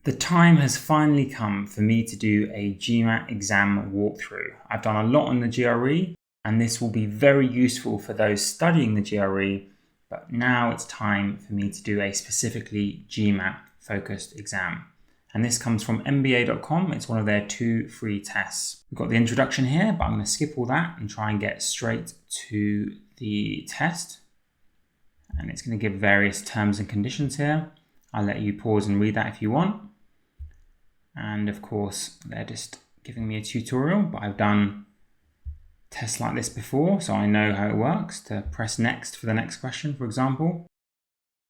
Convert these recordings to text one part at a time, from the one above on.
The time has finally come for me to do a GMAT exam walkthrough. I've done a lot on the GRE, and this will be very useful for those studying the GRE, but now it's time for me to do a specifically GMAT focused exam. And this comes from MBA.com. It's one of their 2 free tests. We've got the introduction here, but I'm going to skip all that and try and get straight to the test. And it's going to give various terms and conditions here. I'll let you pause and read that if you want. And of course, they're just giving me a tutorial, but I've done tests like this before, so I know how it works to press next for the next question, for example.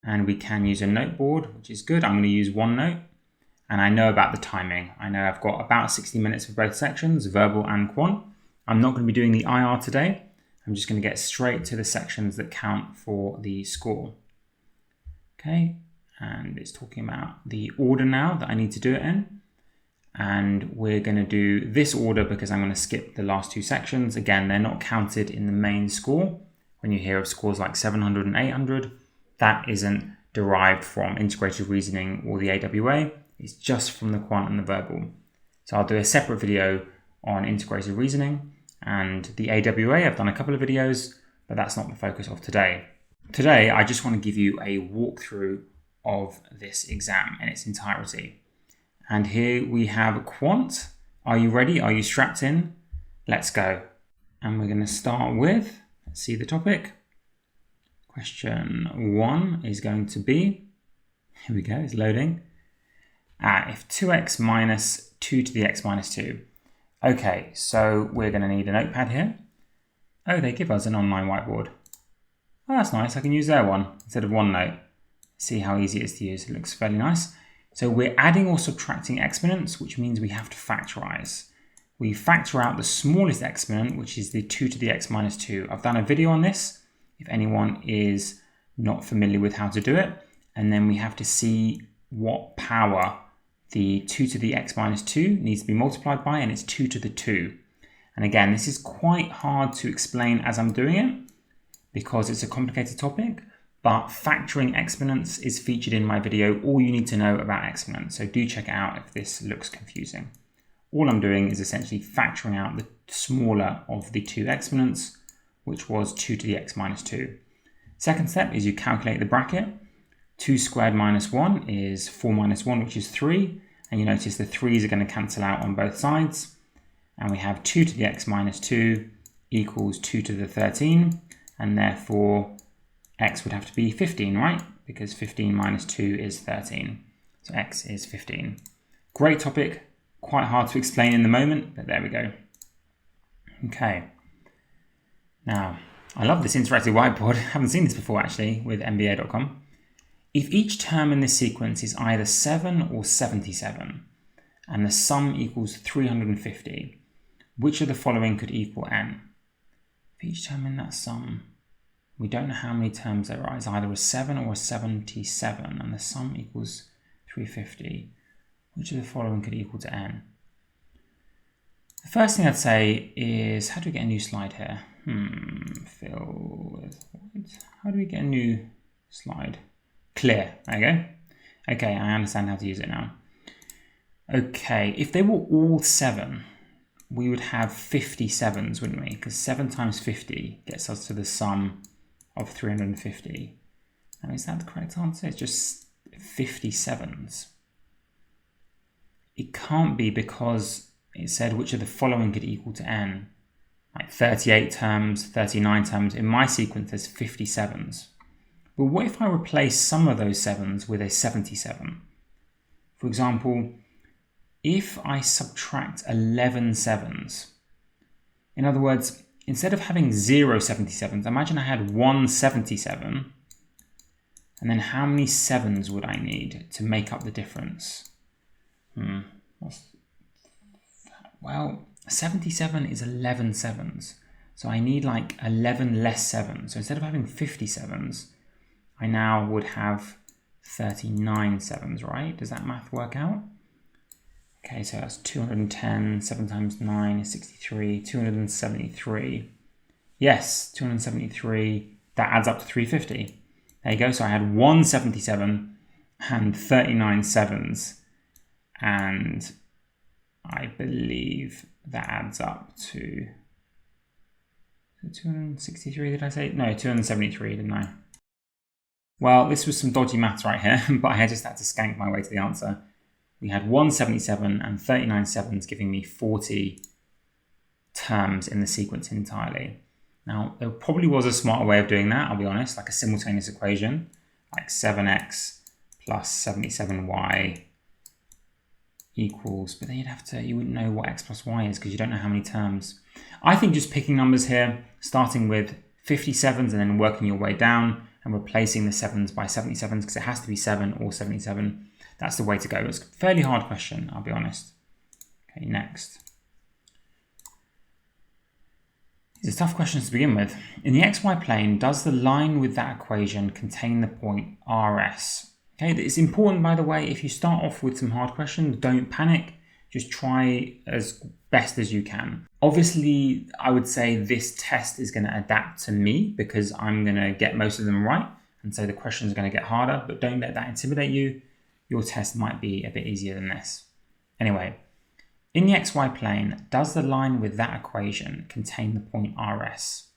And we can use a note board, which is good. I'm going to use OneNote. And I know about the timing. I know I've got about 60 minutes for both sections, verbal and quant. I'm not going to be doing the IR today. I'm just going to get straight to the sections that count for the score. Okay, and it's talking about the order now that I need to do it in. And we're going to do this order because I'm going to skip the last 2 sections. Again, they're not counted in the main score. When you hear of scores like 700 and 800, that isn't derived from integrated reasoning or the AWA. It's just from the quant and the verbal. So I'll do a separate video on integrated reasoning, and the AWA, I've done a couple of videos, but that's not the focus of today. Today, I just want to give you a walkthrough of this exam in its entirety. And here we have quant. Are you ready? Are you strapped in? Let's go. And we're going to start with, let's see the topic. Question 1 is going to be, here we go, it's loading. If 2x minus 2 to the x minus 2. Okay, so we're going to need a notepad here. Oh, they give us an online whiteboard. Oh, that's nice. I can use their one instead of OneNote. See how easy it is to use. It looks fairly nice. So we're adding or subtracting exponents, which means we have to factorize. We factor out the smallest exponent, which is the 2 to the x minus 2. I've done a video on this, if anyone is not familiar with how to do it. And then we have to see what power the 2 to the x minus 2 needs to be multiplied by, and it's 2 to the 2. And again, this is quite hard to explain as I'm doing it because it's a complicated topic. But factoring exponents is featured in my video, all you need to know about exponents. So do check it out if this looks confusing. All I'm doing is essentially factoring out the smaller of the 2 exponents, which was 2 to the x minus 2. Second step is you calculate the bracket. 2 squared minus 1 is 4 minus 1, which is 3. And you notice the 3's are going to cancel out on both sides. And we have 2 to the x minus 2 equals 2 to the 13. And therefore, x would have to be 15, right? Because 15 minus 2 is 13. So x is 15. Great topic. Quite hard to explain in the moment, but there we go. Okay. Now, I love this interactive whiteboard. I haven't seen this before, actually, with MBA.com. If each term in this sequence is either 7 or 77, and the sum equals 350, which of the following could equal n? If each term in that sum, we don't know how many terms there are. It's either a 7 or a 77, and the sum equals 350. Which of the following could equal to n? The first thing I'd say is, how do we get a new slide here? Fill with white. How do we get a new slide? Clear. There you go. Okay, I understand how to use it now. Okay, if they were all 7, we would have 57s, wouldn't we? Because 7 times 50 gets us to the sum of 350. Now, is that the correct answer? It's just 57s. It can't be because it said which of the following could equal to n. Like 38 terms, 39 terms. In my sequence, there's 57s. But what if I replace some of those 7s with a 77? For example, if I subtract 11 7s, in other words, instead of having 0 77s, imagine I had 1 77, and then how many 7s would I need to make up the difference? Well, 77 is 11 7s, so I need like 11 less 7s. So instead of having 57s, I now would have 39 7s, right? Does that math work out? Okay, so that's 210, 7 times 9 is 63, 273. Yes, 273, that adds up to 350. There you go, so I had 177 and 39 7s. and I believe that adds up to 263, did I say? No, 273, didn't I? Well, this was some dodgy maths right here, but I just had to skank my way to the answer. We had 177 and 39 sevens giving me 40 terms in the sequence entirely. Now, there probably was a smarter way of doing that, I'll be honest, like a simultaneous equation, like 7x plus 77y equals, but then you wouldn't know what x plus y is because you don't know how many terms. I think just picking numbers here, starting with 57s and then working your way down and replacing the 7s by 77s because it has to be 7 or 77. That's the way to go. It's a fairly hard question, I'll be honest. Okay, next. These are tough questions to begin with. In the xy plane, does the line with that equation contain the point RS? Okay, it's important, by the way, if you start off with some hard questions, don't panic. Just try as best as you can. Obviously, I would say this test is going to adapt to me because I'm going to get most of them right. And so the questions are going to get harder, but don't let that intimidate you. Your test might be a bit easier than this. Anyway, in the xy plane, does the line with that equation contain the point RS?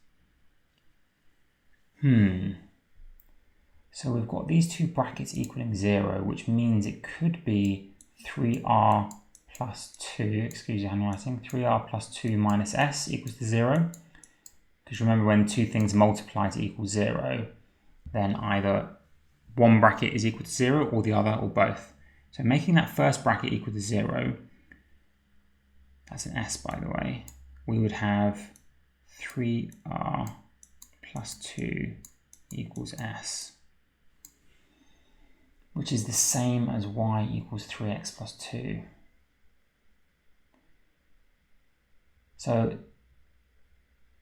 So we've got these two brackets equaling 0, which means it could be 3r plus 2, excuse your handwriting, 3r plus 2 minus s equals to 0. Because remember, when two things multiply to equal 0, then either one bracket is equal to 0 or the other or both. So making that first bracket equal to 0, that's an s by the way, we would have 3r plus 2 equals s, which is the same as y equals 3x plus 2. So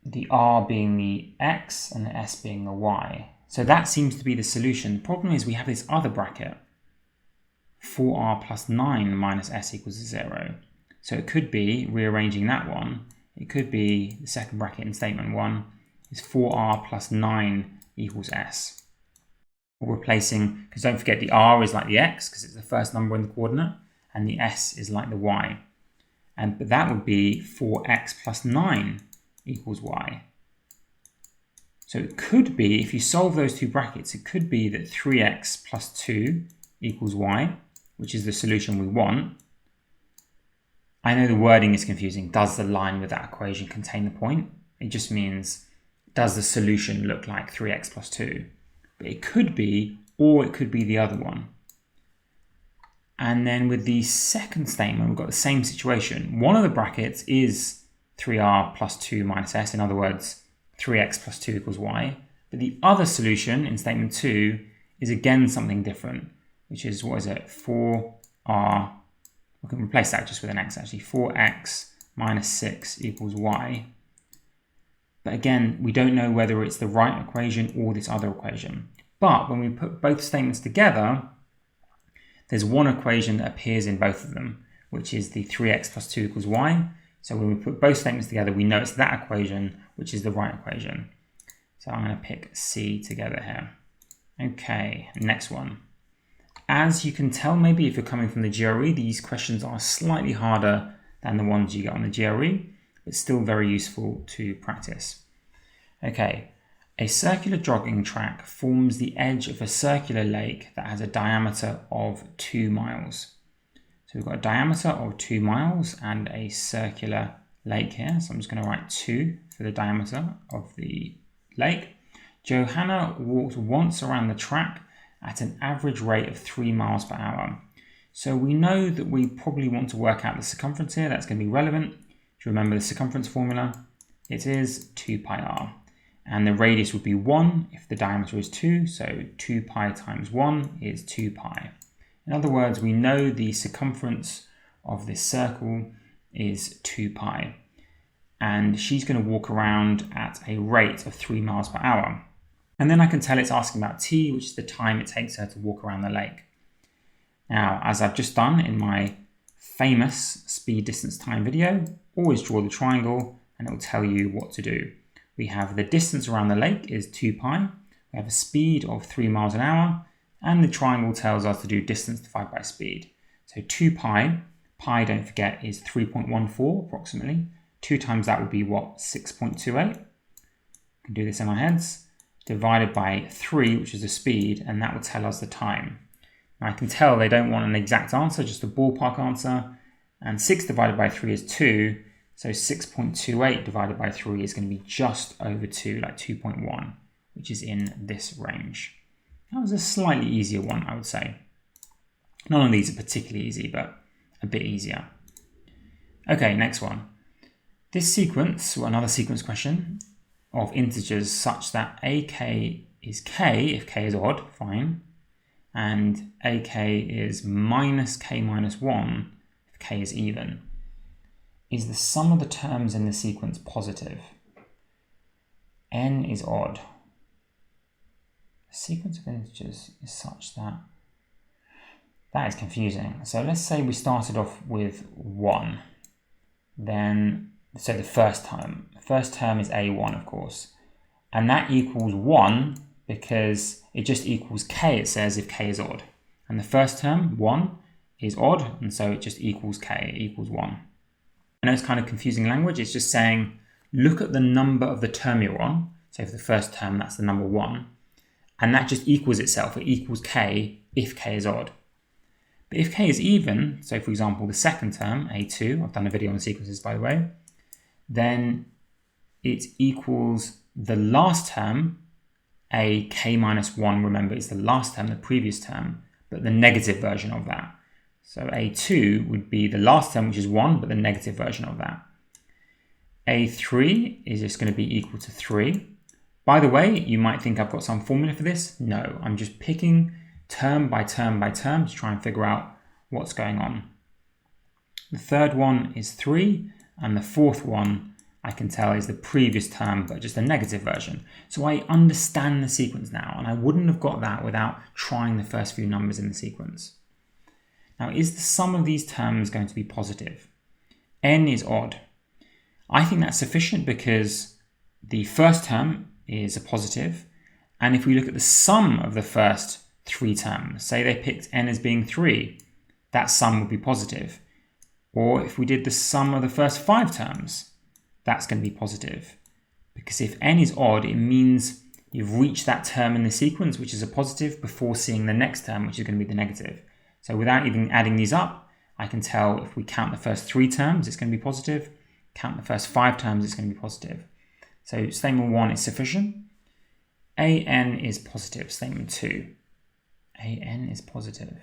the r being the x and the s being the y. So that seems to be the solution. The problem is we have this other bracket, 4r plus 9 minus s equals 0. So it could be, rearranging that one, it could be the second bracket in statement 1 is 4r plus 9 equals s. Or replacing, because don't forget the r is like the x because it's the first number in the coordinate, and the s is like the y. But that would be 4x plus 9 equals y. So it could be, if you solve those two brackets, it could be that 3x plus 2 equals y, which is the solution we want. I know the wording is confusing. Does the line with that equation contain the point? It just means, does the solution look like 3x plus 2? But it could be, or it could be the other one. And then with the second statement, we've got the same situation. One of the brackets is 3r plus 2 minus s, in other words, 3x plus 2 equals y. But the other solution in statement 2 is again something different, which is, what is it, 4r, we can replace that just with an x actually, 4x minus 6 equals y. But again, we don't know whether it's the right equation or this other equation. But when we put both statements together, there's one equation that appears in both of them, which is the 3x plus 2 equals y. So when we put both statements together, we know it's that equation, which is the right equation. So I'm going to pick C together here. Okay, next one. As you can tell, maybe if you're coming from the GRE, these questions are slightly harder than the ones you get on the GRE, but still very useful to practice. Okay, a circular jogging track forms the edge of a circular lake that has a diameter of 2 miles. So we've got a diameter of 2 miles and a circular lake here. So I'm just going to write 2 for the diameter of the lake. Johanna walked once around the track at an average rate of 3 miles per hour. So we know that we probably want to work out the circumference here. That's going to be relevant. Do you remember the circumference formula? It is 2 pi r. And the radius would be 1 if the diameter is 2. So 2 pi times 1 is 2 pi. In other words, we know the circumference of this circle is 2 pi. And she's going to walk around at a rate of 3 miles per hour. And then I can tell it's asking about t, which is the time it takes her to walk around the lake. Now, as I've just done in my famous speed, distance, time video, always draw the triangle and it will tell you what to do. We have the distance around the lake is 2 pi. We have a speed of 3 miles an hour. And the triangle tells us to do distance divided by speed. So 2 pi, pi, don't forget, is 3.14 approximately. 2 times that would be what? 6.28. We can do this in our heads. Divided by 3, which is the speed, and that will tell us the time. Now I can tell they don't want an exact answer, just a ballpark answer. And 6 divided by 3 is 2. So 6.28 divided by 3 is going to be just over 2, like 2.1, which is in this range. That was a slightly easier one, I would say. None of these are particularly easy, but a bit easier. Okay, next one. This sequence, or another sequence question, of integers such that ak is k, if k is odd, fine, and ak is minus k minus 1, if k is even. Is the sum of the terms in the sequence positive? N is odd. The sequence of integers is such that that is confusing. So let's say we started off with 1. Then, so the first term. The first term is A1, of course. And that equals 1 because it just equals k, it says, if k is odd. And the first term, 1, is odd, and so it just equals k, it equals 1. I know it's kind of confusing language. It's just saying, look at the number of the term you're on. So for the first term, that's the number 1. And that just equals itself. It equals k if k is odd. But if k is even, so for example, the second term, A2, I've done a video on sequences, by the way, then it equals the last term, a k minus 1, remember, is the last term, the previous term, but the negative version of that. So A2 would be the last term, which is 1, but the negative version of that. A3 is just going to be equal to 3. By the way, you might think I've got some formula for this. No, I'm just picking term by term by term to try and figure out what's going on. The third one is 3, and the fourth one I can tell is the previous term, but just a negative version. So I understand the sequence now, and I wouldn't have got that without trying the first few numbers in the sequence. Now, is the sum of these terms going to be positive? N is odd. I think that's sufficient because the first term is a positive, and if we look at the sum of the first 3 terms, say they picked n as being 3, that sum would be positive. Or if we did the sum of the first 5 terms, that's going to be positive. Because if n is odd, it means you've reached that term in the sequence, which is a positive, before seeing the next term, which is going to be the negative. So without even adding these up, I can tell if we count the first 3 terms, it's going to be positive. Count the first 5 terms, it's going to be positive. So statement 1 is sufficient. an is positive. Statement 2. an is positive.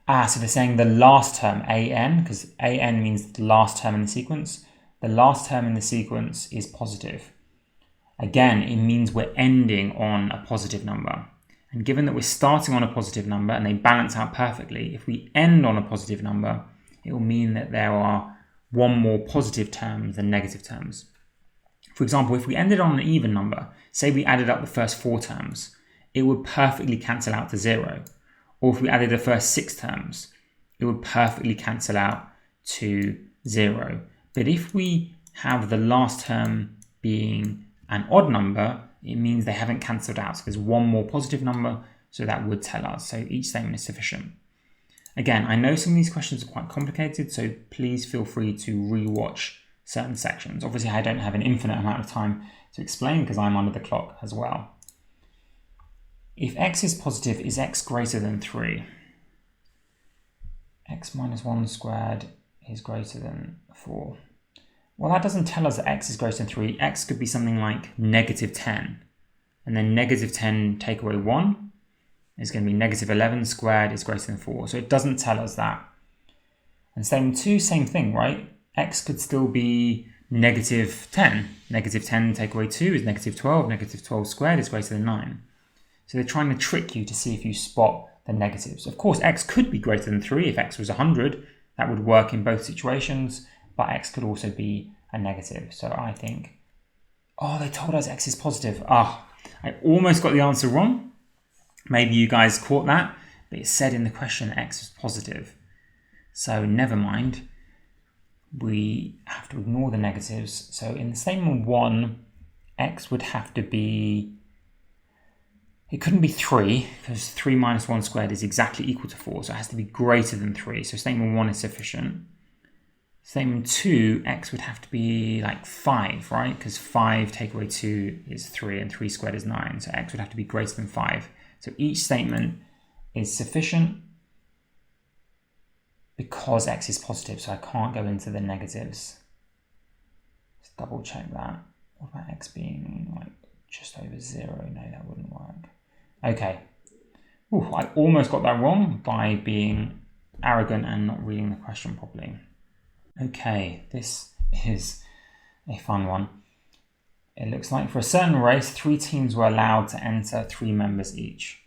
So they're saying the last term, an, because an means the last term in the sequence. The last term in the sequence is positive. Again, it means we're ending on a positive number. And given that we're starting on a positive number and they balance out perfectly, if we end on a positive number, it will mean that there are one more positive terms than negative terms. For example, if we ended on an even number, say we added up the first 4 terms, it would perfectly cancel out to 0. Or if we added the first 6 terms, it would perfectly cancel out to 0. But if we have the last term being an odd number, it means they haven't cancelled out. So there's one more positive number, so that would tell us. So each statement is sufficient. Again, I know some of these questions are quite complicated, so please feel free to re-watch certain sections. Obviously, I don't have an infinite amount of time to explain because I'm under the clock as well. If x is positive, is x greater than 3? X minus 1 squared is greater than 4. Well, that doesn't tell us that x is greater than 3. X could be something like negative 10. And then negative 10 take away 1 is going to be negative 11 squared is greater than 4. So it doesn't tell us that. And statement 2, same thing, right? X could still be negative 10. Negative 10 take away 2 is negative 12. Negative 12 squared is greater than 9. So they're trying to trick you to see if you spot the negatives. Of course, x could be greater than 3. If x was 100, that would work in both situations. But x could also be a negative. So I think, oh, they told us x is positive. I almost got the answer wrong. Maybe you guys caught that, but it said in the question x is positive. So never mind. We have to ignore the negatives. So in statement 1, x would have to be, It couldn't be 3 because 3 minus 1 squared is exactly equal to 4. So it has to be greater than 3. So statement 1 is sufficient. Statement 2, x would have to be like 5, right? Because 5 take away 2 is 3 and 3 squared is 9. So x would have to be greater than 5. So each statement is sufficient because x is positive. So I can't go into the negatives. Let's double check that. What about x being like just over 0? No, that wouldn't work. Okay. Ooh, I almost got that wrong by being arrogant and not reading the question properly. Okay, this is a fun one. It looks like for a certain race, 3 teams were allowed to enter 3 members each.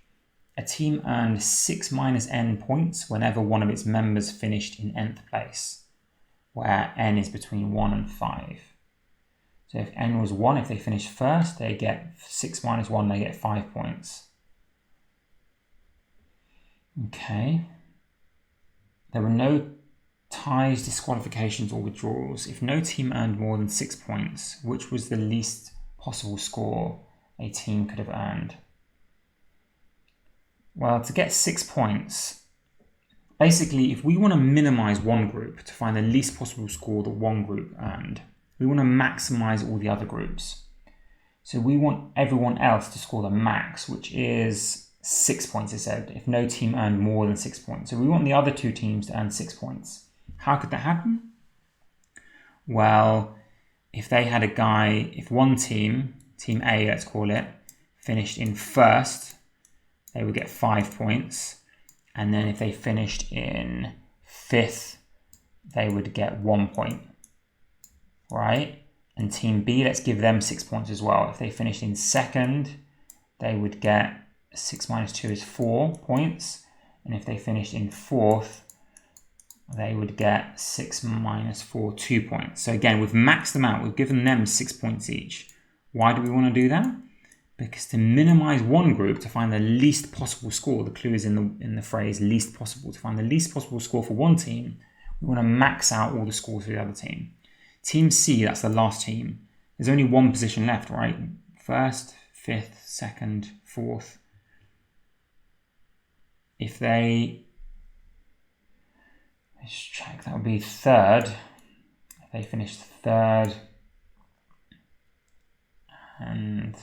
A team earned 6 minus n points whenever one of its members finished in nth place, where n is between 1 and 5. So if n was 1, if they finish first, they get 6 minus 1, they get 5 points. Okay. There were no ties, disqualifications, or withdrawals. If no team earned more than 6 points, which was the least possible score a team could have earned? Well, to get 6 points, basically, if we want to minimize one group to find the least possible score that one group earned, we want to maximize all the other groups. So we want everyone else to score the max, which is 6 points, it said, if no team earned more than 6 points. So we want the other 2 teams to earn 6 points. How could that happen? Well, if they had a guy, if one team, team A, let's call it, finished in first, they would get 5 points. And then if they finished in 5th, they would get 1 point, right? And team B, let's give them 6 points as well. If they finished in 2nd, they would get 6 minus 2 is 4 points. And if they finished in 4th, they would get 6 minus 4, 2 points. So again, we've maxed them out. We've given them 6 points each. Why do we want to do that? Because to minimize one group to find the least possible score, the clue is in the phrase least possible. To find the least possible score for one team, we want to max out all the scores for the other team. Team C, that's the last team. There's only one position left, right? 1st, 5th, 2nd, 4th. If they... Let's check, that would be 3rd. If they finished 3rd and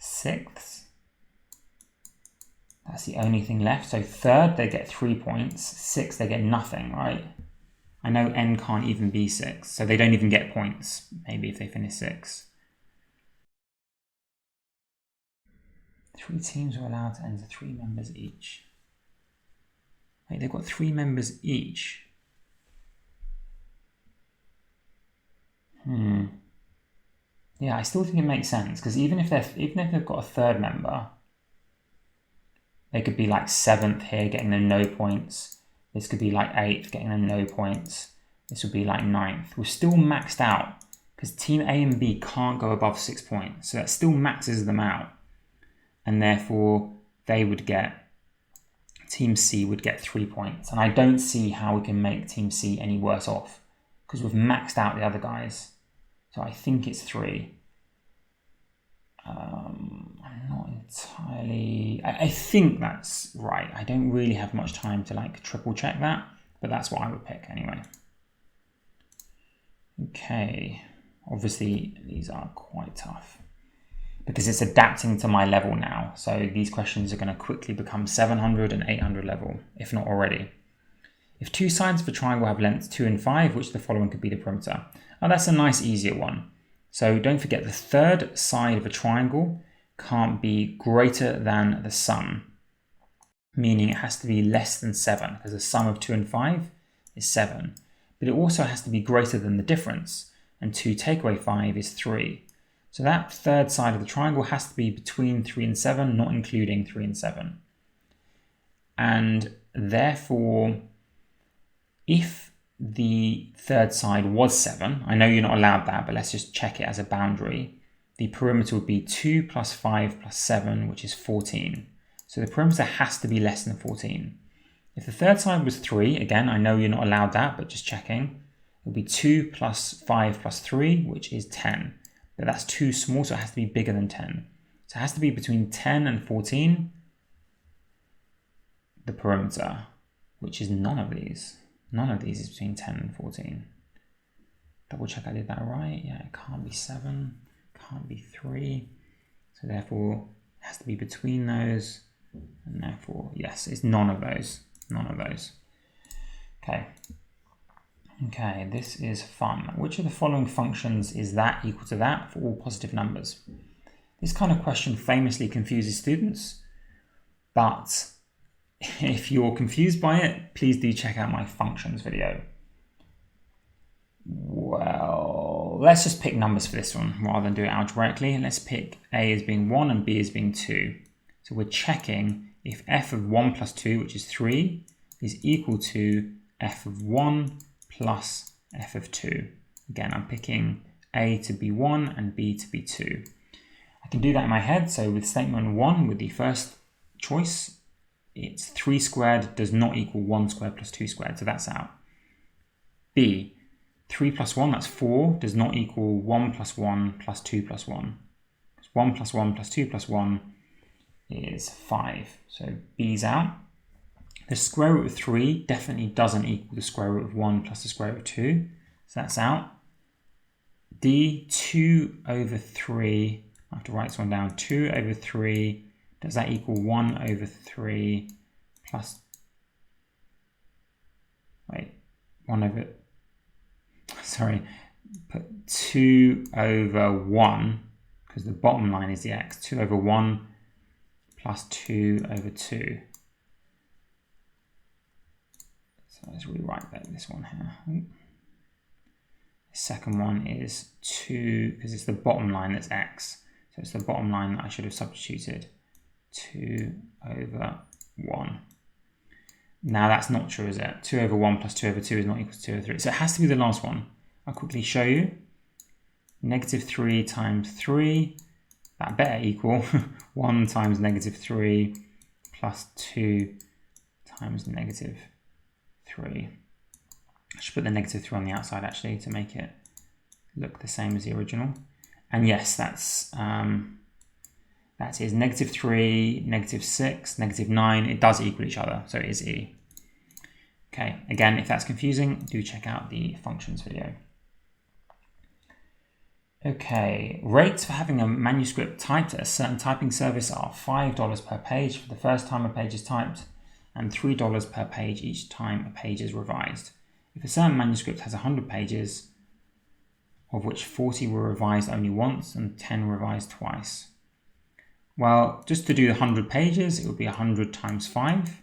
6th, that's the only thing left. So 3rd, they get 3 points. 6th, they get nothing, right? I know n can't even be 6, so they don't even get points, maybe if they finish 6. 3 teams are allowed to enter 3 members each. Wait, they've got 3 members each. Yeah, I still think it makes sense, because even if they've got a 3rd member, they could be like 7th here, getting them no points. This could be like 8th, getting them no points. This would be like 9th. We're still maxed out, because team A and B can't go above 6 points. So that still maxes them out. And therefore, they would get, team C would get 3 points. And I don't see how we can make team C any worse off, because we've maxed out the other guys. So I think it's 3. I'm not entirely... I think that's right. I don't really have much time to like triple check that, but that's what I would pick anyway. Okay. Obviously, these are quite tough because it's adapting to my level now. So these questions are going to quickly become 700 and 800 level, if not already. If 2 sides of a triangle have lengths 2 and 5, which of the following could be the perimeter? Oh, that's a nice, easier one. So don't forget the 3rd side of a triangle can't be greater than the sum, meaning it has to be less than 7, because the sum of 2 and 5 is 7. But it also has to be greater than the difference, and 2 take away 5 is 3. So that 3rd side of the triangle has to be between 3 and 7, not including 3 and 7. And therefore, if the 3rd side was 7, I know you're not allowed that, but let's just check it as a boundary. The perimeter would be 2 plus 5 plus 7, which is 14. So the perimeter has to be less than 14. If the 3rd side was 3, again, I know you're not allowed that, but just checking, it would be 2 plus 5 plus 3, which is 10. But that's too small, so it has to be bigger than 10. So it has to be between 10 and 14, the perimeter, which is none of these. None of these is between 10 and 14. Double check I did that right. Yeah, it can't be 7, can't be 3. So therefore, it has to be between those. And therefore, yes, it's none of those. None of those. Okay. Okay, this is fun. Which of the following functions is that equal to that for all positive numbers? This kind of question famously confuses students, but if you're confused by it, please do check out my functions video. Well, let's just pick numbers for this one rather than do it algebraically. Let's pick A as being 1 and B as being 2. So we're checking if f of 1 plus 2, which is 3, is equal to f of 1 plus f of 2. Again, I'm picking A to be 1 and B to be 2. I can do that in my head. So with statement 1, with the first choice, it's 3 squared does not equal 1 squared plus 2 squared. So that's out. B, 3 plus 1, that's 4, does not equal 1 plus 1 plus 2 plus 1. 1 plus 1 plus 2 plus 1 is 5. So B's out. The square root of 3 definitely doesn't equal the square root of 1 plus the square root of 2. So that's out. D, 2 over 3. I have to write this one down. 2 over 3. Does that equal 1 over 3 plus... Wait. 1 over... Sorry. Put 2 over 1, because the bottom line is the x. 2 over 1 plus 2 over 2. So let's rewrite this one here. The second one is 2, because it's the bottom line that's x. So it's the bottom line that I should have substituted. 2 over 1. Now that's not true, is it? 2 over 1 plus 2 over 2 is not equal to 2 over 3. So it has to be the last one. I'll quickly show you. Negative 3 times 3. That better equal 1 times negative 3 plus 2 times negative 3. I should put the negative 3 on the outside actually to make it look the same as the original. And yes, that is negative 3, negative 6, negative 9. It does equal each other, so it is E. Okay, again, if that's confusing, do check out the functions video. Okay, rates for having a manuscript typed at a certain typing service are $5 per page for the first time a page is typed, and $3 per page each time a page is revised. If a certain manuscript has 100 pages, of which 40 were revised only once and 10 revised twice. Well, just to do the 100 pages, it would be 100 times 5.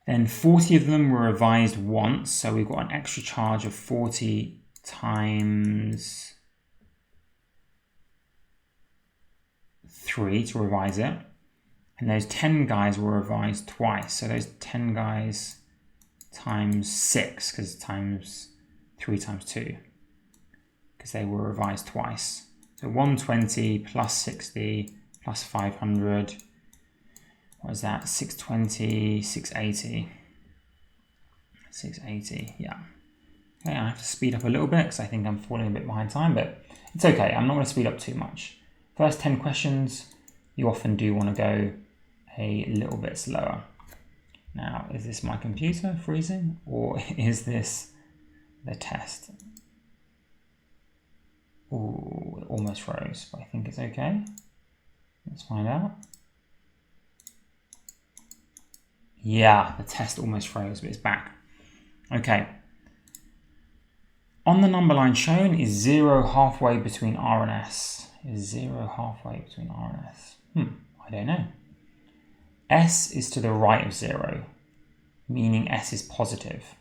Then 40 of them were revised once, so we've got an extra charge of 40 times 3 to revise it. And those 10 guys were revised twice, so those 10 guys times 6, because times 3 times 2, because they were revised twice. So 120 plus 60 plus 500, what is that? 620, 680. 680, yeah. Okay, I have to speed up a little bit because I think I'm falling a bit behind time, but it's okay. I'm not going to speed up too much. First 10 questions, you often do want to go a little bit slower. Now, is this my computer freezing or is this the test? Ooh, it almost froze, but I think it's okay. Let's find out. Yeah, the test almost froze, but it's back. Okay. On the number line shown is 0 halfway between R and S. Is 0 halfway between R and S? I don't know. S is to the right of 0, meaning S is positive.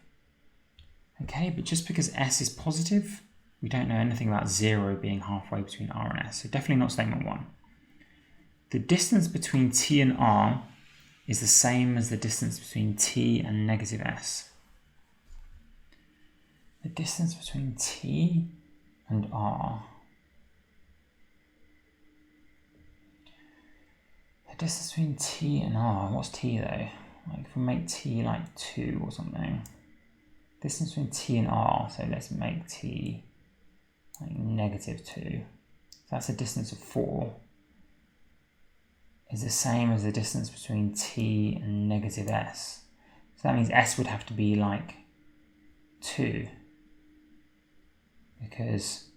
Okay, but just because S is positive, we don't know anything about 0 being halfway between R and S, so definitely not statement 1. The distance between T and R is the same as the distance between T and negative S. The distance between T and R. The distance between T and R, what's T though? Like if we make T like 2 or something. Distance between T and R, so let's make T like negative 2. So that's a distance of 4. is the same as the distance between t and negative s. So that means s would have to be like 2, because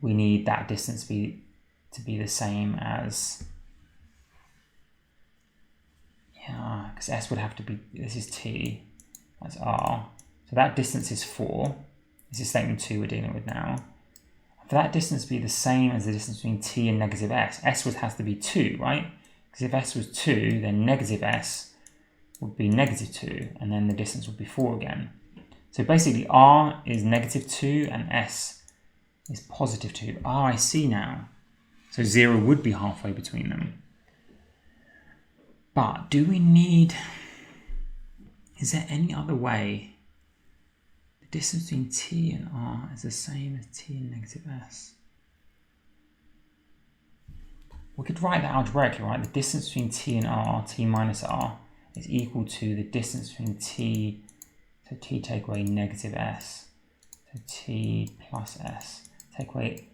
we need that distance to be the same as, yeah, because s would have to be, this is t, that's r. So that distance is 4. This is statement 2 we're dealing with now. For that distance to be the same as the distance between t and negative s, s would have to be 2, right? Because if s was 2, then negative s would be negative 2, and then the distance would be 4 again. So basically r is negative 2 and s is positive 2. Ah, I see now. So 0 would be halfway between them. But do we need, is there any other way? The distance between t and r is the same as t and negative s. We could write that algebraically, right? The distance between t and r, t minus r, is equal to the distance between t, so t take away negative s, so t plus s. Take away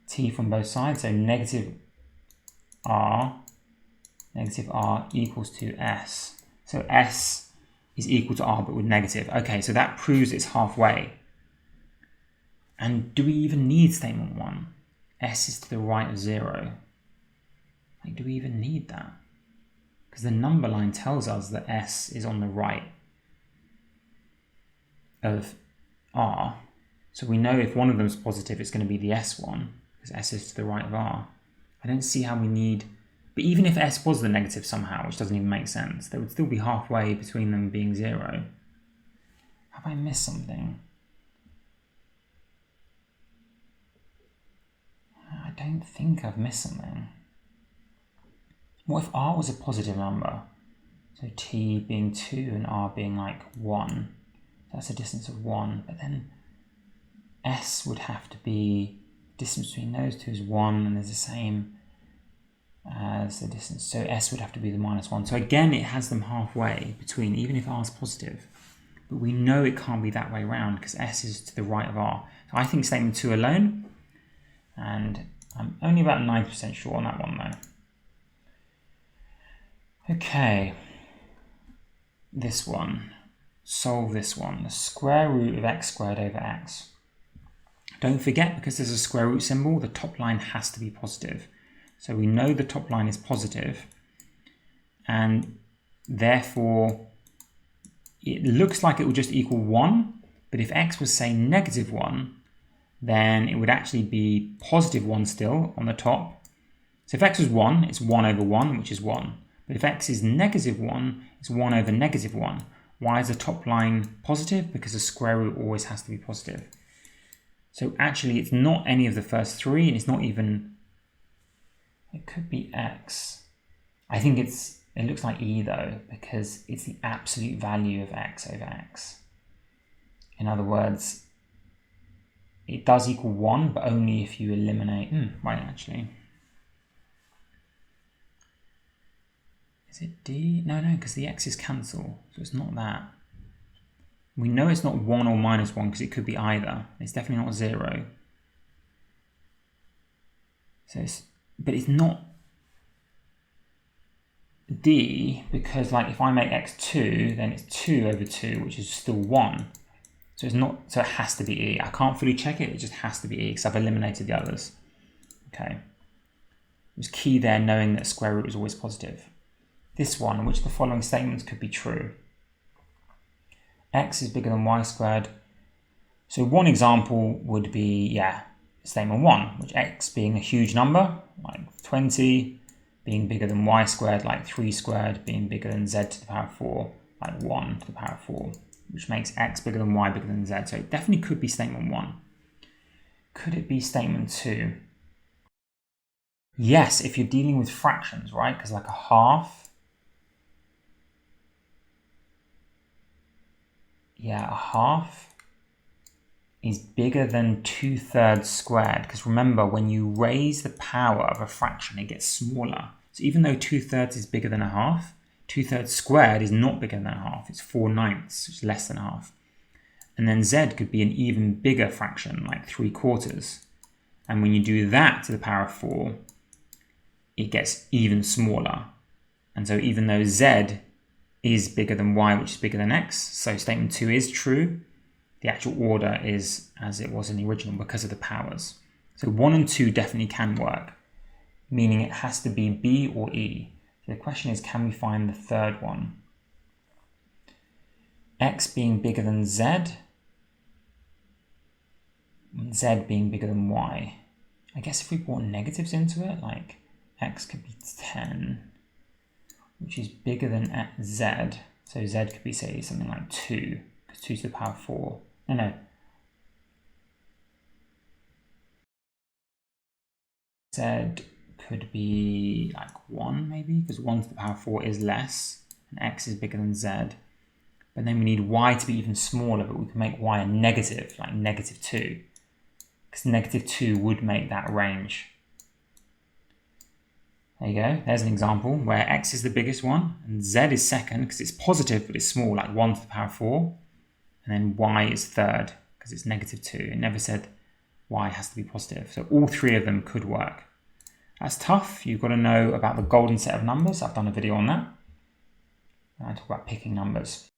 t from both sides, so negative r equals to s. So s is equal to r but with negative. Okay, so that proves it's halfway. And do we even need statement 1? S is to the right of 0. Like, do we even need that? Because the number line tells us that s is on the right of r. So we know if one of them is positive, it's going to be the s one, because s is to the right of r. I don't see how we need, but even if s was the negative somehow, which doesn't even make sense, there would still be halfway between them being 0. Have I missed something? I don't think I've missed something. What if r was a positive number? So t being 2 and r being like 1. That's a distance of 1, but then s would have to be, the distance between those two is 1, and there's the same as the distance. So s would have to be the minus 1. So again, it has them halfway between, even if r is positive. But we know it can't be that way around because s is to the right of r. So I think statement 2 alone, and I'm only about 9% sure on that one though. Okay, this one. Solve this one. The square root of x squared over x. Don't forget, because there's a square root symbol, the top line has to be positive. So we know the top line is positive, and therefore it looks like it will just equal 1, but if x was, say, negative 1, then it would actually be positive 1 still on the top. So if x was 1, it's 1 over 1, which is 1. But if x is negative 1, it's 1 over negative 1. Why is the top line positive? Because the square root always has to be positive. So actually it's not any of the first 3, and it's not even, it could be x. I think it looks like e though, because it's the absolute value of x over x. In other words, it does equal 1, but only if you eliminate, right actually. Is it d? No, because the x's cancel, so it's not that. We know it's not 1 or minus 1 because it could be either. It's definitely not 0. So but it's not d, because like if I make x 2, then it's 2 over 2, which is still 1. So it's not, so it has to be e. I can't fully check it, it just has to be e because I've eliminated the others. Okay. It was key there knowing that square root is always positive. This one, which the following statements could be true. X is bigger than y squared. So one example would be, statement 1, which x being a huge number, like 20, being bigger than y squared, like 3 squared, being bigger than z to the power of 4, like 1 to the power of 4, which makes x bigger than y bigger than z. So it definitely could be statement 1. Could it be statement 2? Yes, if you're dealing with fractions, right? Because like a half, a half is bigger than 2/3 squared. Because remember, when you raise the power of a fraction, it gets smaller. So even though 2/3 is bigger than a half, 2/3 squared is not bigger than a half. It's 4/9, which is less than a half. And then z could be an even bigger fraction, like 3/4. And when you do that to the power of 4, it gets even smaller. And so even though z is bigger than y, which is bigger than x, so statement 2 is true, the actual order is as it was in the original because of the powers. So 1 and 2 definitely can work, meaning it has to be B or E. So the question is, can we find the third one? X being bigger than Z, and Z being bigger than Y. I guess if we brought negatives into it, like X could be 10, which is bigger than Z. So Z could be, say, something like 2, because 2 to the power 4. No. Z could be like 1 maybe, because 1 to the power 4 is less, and X is bigger than Z. But then we need Y to be even smaller, but we can make Y a negative, like negative 2, because negative 2 would make that range. There you go, there's an example where X is the biggest one, and Z is second, because it's positive, but it's small, like 1 to the power 4. And then Y is third, because it's negative 2. It never said Y has to be positive. So all three of them could work. That's tough. You've got to know about the golden set of numbers. I've done a video on that. And I talk about picking numbers.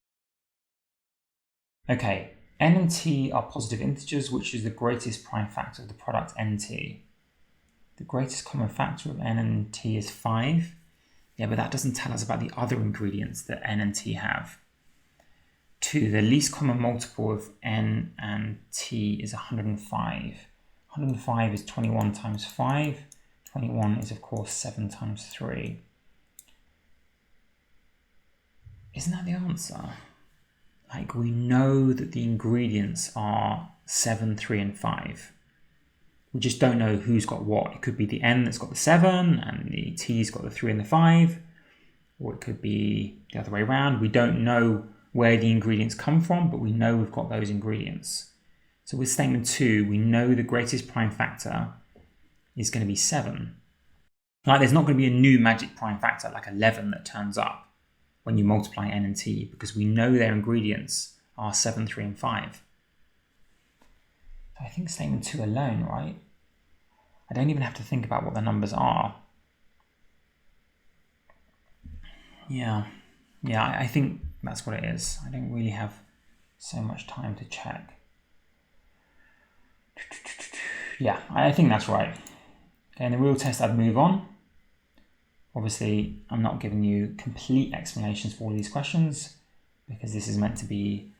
Okay, n and t are positive integers, which is the greatest prime factor of the product nt. The greatest common factor of n and t is 5. Yeah, but that doesn't tell us about the other ingredients that n and t have. 2, the least common multiple of n and t is 105. 105 is 21 times 5. 21 is, of course, 7 times 3. Isn't that the answer? Like, we know that the ingredients are 7, 3, and 5. We just don't know who's got what. It could be the n that's got the 7, and the t's got the 3 and the 5. Or it could be the other way around. We don't know where the ingredients come from, but we know we've got those ingredients. So with statement 2, we know the greatest prime factor is going to be 7. Like, there's not going to be a new magic prime factor like 11 that turns up when you multiply n and t, because we know their ingredients are 7, 3, and 5. So I think statement 2 alone, right? I don't even have to think about what the numbers are. Yeah, I think that's what it is. I don't really have so much time to check. Yeah, I think that's right. Okay, in the real test, I'd move on. Obviously, I'm not giving you complete explanations for all these questions, because this is meant to be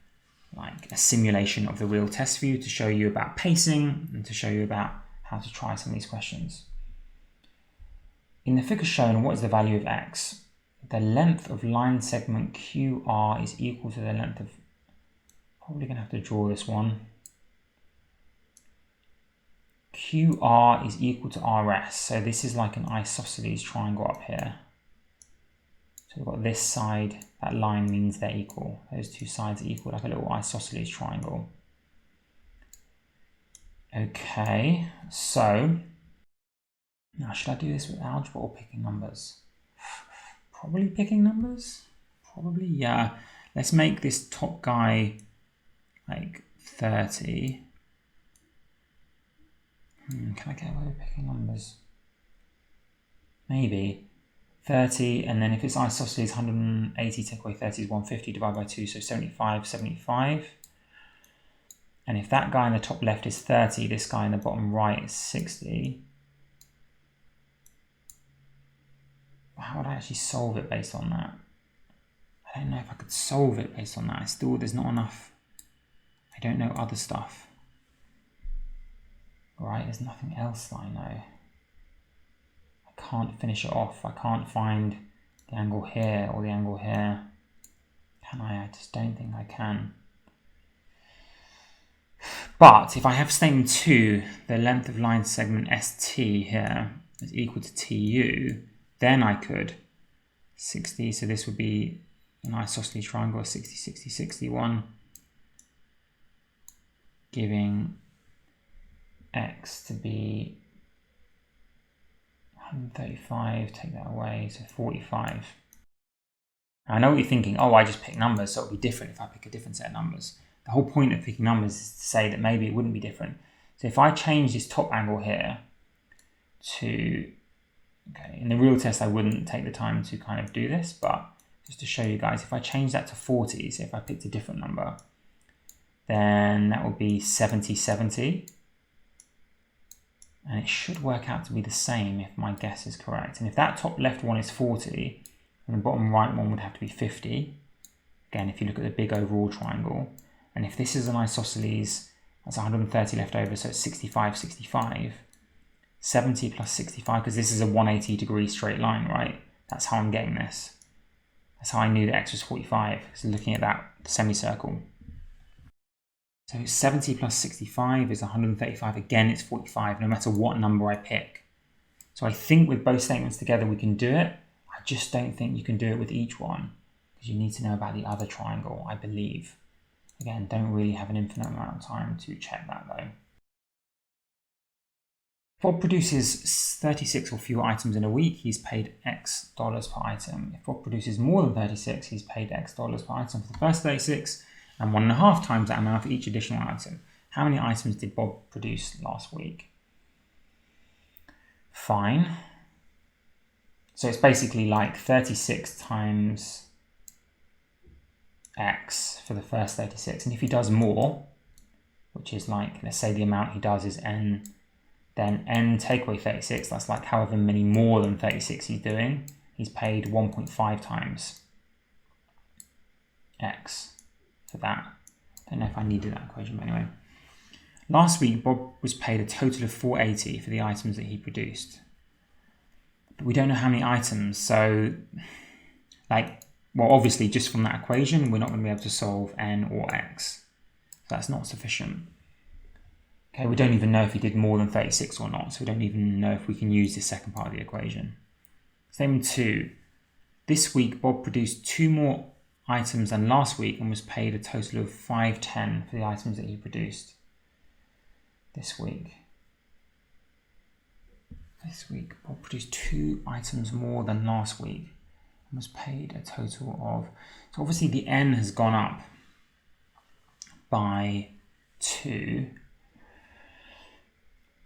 like a simulation of the real test for you, to show you about pacing and to show you about how to try some of these questions. In the figure shown, what is the value of x? The length of line segment QR is equal to the length of, probably going to have to draw this one. QR is equal to RS, so this is like an isosceles triangle up here. So we've got this side, that line means they're equal. Those two sides are equal, like a little isosceles triangle. Okay, so now should I do this with algebra or picking numbers? Probably picking numbers. Probably, yeah. Let's make this top guy like 30. Can I get away with picking numbers? Maybe 30, and then if it's isosceles, 180 take away 30 is 150 divided by 2, so 75, 75. And if that guy in the top left is 30, this guy in the bottom right is 60. How would I actually solve it based on that? I don't know if I could solve it based on that. There's not enough. I don't know other stuff. Right, there's nothing else that I know. I can't finish it off. I can't find the angle here or the angle here. Can I? I just don't think I can. But if I have statement 2, the length of line segment ST here is equal to TU, then I could 60, so this would be an isosceles triangle of 60, 60, 61, giving x to be 135, take that away, so 45. I know what you're thinking, oh, I just pick numbers, so it'll be different if I pick a different set of numbers. The whole point of picking numbers is to say that maybe it wouldn't be different. So if I change this top angle here to Okay, in the real test, I wouldn't take the time to kind of do this, but just to show you guys, if I change that to 40, so if I picked a different number, then that would be 70, 70. And it should work out to be the same if my guess is correct. And if that top left one is 40, then the bottom right one would have to be 50. Again, if you look at the big overall triangle. And if this is an isosceles, that's 130 left over, so it's 65, 65. 70 plus 65, because this is a 180-degree straight line, right? That's how I'm getting this. That's how I knew that x was 45, so looking at that semicircle. So 70 plus 65 is 135. Again, it's 45, no matter what number I pick. So I think with both statements together, we can do it. I just don't think you can do it with each one, because you need to know about the other triangle, I believe. Again, don't really have an infinite amount of time to check that though. Bob produces 36 or fewer items in a week, he's paid X dollars per item. If Bob produces more than 36, he's paid X dollars per item for the first 36, and 1.5 times that amount for each additional item. How many items did Bob produce last week? Fine. So it's basically like 36 times X for the first 36. And if he does more, which is like, let's say the amount he does is N, then N take away 36, that's like however many more than 36 he's doing, he's paid 1.5 times X for that. Don't know if I needed that equation, but anyway. Last week, Bob was paid a total of 480 for the items that he produced. But we don't know how many items, so like, well, obviously just from that equation, we're not going to be able to solve N or X. So that's not sufficient. Okay, we don't even know if he did more than 36 or not, so we don't even know if we can use this second part of the equation. Statement 2. This week, Bob produced 2 more items than last week and was paid a total of 510 for the items that he produced this week. This week, Bob produced 2 items more than last week and was paid a total of... So obviously the N has gone up by 2.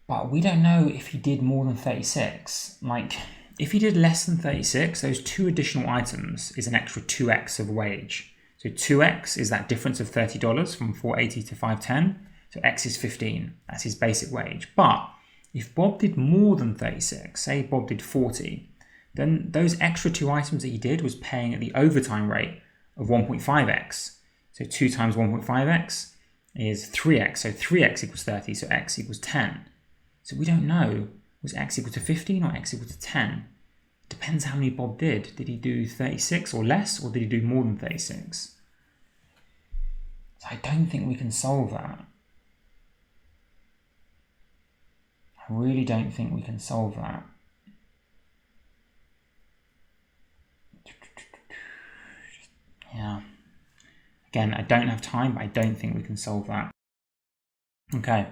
But we don't know if he did more than 36. Like, if he did less than 36, those 2 additional items is an extra 2x of wage. So 2x is that difference of $30 from 480 to 510. So x is 15. That's his basic wage. But if Bob did more than 36, say Bob did 40, then those extra 2 items that he did was paying at the overtime rate of 1.5x. So 2 times 1.5x is 3x. So 3x equals 30, so x equals 10. So we don't know, was x equal to 15 or x equal to 10? Depends how many Bob did. Did he do 36 or less, or did he do more than 36? So I don't think we can solve that. I really don't think we can solve that. Yeah. Again, I don't have time, but I don't think we can solve that. Okay.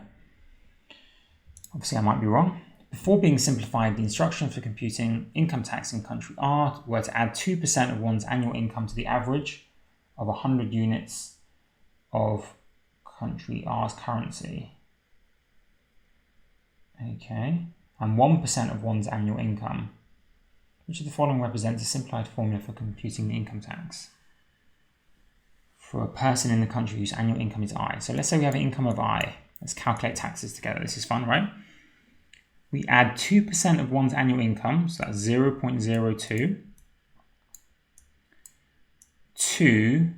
Obviously, I might be wrong. Before being simplified, the instructions for computing income tax in country R were to add 2% of one's annual income to the average of 100 units of country R's currency. Okay. And 1% of one's annual income. Which of the following represents a simplified formula for computing the income tax for a person in the country whose annual income is I? So let's say we have an income of I. Let's calculate taxes together. This is fun, right? We add 2% of one's annual income, so that's 0.02, to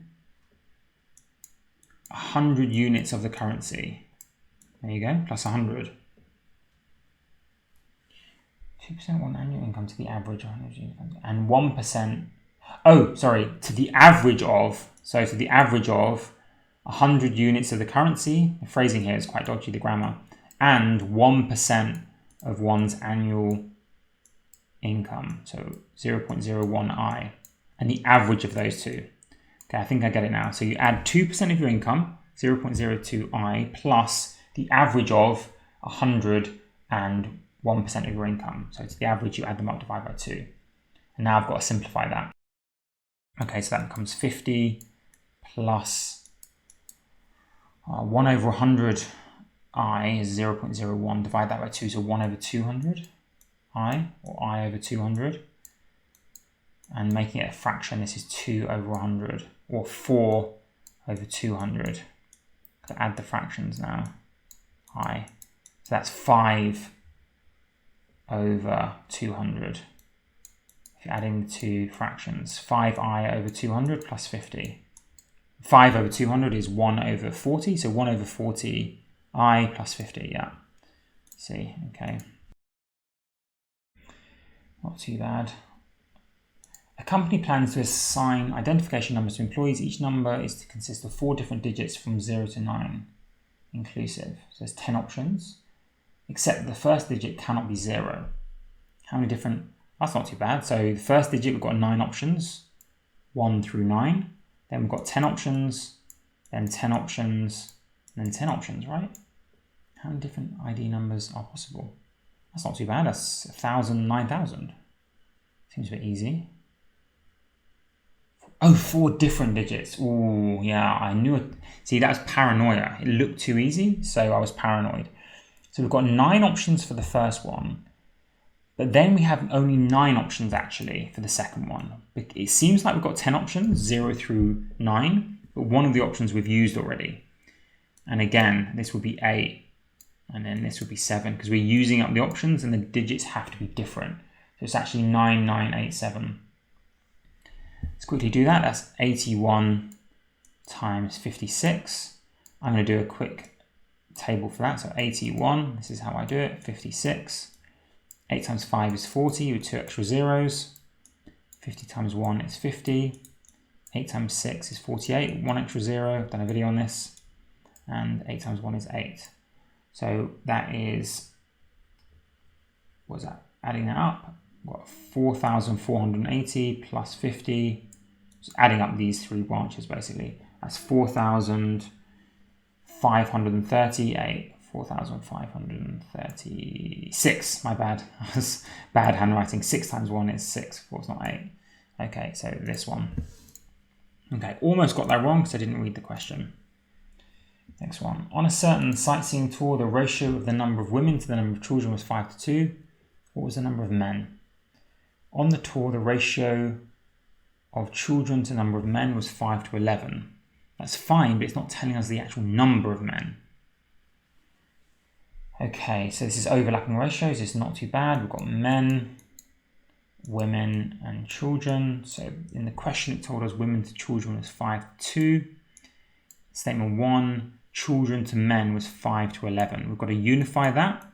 100 units of the currency. There you go, plus 100. 2% of one annual income to the average of 100 units, and 1%, oh, sorry, to the average of, so to the average of 100 units of the currency. The phrasing here is quite dodgy, the grammar, and 1% of one's annual income, so 0.01i, and the average of those two. Okay, I think I get it now. So you add 2% of your income, 0.02i, plus the average of 100 and 1% of your income. So it's the average, you add them up, divide by 2. And now I've got to simplify that. Okay, so that becomes 50 plus 1 over 100 I is 0.01, divide that by 2, so 1 over 200. I, or I over 200. And making it a fraction, this is 2 over 100, or 4 over 200. To add the fractions now, I. So that's 5 over 200. If you're adding the two fractions, 5i over 200 plus 50. 5 over 200 is 1 over 40, so 1 over 40 I plus 50, yeah. See, okay. Not too bad. A company plans to assign identification numbers to employees. Each number is to consist of 4 different digits from 0 to 9, inclusive. So there's 10 options, except that the first digit cannot be 0. How many different? That's not too bad. So the first digit, we've got 9 options, 1 through 9. Then we've got 10 options, then 10 options, and then 10 options, right? How many different ID numbers are possible? That's not too bad. That's 1,000, 9,000. Seems a bit easy. Oh, 4 different digits. Oh, yeah, I knew it. See, that's paranoia. It looked too easy, so I was paranoid. So we've got 9 options for the first one, but then we have only 9 options actually for the second one. It seems like we've got 10 options, 0 through 9, but one of the options we've used already. And again, this would be 8, and then this would be 7, because we're using up the options and the digits have to be different. So it's actually 9987. Let's quickly do that. That's 81 times 56. I'm going to do a quick table for that. So 81, this is how I do it, 56. 8 times 5 is 40 with 2 extra zeros. 50 times 1 is 50. 8 times 6 is 48, 1 extra zero. I've done a video on this. And 8 times 1 is 8. So that is, what is that? Adding that up, we've got 4,480 plus 50. Just adding up these 3 branches basically. That's 4,538. 4,536. My bad. That's bad handwriting. 6 times 1 is 6. 4 is not 8. Okay, so this one. Okay, almost got that wrong because I didn't read the question. Next one. On a certain sightseeing tour, the ratio of the number of women to the number of children was 5 to 2. What was the number of men? On the tour, the ratio of children to the number of men was 5 to 11. That's fine, but it's not telling us the actual number of men. Okay, so this is overlapping ratios. It's not too bad. We've got men, women, and children. So in the question, it told us women to children was 5 to 2. Statement 1, children to men was 5 to 11. We've got to unify that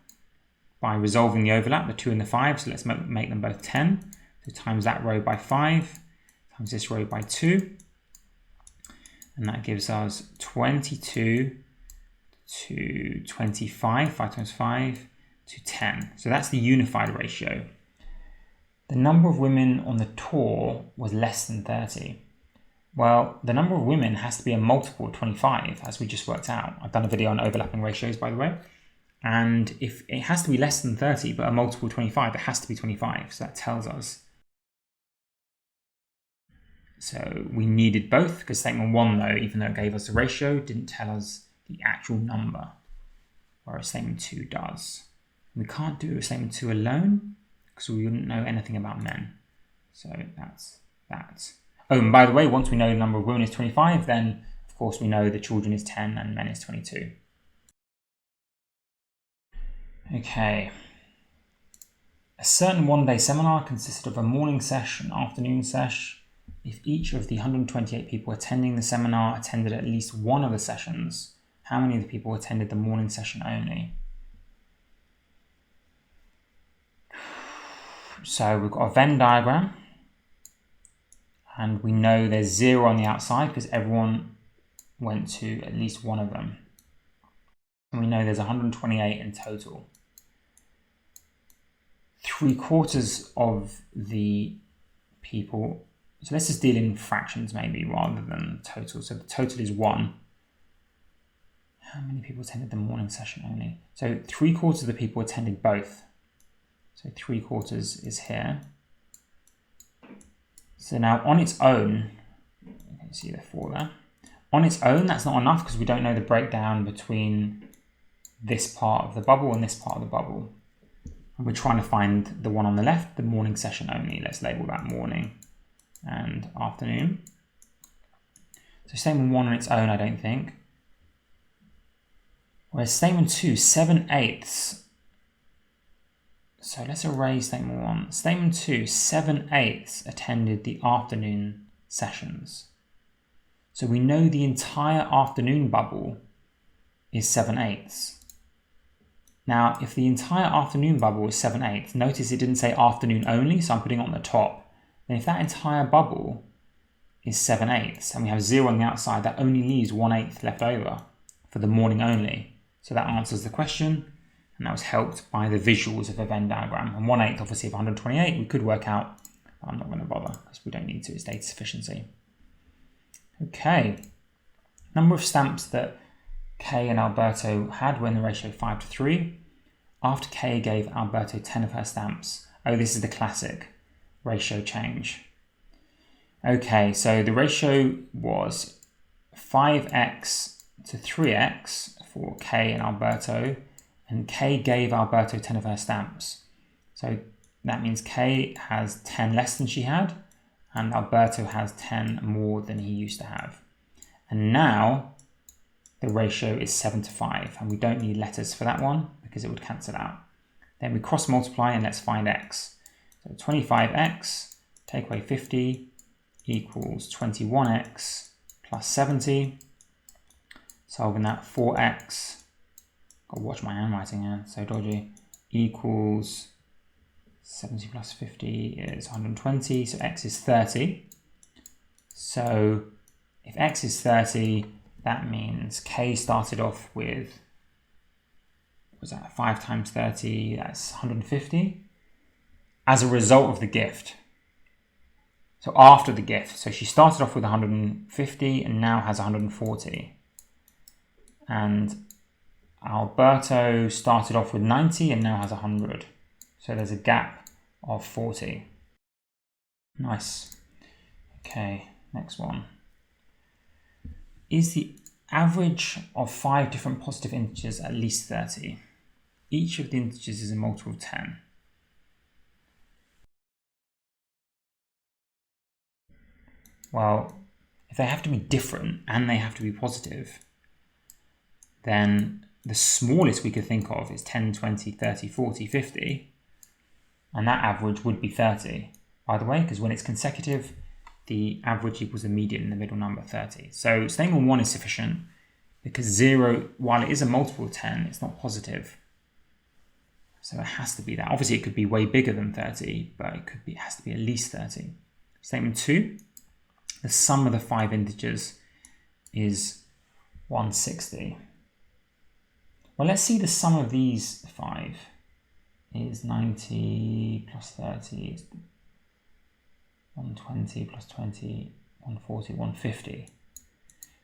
by resolving the overlap, the 2 and the 5. So let's make them both 10. So times that row by 5, times this row by 2. And that gives us 22 to 25, 5 times 5, to 10. So that's the unified ratio. The number of women on the tour was less than 30. Well, the number of women has to be a multiple of 25, as we just worked out. I've done a video on overlapping ratios, by the way. And if it has to be less than 30, but a multiple of 25, it has to be 25. So that tells us. So we needed both, because statement 1, though, even though it gave us the ratio, didn't tell us the actual number, whereas statement 2 does. We can't do statement 2 alone, because we wouldn't know anything about men. So that's that. Oh, and by the way, once we know the number of women is 25, then of course we know the children is 10 and men is 22. Okay. A certain one-day seminar consisted of a morning session, afternoon session. If each of the 128 people attending the seminar attended at least one of the sessions, how many of the people attended the morning session only? So we've got a Venn diagram, and we know there's 0 on the outside because everyone went to at least one of them. And we know there's 128 in total. 3/4 of the people, so let's just deal in fractions maybe rather than total. So the total is 1. How many people attended the morning session only? So 3/4 of the people attended both. So 3/4 is here. So now on its own, you can see the 4 there. On its own, that's not enough because we don't know the breakdown between this part of the bubble and this part of the bubble. And we're trying to find the one on the left, the morning session only. Let's label that morning and afternoon. So statement 1 on its own, I don't think. Whereas statement 2, 7/8. So let's erase statement 1. Statement 2, 7/8 attended the afternoon sessions. So we know the entire afternoon bubble is 7/8. Now, if the entire afternoon bubble is 7/8, notice it didn't say afternoon only, so I'm putting it on the top. Then if that entire bubble is 7/8 and we have 0 on the outside, that only leaves 1/8 left over for the morning only. So that answers the question, and that was helped by the visuals of a Venn diagram. And 1/8 obviously of 128 we could work out, but I'm not going to bother because we don't need to, it's data sufficiency. Okay, number of stamps that Kay and Alberto had when the ratio 5:3. After Kay gave Alberto 10 of her stamps. Oh, this is the classic ratio change. Okay, so the ratio was 5x to 3x for Kay and Alberto, and Kay gave Alberto 10 of her stamps. So that means Kay has 10 less than she had, and Alberto has 10 more than he used to have. And now the ratio is 7:5, and we don't need letters for that one because it would cancel out. Then we cross multiply and let's find x. So 25x, take away 50, equals 21x plus 70. Solving that, 4x, gotta watch my handwriting here, so dodgy, equals 70 plus 50 is 120, so x is 30. So if x is 30, that means K started off with, what was that, 5 times 30, that's 150, as a result of the gift. So after the gift, so she started off with 150 and now has 140. And Alberto started off with 90 and now has 100. So there's a gap of 40. Nice. Okay, next one. Is the average of 5 different positive integers at least 30? Each of the integers is a multiple of 10. Well, if they have to be different and they have to be positive, then the smallest we could think of is 10, 20, 30, 40, 50. And that average would be 30, by the way, because when it's consecutive, the average equals the median in the middle number, 30. So statement 1 is sufficient because 0, while it is a multiple of 10, it's not positive. So it has to be that. Obviously, it could be way bigger than 30, but it has to be at least 30. Statement 2, the sum of the 5 integers is 160. Well, let's see the sum of these 5 is 90 plus 30 is 120 plus 20, 140, 150.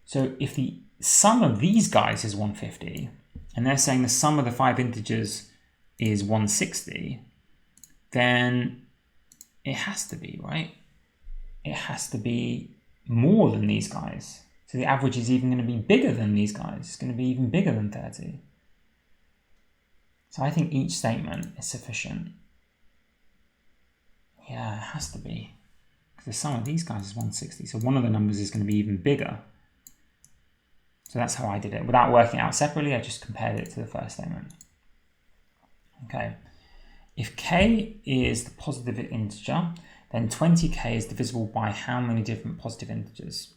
So if the sum of these guys is 150, and they're saying the sum of the 5 integers is 160, then it has to be, right? It has to be more than these guys. So the average is even going to be bigger than these guys. It's going to be even bigger than 30. So I think each statement is sufficient. Yeah, it has to be. Because the sum of these guys is 160. So one of the numbers is going to be even bigger. So that's how I did it. Without working it out separately, I just compared it to the first statement. Okay. If k is the positive integer, then 20k is divisible by how many different positive integers?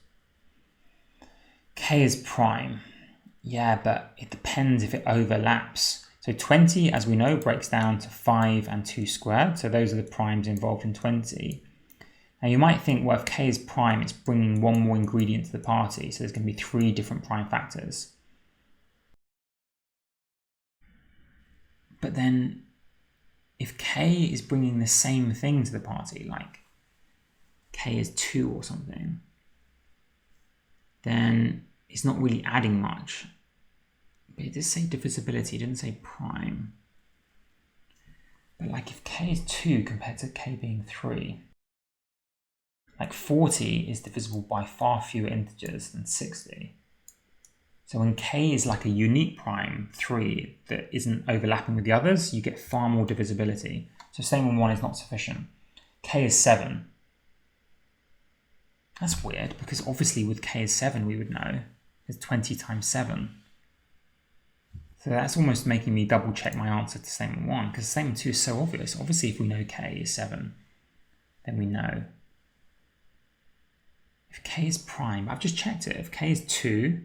K is prime. Yeah, but it depends if it overlaps. So 20, as we know, breaks down to 5 and 2 squared. So those are the primes involved in 20. Now you might think, well, if k is prime, it's bringing one more ingredient to the party. So there's going to be 3 different prime factors. But then if k is bringing the same thing to the party, like k is 2 or something, then it's not really adding much. But it did say divisibility, it didn't say prime. But like if k is 2 compared to k being 3, like 40 is divisible by far fewer integers than 60. So when k is like a unique prime 3 that isn't overlapping with the others, you get far more divisibility. So statement 1 is not sufficient. K is 7. That's weird, because obviously with k is 7 we would know. It's 20 times 7. So that's almost making me double check my answer to statement 1, because statement 2 is so obvious. Obviously if we know k is 7, then we know. If k is prime, I've just checked it. If k is 2,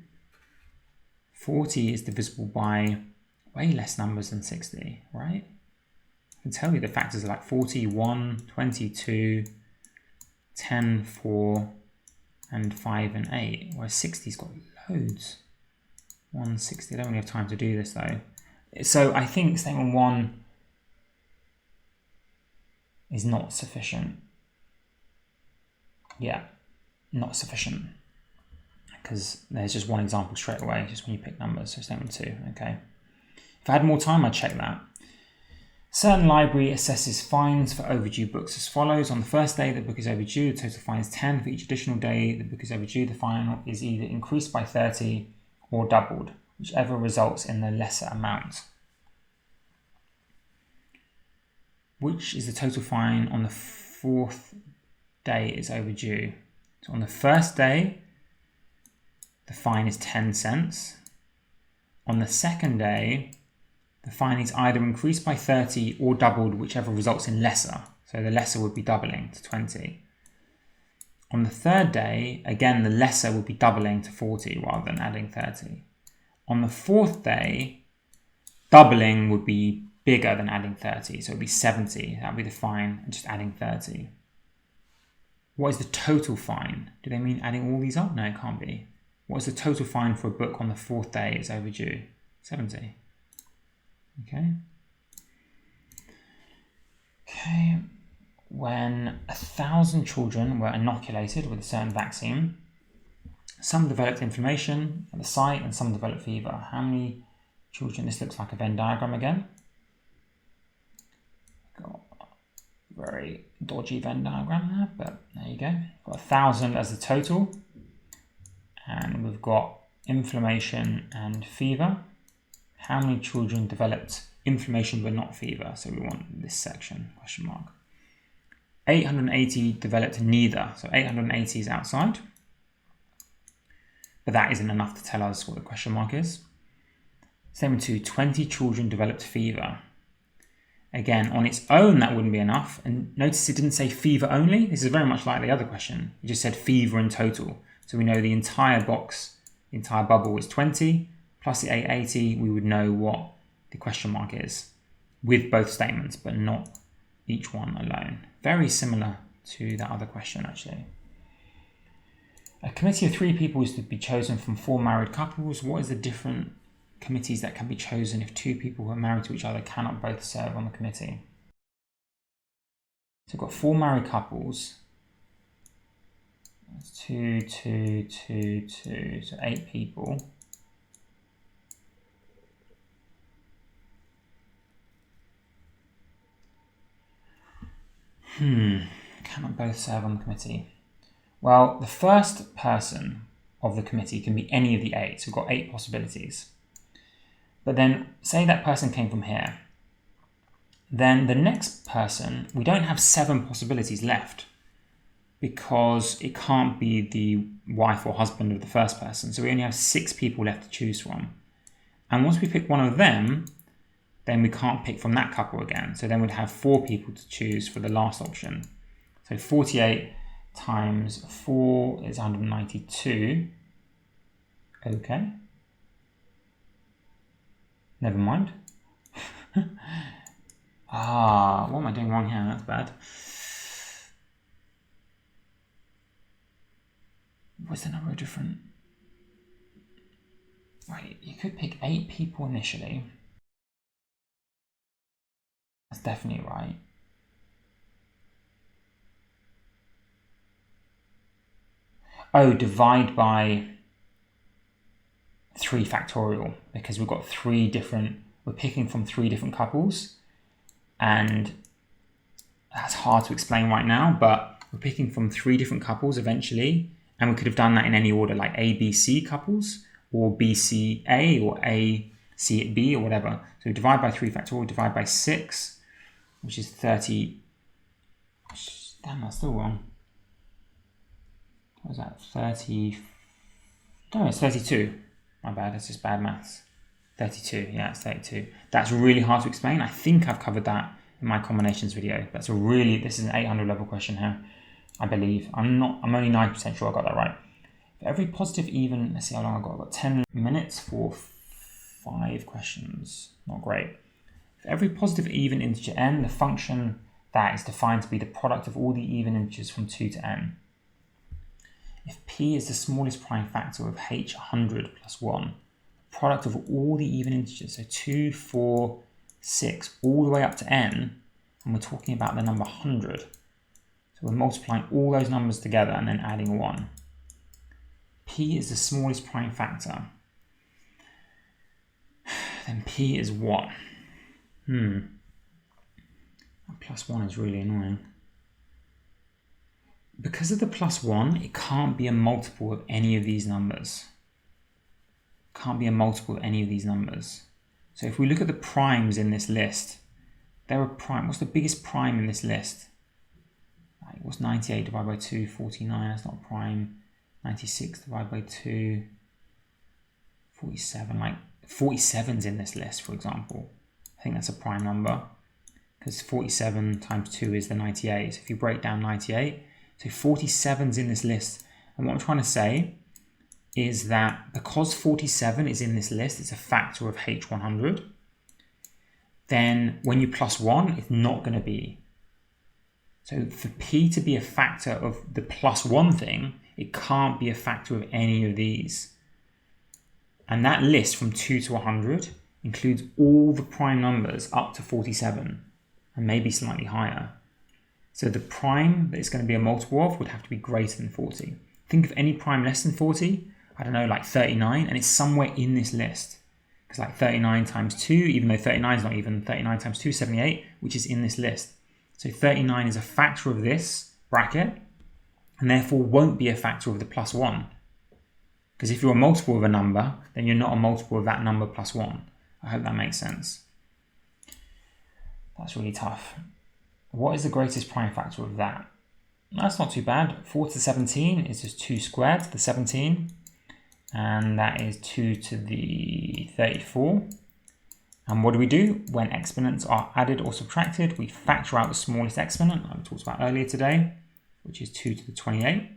40 is divisible by way less numbers than 60, right? I can tell you the factors are like 40, 1, 22, 10, 4, and 5 and 8, whereas 60's got loads. 160, I don't really have time to do this though. So I think statement 1 is not sufficient. Yeah, not sufficient. Because there's just one example straight away, just when you pick numbers, so statement 2, okay. If I had more time, I'd check that. Certain library assesses fines for overdue books as follows. On the first day the book is overdue, the total fine is 10. For each additional day the book is overdue, the fine is either increased by 30 or doubled, whichever results in the lesser amount. Which is the total fine on the 4th day is overdue? So on the first day, the fine is 10 cents. On the second day, the fine is either increased by 30 or doubled, whichever results in lesser. So the lesser would be doubling to 20. On the third day, again, the lesser would be doubling to 40 rather than adding 30. On the fourth day, doubling would be bigger than adding 30. So it would be 70. That would be the fine, and just adding 30. What is the total fine? Do they mean adding all these up? No, it can't be. What is the total fine for a book on the 4th day is overdue? 70. Okay. Okay. When 1,000 children were inoculated with a certain vaccine, some developed inflammation at the site and some developed fever. How many children? This looks like a Venn diagram again. Got a very dodgy Venn diagram there, but there you go. Got 1,000 as the total. And we've got inflammation and fever. How many children developed inflammation but not fever? So we want this section, question mark. 880 developed neither. So 880 is outside. But that isn't enough to tell us what the question mark is. Statement 2, 20 children developed fever. Again, on its own, that wouldn't be enough. And notice it didn't say fever only. This is very much like the other question. It just said fever in total. So we know the entire box, the entire bubble is 20, plus the 880, we would know what the question mark is with both statements, but not each one alone. Very similar to that other question, actually. A committee of 3 people is to be chosen from 4 married couples. What is the different committees that can be chosen if 2 people who are married to each other cannot both serve on the committee? So we've got 4 married couples. That's 2, 2, 2, 2, so 8 people. Cannot both serve on the committee. Well, the first person of the committee can be any of the 8, so we've got 8 possibilities. But then, say that person came from here. Then the next person, we don't have 7 possibilities left, because it can't be the wife or husband of the first person. So we only have 6 people left to choose from. And once we pick one of them, then we can't pick from that couple again. So then we'd have 4 people to choose for the last option. So 48 times 4 is 192. Okay. Never mind. What am I doing wrong here? That's bad. What's the number of different? Wait, you could pick 8 people initially. That's definitely right. Oh, divide by 3 factorial, because we've got 3 different, we're picking from 3 different couples, and that's hard to explain right now, but we're picking from 3 different couples eventually, and we could have done that in any order, like A, B, C couples, or BCA or ACB or whatever. So divide by 3 factorial, divide by 6, which is 30. Damn, that's still wrong. What was that? 30. No, it's 32. My bad, that's just bad maths. 32, yeah, it's 32. That's really hard to explain. I think I've covered that in my combinations video. This is an 800 level question here, I believe. I'm only 9% sure I got that right. For every positive even, let's see how long I've got 10 minutes for 5 questions. Not great. For every positive even integer n, the function that is defined to be the product of all the even integers from 2 to n. If p is the smallest prime factor of h100 plus 1, the product of all the even integers, so 2, 4, 6, all the way up to n, and we're talking about the number 100. So we're multiplying all those numbers together and then adding 1. P is the smallest prime factor. Then P is what? Plus 1 is really annoying. Because of the plus 1, it can't be a multiple of any of these numbers. Can't be a multiple of any of these numbers. So if we look at the primes in this list, they're a prime. What's the biggest prime in this list? What's 98 divided by 2? 49, that's not a prime. 96 divided by 2, 47. Like 47's in this list, for example. I think that's a prime number because 47 times 2 is the 98. So if you break down 98, so 47's in this list. And what I'm trying to say is that because 47 is in this list, it's a factor of H100, then when you plus 1, it's not going to be. So for P to be a factor of the plus 1 thing, it can't be a factor of any of these. And that list from 2 to 100 includes all the prime numbers up to 47 and maybe slightly higher. So the prime that it's going to be a multiple of would have to be greater than 40. Think of any prime less than 40, I don't know, like 39, and it's somewhere in this list. Because like 39 times 2, even though 39 is not even, 39 times 2 is 78, which is in this list. So 39 is a factor of this bracket, and therefore won't be a factor of the plus 1. Because if you're a multiple of a number, then you're not a multiple of that number plus 1. I hope that makes sense. That's really tough. What is the greatest prime factor of that? That's not too bad. 4 to the 17 is just 2 squared to the 17. And that is 2 to the 34. And what do we do? When exponents are added or subtracted, we factor out the smallest exponent, like we talked about earlier today, which is 2 to the 28.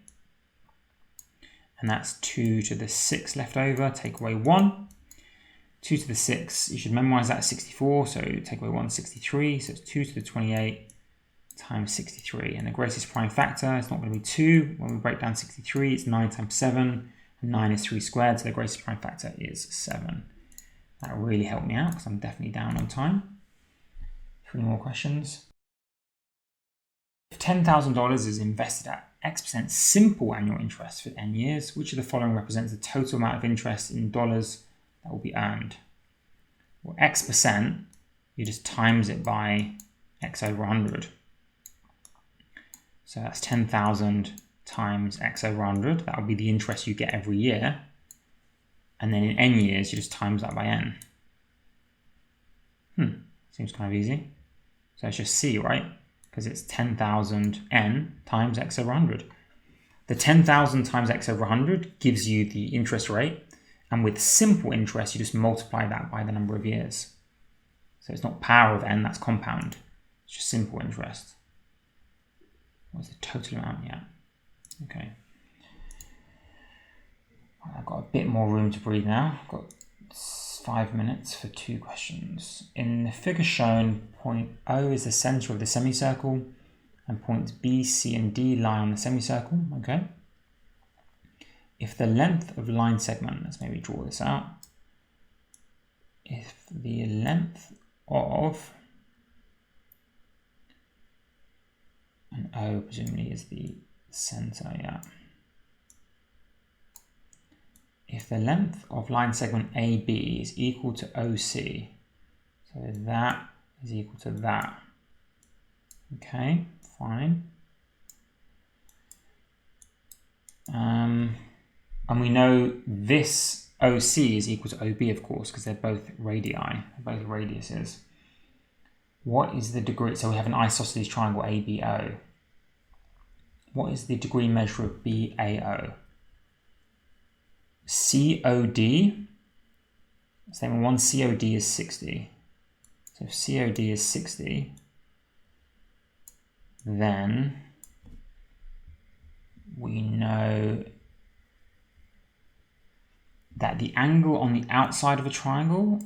And that's 2 to the 6 left over, take away 1. 2 to the 6, you should memorize that as 64, so take away 1, 63. So it's 2 to the 28 times 63. And the greatest prime factor is not going to be 2. When we break down 63, it's 9 times 7. And 9 is 3 squared, so the greatest prime factor is 7. That really helped me out because I'm definitely down on time. 3 more questions. If $10,000 is invested at X% simple annual interest for n years, which of the following represents the total amount of interest in dollars that will be earned? Well, X%, you just times it by X over 100. So that's 10,000 times X over 100. That will be the interest you get every year. And then in n years, you just times that by n. Seems kind of easy. So it's just C, right? Because it's 10,000 n times X over 100. The 10,000 times X over 100 gives you the interest rate. And with simple interest, you just multiply that by the number of years. So it's not power of n, that's compound. It's just simple interest. What's the total amount? Yeah. Okay. I've got a bit more room to breathe now. I've got 5 minutes for 2 questions. In the figure shown, point O is the center of the semicircle, and points B, C, and D lie on the semicircle. Okay. If the length of line segment, let's maybe draw this out. If the length of, and O presumably is the center, yeah. If the length of line segment AB is equal to OC, so that is equal to that. Okay, fine. And we know this OC is equal to OB, of course, because they're both radii, they're both radiuses. What is the degree? So we have an isosceles triangle ABO. What is the degree measure of BAO? COD, statement 1, COD is 60. So if COD is 60, then we know that the angle on the outside of a triangle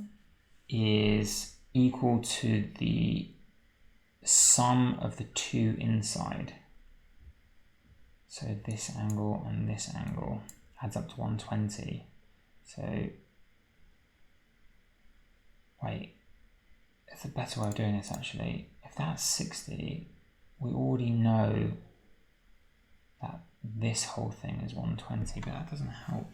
is equal to the sum of the two inside. So this angle and this angle adds up to 120. So, wait, it's a better way of doing this actually. If that's 60, we already know that this whole thing is 120, but that doesn't help.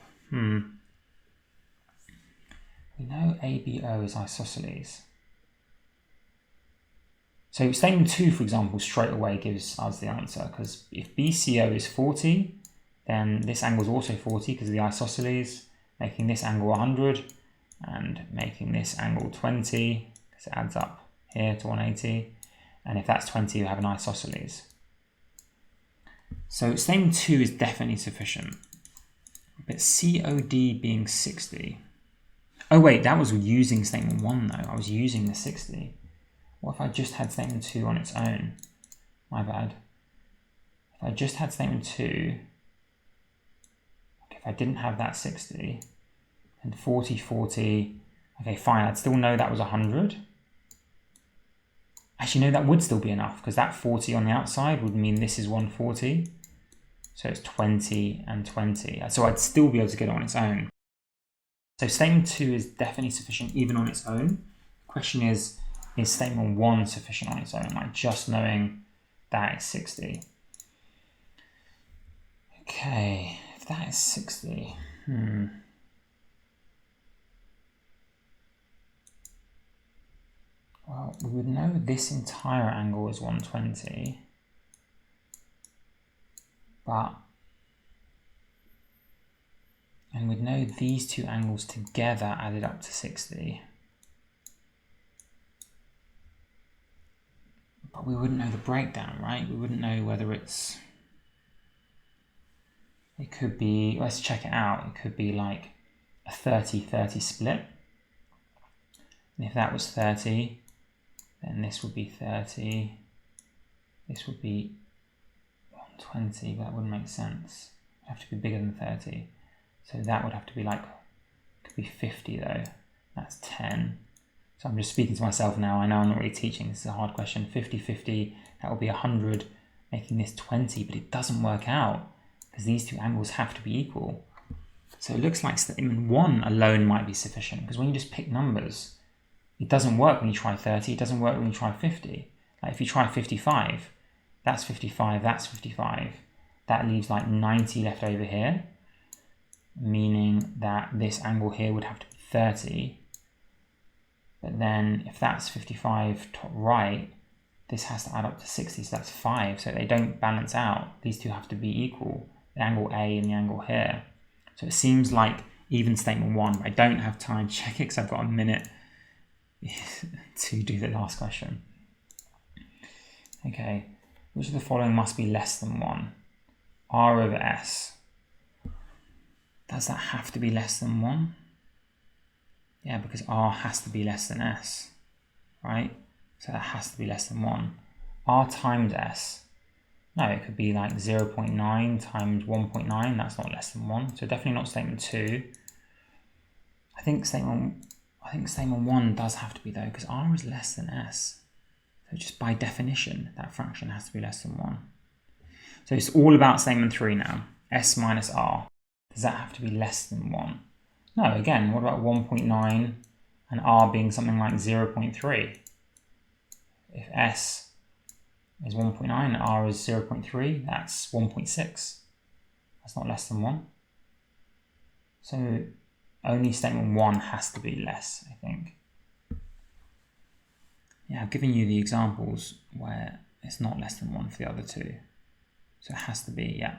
We know ABO is isosceles. So statement 2, for example, straight away gives us the answer, because if BCO is 40, then this angle is also 40 because of the isosceles, making this angle 100 and making this angle 20 because it adds up here to 180. And if that's 20, you have an isosceles. So statement 2 is definitely sufficient. But COD being 60. Oh wait, that was using statement 1 though. I was using the 60. What if I just had statement 2 on its own? My bad. If I just had statement 2, if I didn't have that 60, and 40, 40, okay, fine, I'd still know that was 100. Actually, no, that would still be enough, because that 40 on the outside would mean this is 140. So it's 20 and 20. So I'd still be able to get it on its own. So statement 2 is definitely sufficient even on its own. The question is statement 1 sufficient on its own? Like just knowing that is 60. Okay, if that is 60, well, we would know this entire angle is 120, and we'd know these two angles together added up to 60. But we wouldn't know the breakdown, right? We wouldn't know whether it could be, let's check it out. It could be like a 30-30 split. And if that was 30, then this would be 30. This would be 120, but that wouldn't make sense. It'd have to be bigger than 30. So that would have to be like, could be 50 though. That's 10. So I'm just speaking to myself now. I know I'm not really teaching. This is a hard question. 50-50, that will be 100, making this 20, but it doesn't work out because these two angles have to be equal. So it looks like statement 1 alone might be sufficient, because when you just pick numbers, it doesn't work when you try 30, it doesn't work when you try 50. Like if you try 55, that's 55, that's 55. That leaves like 90 left over here, meaning that this angle here would have to be 30. But then if that's 55 top right, this has to add up to 60, so that's 5. So they don't balance out. These two have to be equal, the angle A and the angle here. So it seems like even statement 1, but I don't have time to check it because I've got a minute to do the last question. Okay, which of the following must be less than 1? R over S. Does that have to be less than 1? Yeah, because R has to be less than S, right? So that has to be less than 1. R times S. No, it could be like 0.9 times 1.9. That's not less than 1. So definitely not statement 2. I think statement 1 does have to be though, because R is less than S. So just by definition, that fraction has to be less than 1. So it's all about statement 3 now. S minus R. Does that have to be less than 1? No, again, what about 1.9 and R being something like 0.3? If S is 1.9 and R is 0.3, that's 1.6. That's not less than 1. So only statement 1 has to be less, I think. Yeah, I've given you the examples where it's not less than 1 for the other two. So it has to be, yeah.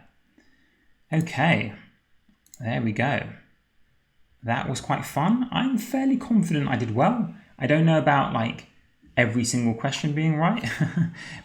Okay, there we go. that was quite fun. I'm fairly confident I did well. I don't know about like every single question being right,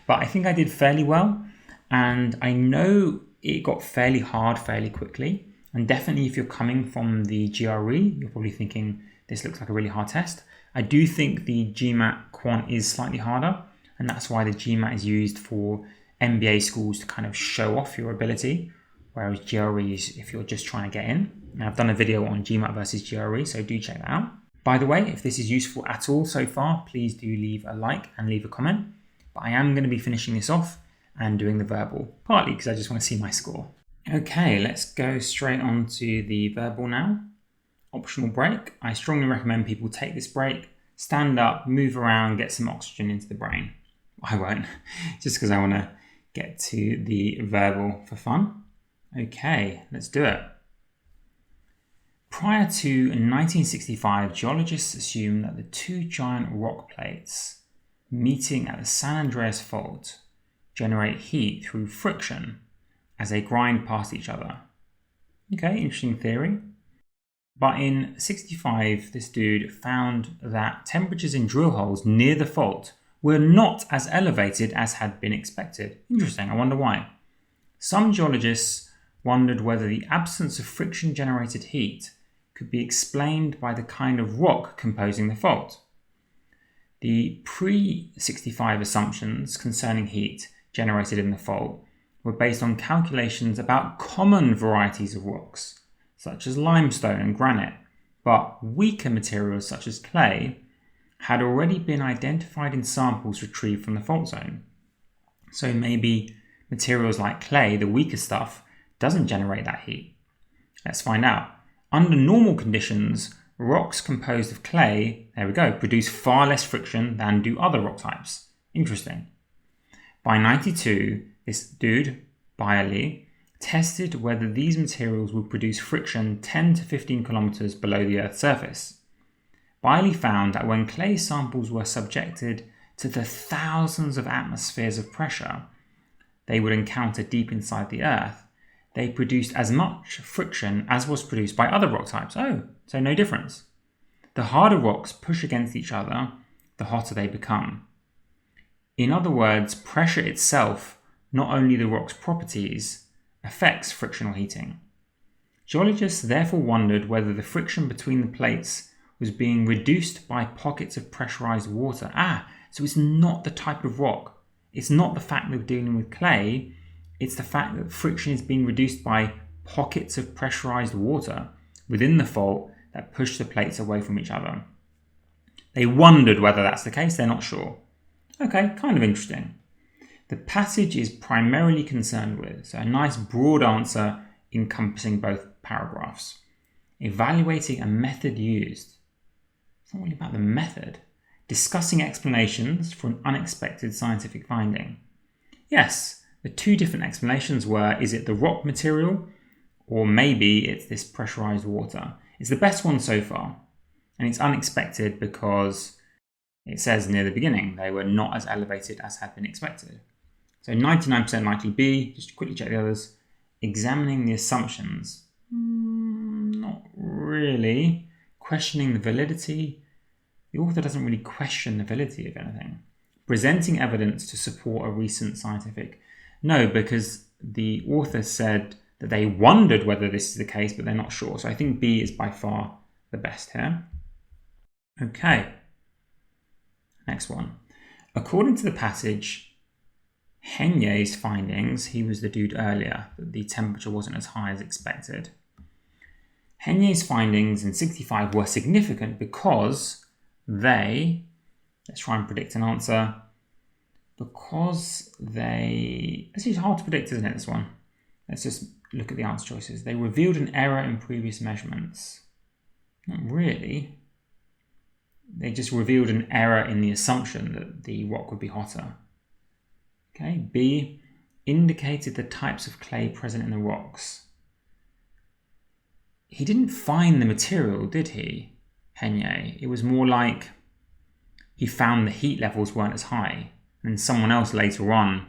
but I think I did fairly well. And I know it got fairly hard fairly quickly. And definitely if you're coming from the GRE, you're probably thinking this looks like a really hard test. I do think the GMAT quant is slightly harder, and that's why the GMAT is used for MBA schools to kind of show off your ability, whereas GRE is if you're just trying to get in. And I've done a video on GMAT versus GRE, so do check that out. By the way, if this is useful at all so far, please do leave a like and leave a comment. But I am going to be finishing this off and doing the verbal, partly because I just want to see my score. Okay, let's go straight on to the verbal now. Optional break. I strongly recommend people take this break, stand up, move around, get some oxygen into the brain. I won't, just because I want to get to the verbal for fun. Okay, let's do it. Prior to 1965, geologists assumed that the two giant rock plates meeting at the San Andreas Fault generate heat through friction as they grind past each other. Okay, interesting theory. But in 65, this dude found that temperatures in drill holes near the fault were not as elevated as had been expected. Interesting, I wonder why. Some geologists wondered whether the absence of friction-generated heat could be explained by the kind of rock composing the fault. The pre-65 assumptions concerning heat generated in the fault were based on calculations about common varieties of rocks, such as limestone and granite, but weaker materials such as clay had already been identified in samples retrieved from the fault zone. So maybe materials like clay, the weaker stuff, doesn't generate that heat. Let's find out. Under normal conditions, rocks composed of clay, there we go, produce far less friction than do other rock types. Interesting. By 92, this dude, Byerly, tested whether these materials would produce friction 10 to 15 kilometers below the Earth's surface. Byerly found that when clay samples were subjected to the thousands of atmospheres of pressure they would encounter deep inside the Earth, they produced as much friction as was produced by other rock types. Oh, so no difference. The harder rocks push against each other, the hotter they become. In other words, pressure itself, not only the rock's properties, affects frictional heating. Geologists therefore wondered whether the friction between the plates was being reduced by pockets of pressurized water. So it's not the type of rock. It's not the fact that we're dealing with clay. It's the fact that friction is being reduced by pockets of pressurized water within the fault that push the plates away from each other. They wondered whether that's the case. They're not sure. Okay, kind of interesting. The passage is primarily concerned with, so a nice broad answer encompassing both paragraphs. Evaluating a method used. It's not really about the method. Discussing explanations for an unexpected scientific finding. Yes, the two different explanations were, is it the rock material or maybe it's this pressurized water? It's the best one so far. And it's unexpected because it says near the beginning they were not as elevated as had been expected. So 99% likely B, just quickly check the others. Examining the assumptions. Not really. Questioning the validity. The author doesn't really question the validity of anything. Presenting evidence to support a recent scientific. No, because the author said that they wondered whether this is the case, but they're not sure. So I think B is by far the best here. Okay. Next one. According to the passage, Henye's findings, he was the dude earlier, that the temperature wasn't as high as expected. Henye's findings in 65 were significant because they, let's try and predict an answer, because they, this is hard to predict, isn't it, this one? Let's just look at the answer choices. They revealed an error in previous measurements. Not really. They just revealed an error in the assumption that the rock would be hotter. Okay, B, indicated the types of clay present in the rocks. He didn't find the material, did he, Henye? It was more like he found the heat levels weren't as high, and someone else later on,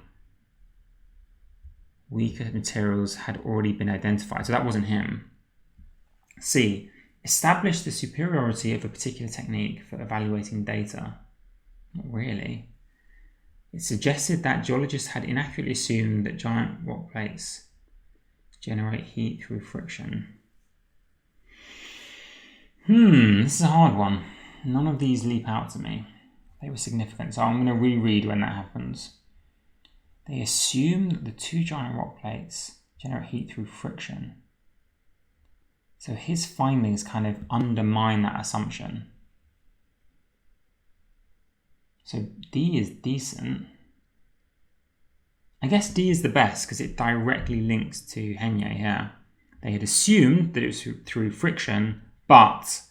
weaker materials had already been identified, so that wasn't him. C, Establish the superiority of a particular technique for evaluating data. Not really. It suggested that geologists had inaccurately assumed that giant rock plates generate heat through friction. This is a hard one. None of these leap out to me. They were significant, so I'm going to reread when that happens. They assume that the two giant rock plates generate heat through friction. So his findings kind of undermine that assumption. So D is decent. I guess D is the best because it directly links to Henye here. They had assumed that it was through friction, but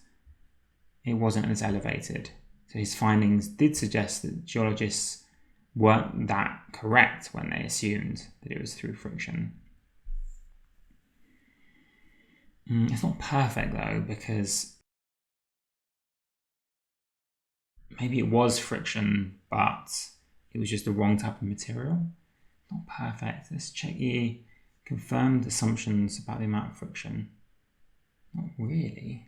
it wasn't as elevated. So his findings did suggest that geologists weren't that correct when they assumed that it was through friction. It's not perfect though, because maybe it was friction, but it was just the wrong type of material. Not perfect. Let's check the confirmed assumptions about the amount of friction. Not really.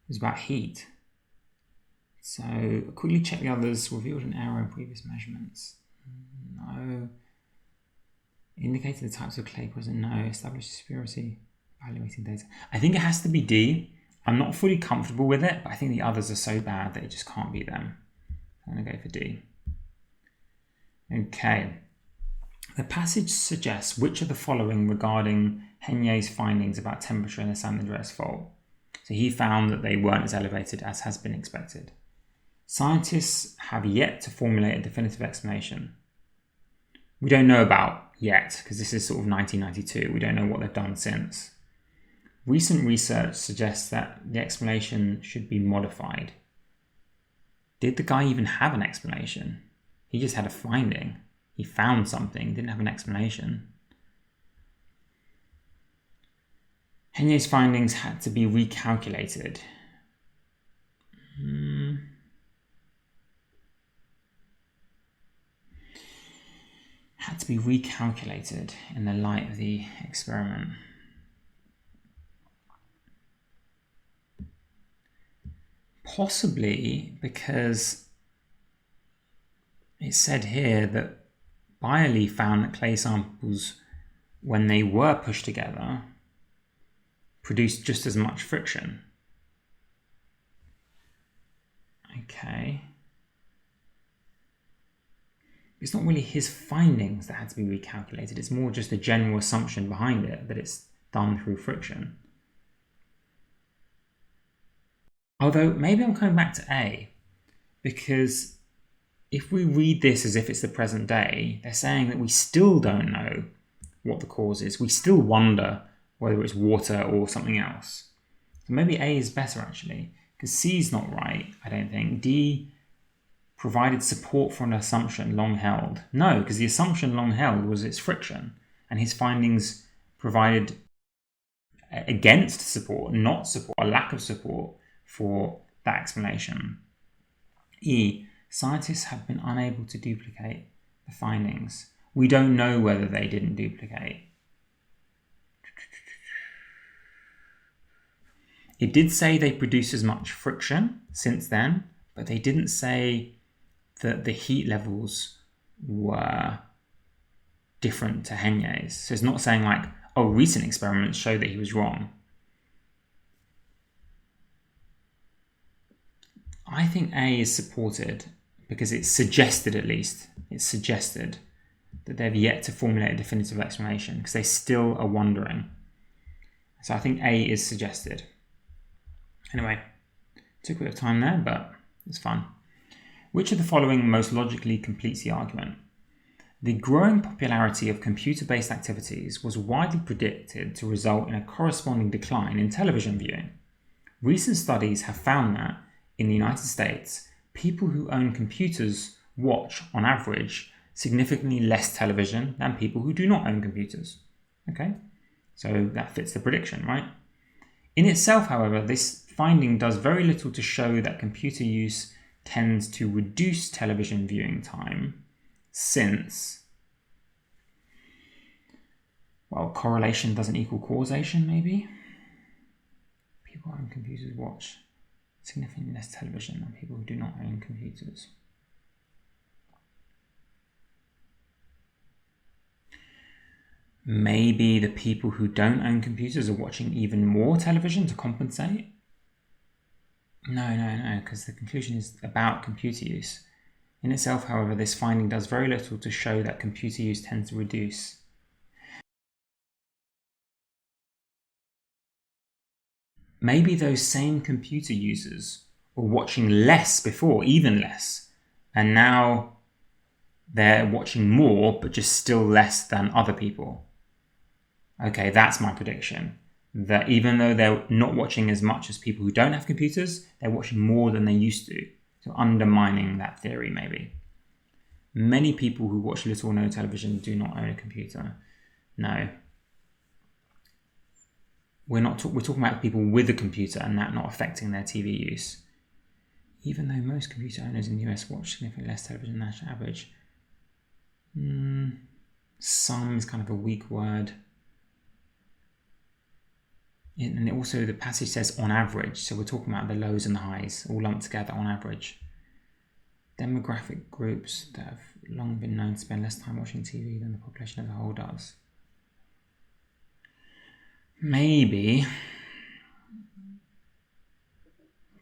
It was about heat. So quickly check the others. Revealed an error in previous measurements. No. Indicated the types of clay present. No. Established superiority. Evaluating data. I think it has to be D. I'm not fully comfortable with it, but I think the others are so bad that it just can't be them. I'm going to go for D. Okay. The passage suggests which of the following regarding Henye's findings about temperature in the San Andreas Fault. So he found that they weren't as elevated as has been expected. Scientists have yet to formulate a definitive explanation. We don't know about yet, because this is sort of 1992. We don't know what they've done since. Recent research suggests that the explanation should be modified. Did the guy even have an explanation? He just had a finding. He found something, didn't have an explanation. Henye's findings had to be recalculated. Had to be recalculated in the light of the experiment. Possibly because it said here that Byerly found that clay samples, when they were pushed together, produced just as much friction. Okay. It's not really his findings that had to be recalculated. It's more just a general assumption behind it, that it's done through friction. Although maybe I'm coming back to A, because if we read this as if it's the present day, they're saying that we still don't know what the cause is. We still wonder whether it's water or something else. So maybe A is better actually, because C is not right, I don't think. D provided support for an assumption long held. No, because the assumption long held was its friction, and his findings provided against support, not support, a lack of support for that explanation. E, scientists have been unable to duplicate the findings. We don't know whether they didn't duplicate. It did say they produce as much friction since then, but they didn't say that the heat levels were different to Henye's. So it's not saying like, oh, recent experiments show that he was wrong. I think A is supported because it's suggested, at least, it's suggested that they've yet to formulate a definitive explanation because they still are wondering. So I think A is suggested. Anyway, took a bit of time there, but it's fun. Which of the following most logically completes the argument? The growing popularity of computer-based activities was widely predicted to result in a corresponding decline in television viewing. Recent studies have found that, in the United States, people who own computers watch, on average, significantly less television than people who do not own computers. Okay, so that fits the prediction, right? In itself, however, this finding does very little to show that computer use tends to reduce television viewing time, since, well, correlation doesn't equal causation, maybe? People who own computers watch significantly less television than people who do not own computers. Maybe the people who don't own computers are watching even more television to compensate? No, because the conclusion is about computer use. In itself, however, this finding does very little to show that computer use tends to reduce. Maybe those same computer users were watching less before, even less, and now they're watching more, but just still less than other people. Okay, that's my prediction. That even though they're not watching as much as people who don't have computers, they're watching more than they used to. So undermining that theory, maybe. Many people who watch little or no television do not own a computer. No. We're talking about people with a computer and that not affecting their TV use. Even though most computer owners in the US watch significantly less television than the national average. Some is kind of a weak word. And also the passage says on average, so we're talking about the lows and the highs all lumped together on average. Demographic groups that have long been known to spend less time watching TV than the population as a whole does. Maybe,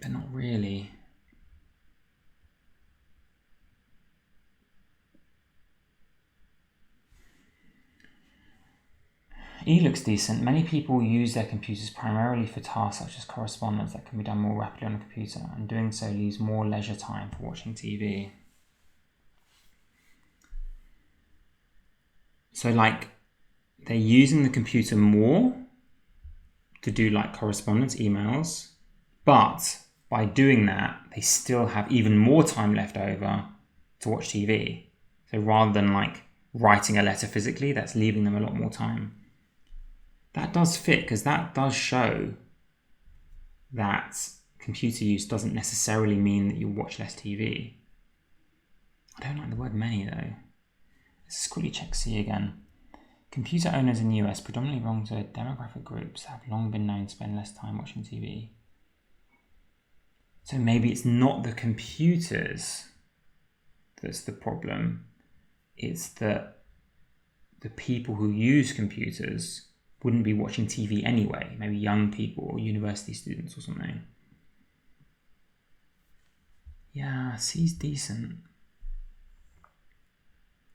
but not really. E looks decent. Many people use their computers primarily for tasks such as correspondence that can be done more rapidly on a computer, and doing so leaves more leisure time for watching TV. So like they're using the computer more to do like correspondence, emails, but by doing that, they still have even more time left over to watch TV. So rather than like writing a letter physically, that's leaving them a lot more time. That does fit because that does show that computer use doesn't necessarily mean that you watch less TV. I don't like the word many though. Let's quickly check C again. Computer owners in the US predominantly belong to demographic groups that have long been known to spend less time watching TV. So maybe it's not the computers that's the problem. It's that the people who use computers wouldn't be watching TV anyway. Maybe young people or university students or something. Yeah, C's decent.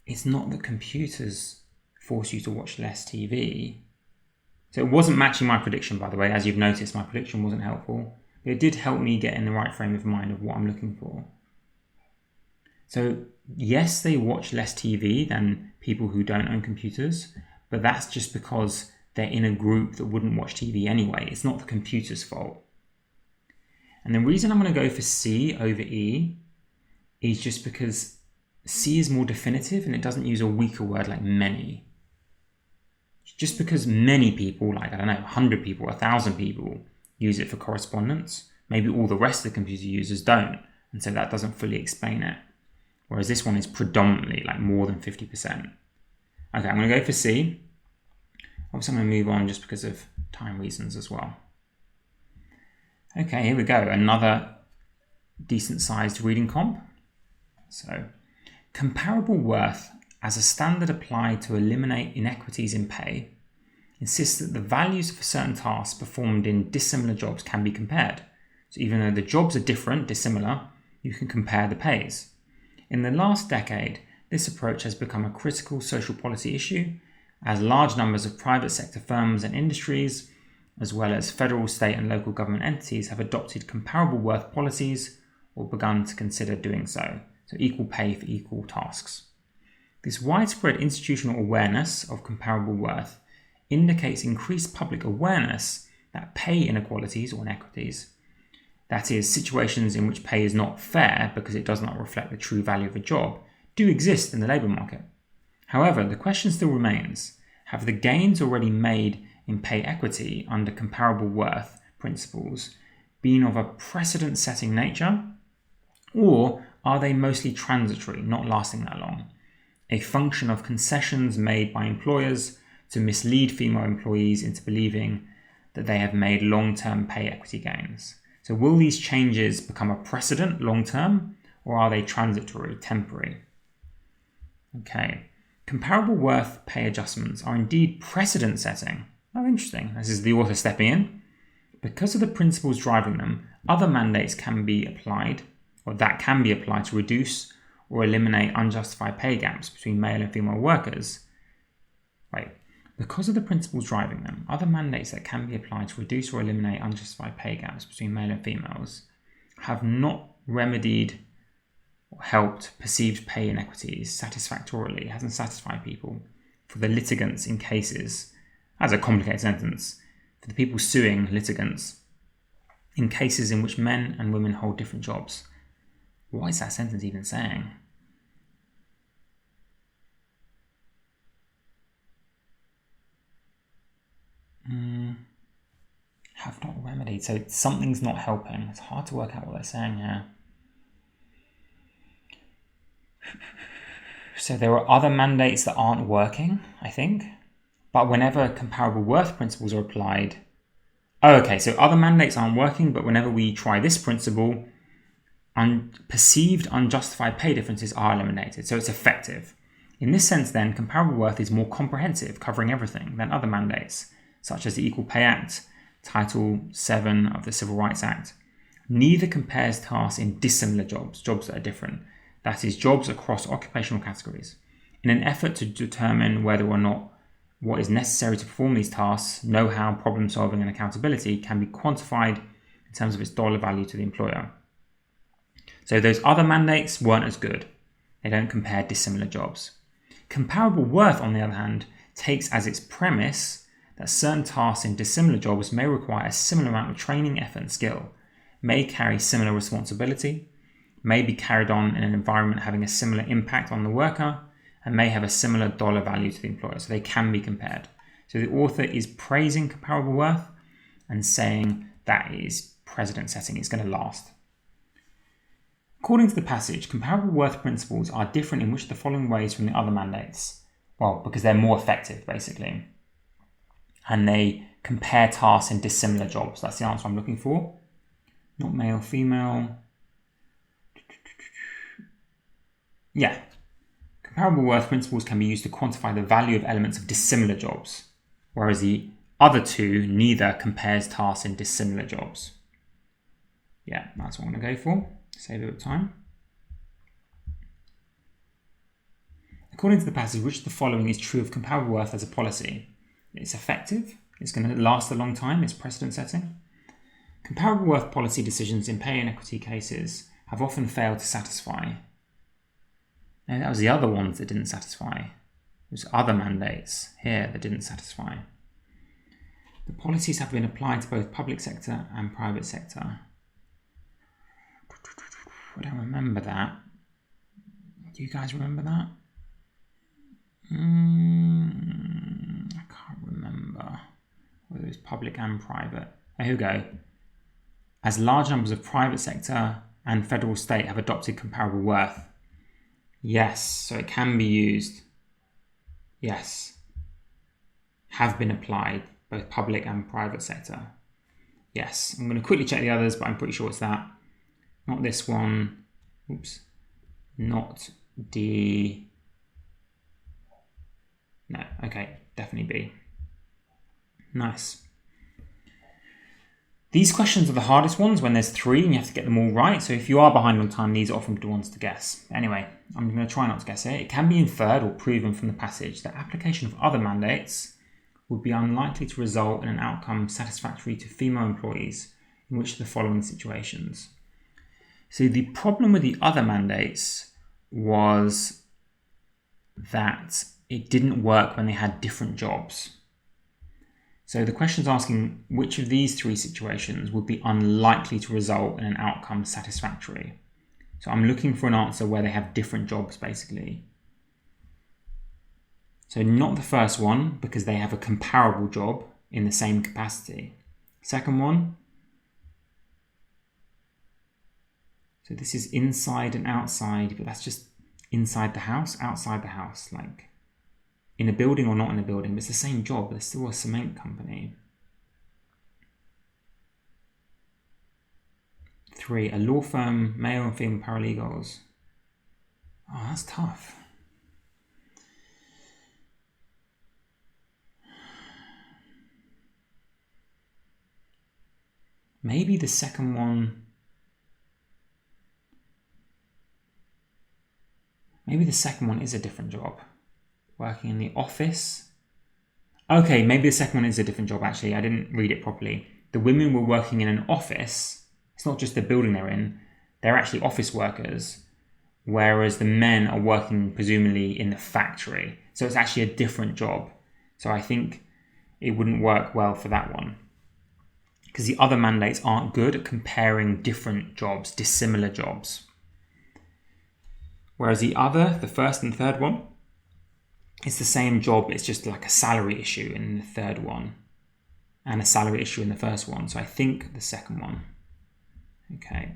It's not that computers force you to watch less TV. So it wasn't matching my prediction, by the way. As you've noticed, my prediction wasn't helpful. But it did help me get in the right frame of mind of what I'm looking for. So yes, they watch less TV than people who don't own computers, but that's just because they're in a group that wouldn't watch TV anyway. It's not the computer's fault. And the reason I'm going to go for C over E is just because C is more definitive and it doesn't use a weaker word like many. Just because many people, like, I don't know, 100 people, 1,000 people use it for correspondence, maybe all the rest of the computer users don't. And so that doesn't fully explain it. Whereas this one is predominantly like more than 50%. Okay, I'm going to go for C. Obviously, I'm going to move on just because of time reasons as well. Okay, here we go. Another decent sized reading comp. So, comparable worth as a standard applied to eliminate inequities in pay insists that the values of certain tasks performed in dissimilar jobs can be compared. So even though the jobs are different, dissimilar, you can compare the pays. In the last decade, this approach has become a critical social policy issue as large numbers of private sector firms and industries, as well as federal, state and local government entities have adopted comparable worth policies or begun to consider doing so. So equal pay for equal tasks. This widespread institutional awareness of comparable worth indicates increased public awareness that pay inequalities or inequities, that is, situations in which pay is not fair because it does not reflect the true value of a job, do exist in the labour market. However, the question still remains, have the gains already made in pay equity under comparable worth principles been of a precedent-setting nature, or are they mostly transitory, not lasting that long, a function of concessions made by employers to mislead female employees into believing that they have made long-term pay equity gains. So will these changes become a precedent long-term, or are they transitory, temporary? Okay, comparable worth pay adjustments are indeed precedent setting. Oh, interesting. This is the author stepping in. Because of the principles driving them, other mandates can be applied, or that can be applied to reduce or eliminate unjustified pay gaps between male and female workers. Right. Because of the principles driving them, other mandates that can be applied to reduce or eliminate unjustified pay gaps between male and females have not remedied or helped perceived pay inequities satisfactorily, hasn't satisfied people, for the litigants in cases, as a complicated sentence, for the people suing litigants in cases in which men and women hold different jobs. What is that sentence even saying? Have not remedied. So something's not helping. It's hard to work out what they're saying here. So there are other mandates that aren't working, I think. But whenever comparable worth principles are applied... Oh, okay, so other mandates aren't working, but whenever we try this principle, perceived unjustified pay differences are eliminated. So it's effective. In this sense, then, comparable worth is more comprehensive, covering everything, than other mandates, such as the Equal Pay Act, Title VII of the Civil Rights Act. Neither compares tasks in dissimilar jobs that are different, that is, jobs across occupational categories. In an effort to determine whether or not what is necessary to perform these tasks, know-how, problem-solving, and accountability can be quantified in terms of its dollar value to the employer. So those other mandates weren't as good. They don't compare dissimilar jobs. Comparable worth, on the other hand, takes as its premise that certain tasks in dissimilar jobs may require a similar amount of training, effort, and skill, may carry similar responsibility, may be carried on in an environment having a similar impact on the worker, and may have a similar dollar value to the employer. So they can be compared. So the author is praising comparable worth and saying that is precedent setting. It's going to last. According to the passage, comparable worth principles are different in which of the following ways from the other mandates? Well, because they're more effective, basically. And they compare tasks in dissimilar jobs. That's the answer I'm looking for. Not male, female. Yeah. Comparable worth principles can be used to quantify the value of elements of dissimilar jobs, whereas the other two neither compares tasks in dissimilar jobs. Yeah, that's what I'm going to go for. Save a bit of time. According to the passage, which of the following is true of comparable worth as a policy? It's effective, it's going to last a long time, it's precedent setting. Comparable worth policy decisions in pay inequity cases have often failed to satisfy. No, that was the other ones that didn't satisfy. It was other mandates here that didn't satisfy. The policies have been applied to both public sector and private sector. I don't remember that. Do you guys remember that? I can't remember whether it was public and private. Oh, here we go. As large numbers of private sector and federal state have adopted comparable worth. Yes, so it can be used. Yes. Have been applied, both public and private sector. Yes, I'm going to quickly check the others, but I'm pretty sure it's that. Not this one. Oops. Not D. No, okay, definitely B. Nice. These questions are the hardest ones when there's 3 and you have to get them all right. So if you are behind on time, these are often good ones to guess. Anyway, I'm going to try not to guess it. It can be inferred or proven from the passage that application of other mandates would be unlikely to result in an outcome satisfactory to female employees in which of the following situations. So the problem with the other mandates was that it didn't work when they had different jobs. So the question is asking which of these 3 situations would be unlikely to result in an outcome satisfactory. So I'm looking for an answer where they have different jobs, basically. So not the first one, because they have a comparable job in the same capacity. Second one. So this is inside and outside, but that's just inside the house, outside the house, like in a building or not in a building, but it's the same job. There's still a cement company. 3, a law firm, male and female paralegals. Oh, that's tough. Maybe the second one. Maybe the second one is a different job. Working in the office. Okay, maybe the second one is a different job, actually. I didn't read it properly. The women were working in an office. It's not just the building they're in. They're actually office workers, whereas the men are working presumably in the factory. So it's actually a different job. So I think it wouldn't work well for that one, because the other mandates aren't good at comparing different jobs, dissimilar jobs. Whereas the first and third one, it's the same job, it's just like a salary issue in the third one and a salary issue in the first one. So I think the second one. Okay.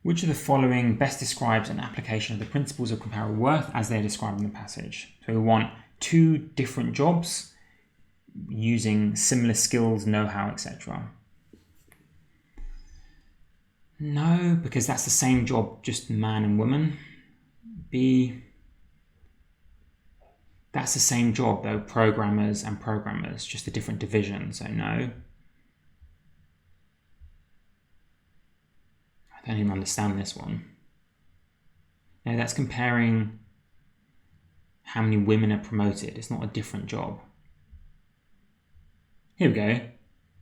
Which of the following best describes an application of the principles of comparable worth as they're described in the passage? So we want 2 different jobs using similar skills, know-how, etc. No, because that's the same job, just man and woman. B, that's the same job though, programmers and programmers, just a different division, so no. I don't even understand this one. No, that's comparing how many women are promoted. It's not a different job. Here we go.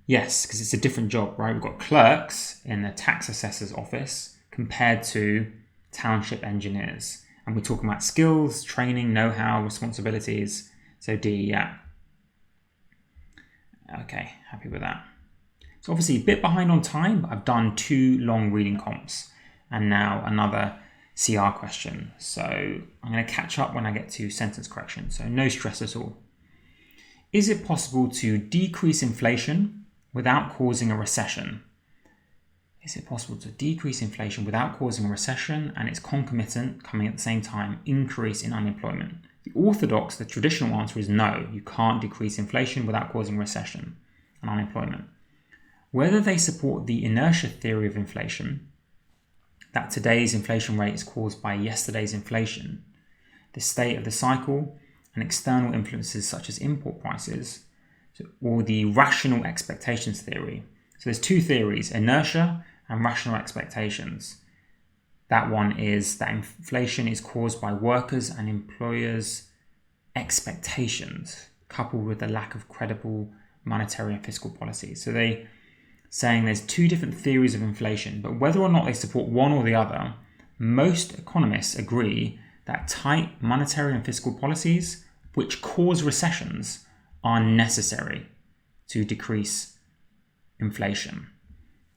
Yes, because it's a different job, right? We've got clerks in the tax assessor's office compared to township engineers. And we're talking about skills, training, know-how, responsibilities. So D, yeah. Okay, happy with that. So obviously a bit behind on time, but I've done 2 long reading comps and now another CR question. So I'm going to catch up when I get to sentence correction. So no stress at all. Is it possible to decrease inflation without causing a recession? Is it possible to decrease inflation without causing a recession and its concomitant, coming at the same time, increase in unemployment? The orthodox, the traditional answer is no, you can't decrease inflation without causing recession and unemployment. Whether they support the inertia theory of inflation, that today's inflation rate is caused by yesterday's inflation, the state of the cycle, and external influences such as import prices, or the rational expectations theory. So there's 2 theories, inertia and rational expectations. That one is that inflation is caused by workers' and employers' expectations, coupled with the lack of credible monetary and fiscal policies. So they saying there's 2 different theories of inflation, but whether or not they support one or the other, most economists agree that tight monetary and fiscal policies, which cause recessions, are necessary to decrease inflation.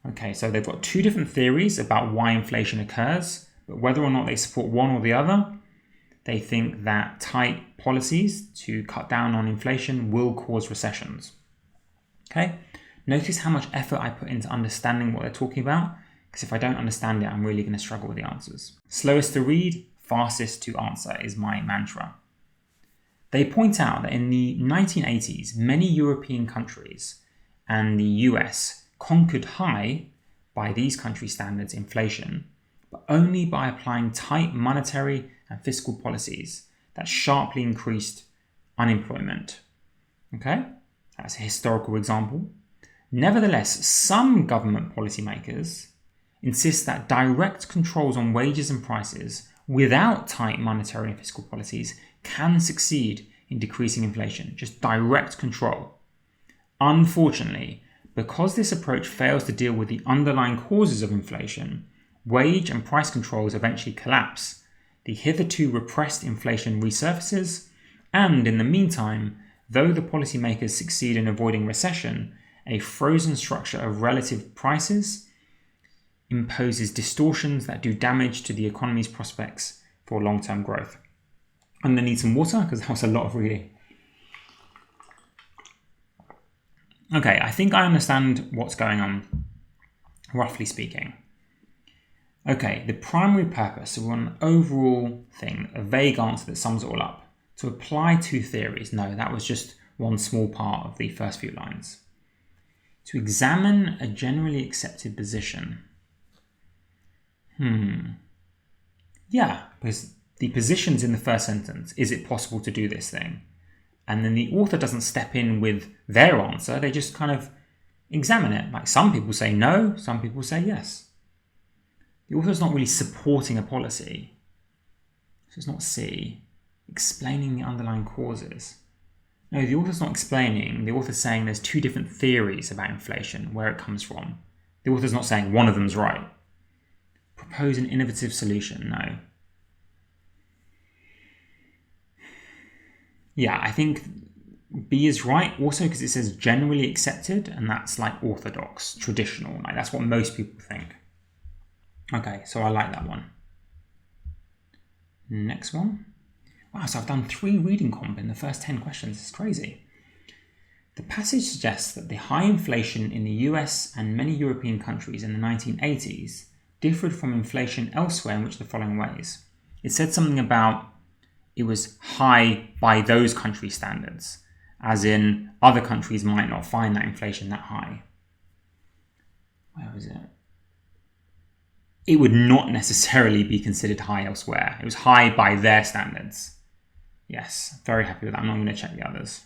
Okay, so they've got 2 different theories about why inflation occurs, but whether or not they support one or the other, they think that tight policies to cut down on inflation will cause recessions. Okay, notice how much effort I put into understanding what they're talking about, because if I don't understand it, I'm really going to struggle with the answers. Slowest to read, fastest to answer is my mantra. They point out that in the 1980s, many European countries and the US conquered high, by these country standards, inflation, but only by applying tight monetary and fiscal policies that sharply increased unemployment. Okay, that's a historical example. Nevertheless, some government policymakers insist that direct controls on wages and prices without tight monetary and fiscal policies can succeed in decreasing inflation, just direct control. Unfortunately, because this approach fails to deal with the underlying causes of inflation, wage and price controls eventually collapse, the hitherto repressed inflation resurfaces, and in the meantime, though the policymakers succeed in avoiding recession, a frozen structure of relative prices imposes distortions that do damage to the economy's prospects for long-term growth. I'm going to need some water because that was a lot of reading. Okay, I think I understand what's going on, roughly speaking. Okay, the primary purpose, so we want an overall thing, a vague answer that sums it all up. To apply 2 theories, no, that was just one small part of the first few lines. To examine a generally accepted position. Yeah, because the position's in the first sentence. Is it possible to do this thing? And then the author doesn't step in with their answer. They just kind of examine it. Like some people say no, some people say yes. The author's not really supporting a policy. So it's not C. Explaining the underlying causes. No, the author's not explaining. The author's saying there's two different theories about inflation, where it comes from. The author's not saying one of them's right. Propose an innovative solution. No. Yeah, I think B is right also because it says generally accepted, and that's like orthodox, traditional. Like that's what most people think. Okay, so I like that one. Next one. Wow, so I've done 3 reading comp in the first 10 questions. It's crazy. The passage suggests that the high inflation in the US and many European countries in the 1980s differed from inflation elsewhere in which the following ways. It said something about it was high by those country standards, as in other countries might not find that inflation that high. Where was it? It would not necessarily be considered high elsewhere. It was high by their standards. Yes, very happy with that. I'm not going to check the others.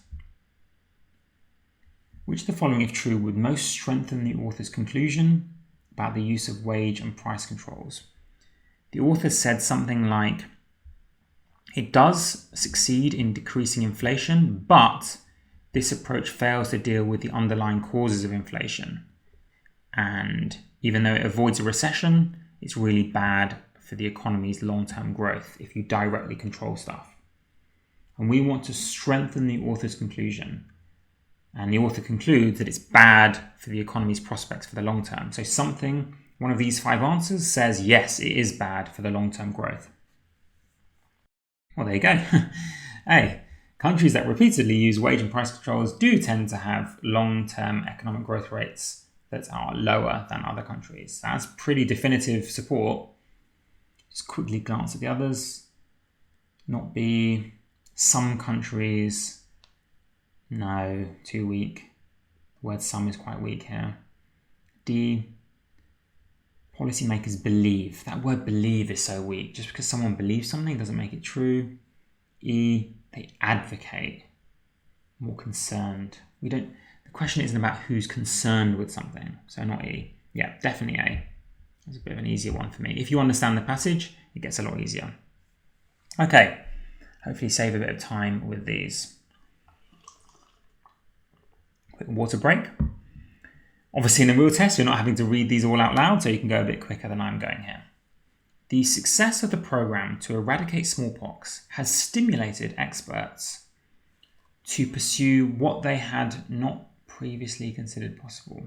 Which of the following, if true, would most strengthen the author's conclusion about the use of wage and price controls? The author said something like, it does succeed in decreasing inflation, but this approach fails to deal with the underlying causes of inflation. And even though it avoids a recession, it's really bad for the economy's long-term growth if you directly control stuff. And we want to strengthen the author's conclusion. And the author concludes that it's bad for the economy's prospects for the long term. So one of these 5 answers says, yes, it is bad for the long-term growth. Well, there you go. Hey, countries that repeatedly use wage and price controls do tend to have long-term economic growth rates that are lower than other countries. That's pretty definitive support. Just quickly glance at the others. Not B. Some countries. No, too weak. The word some is quite weak here. D. Policymakers believe. That word believe is so weak. Just because someone believes something doesn't make it true. E. They advocate. More concerned. The question isn't about who's concerned with something. So not E. Yeah, definitely A. That's a bit of an easier one for me. If you understand the passage, it gets a lot easier. Okay. Hopefully save a bit of time with these. Quick water break. Obviously in the real test, you're not having to read these all out loud, so you can go a bit quicker than I'm going here. The success of the program to eradicate smallpox has stimulated experts to pursue what they had not previously considered possible.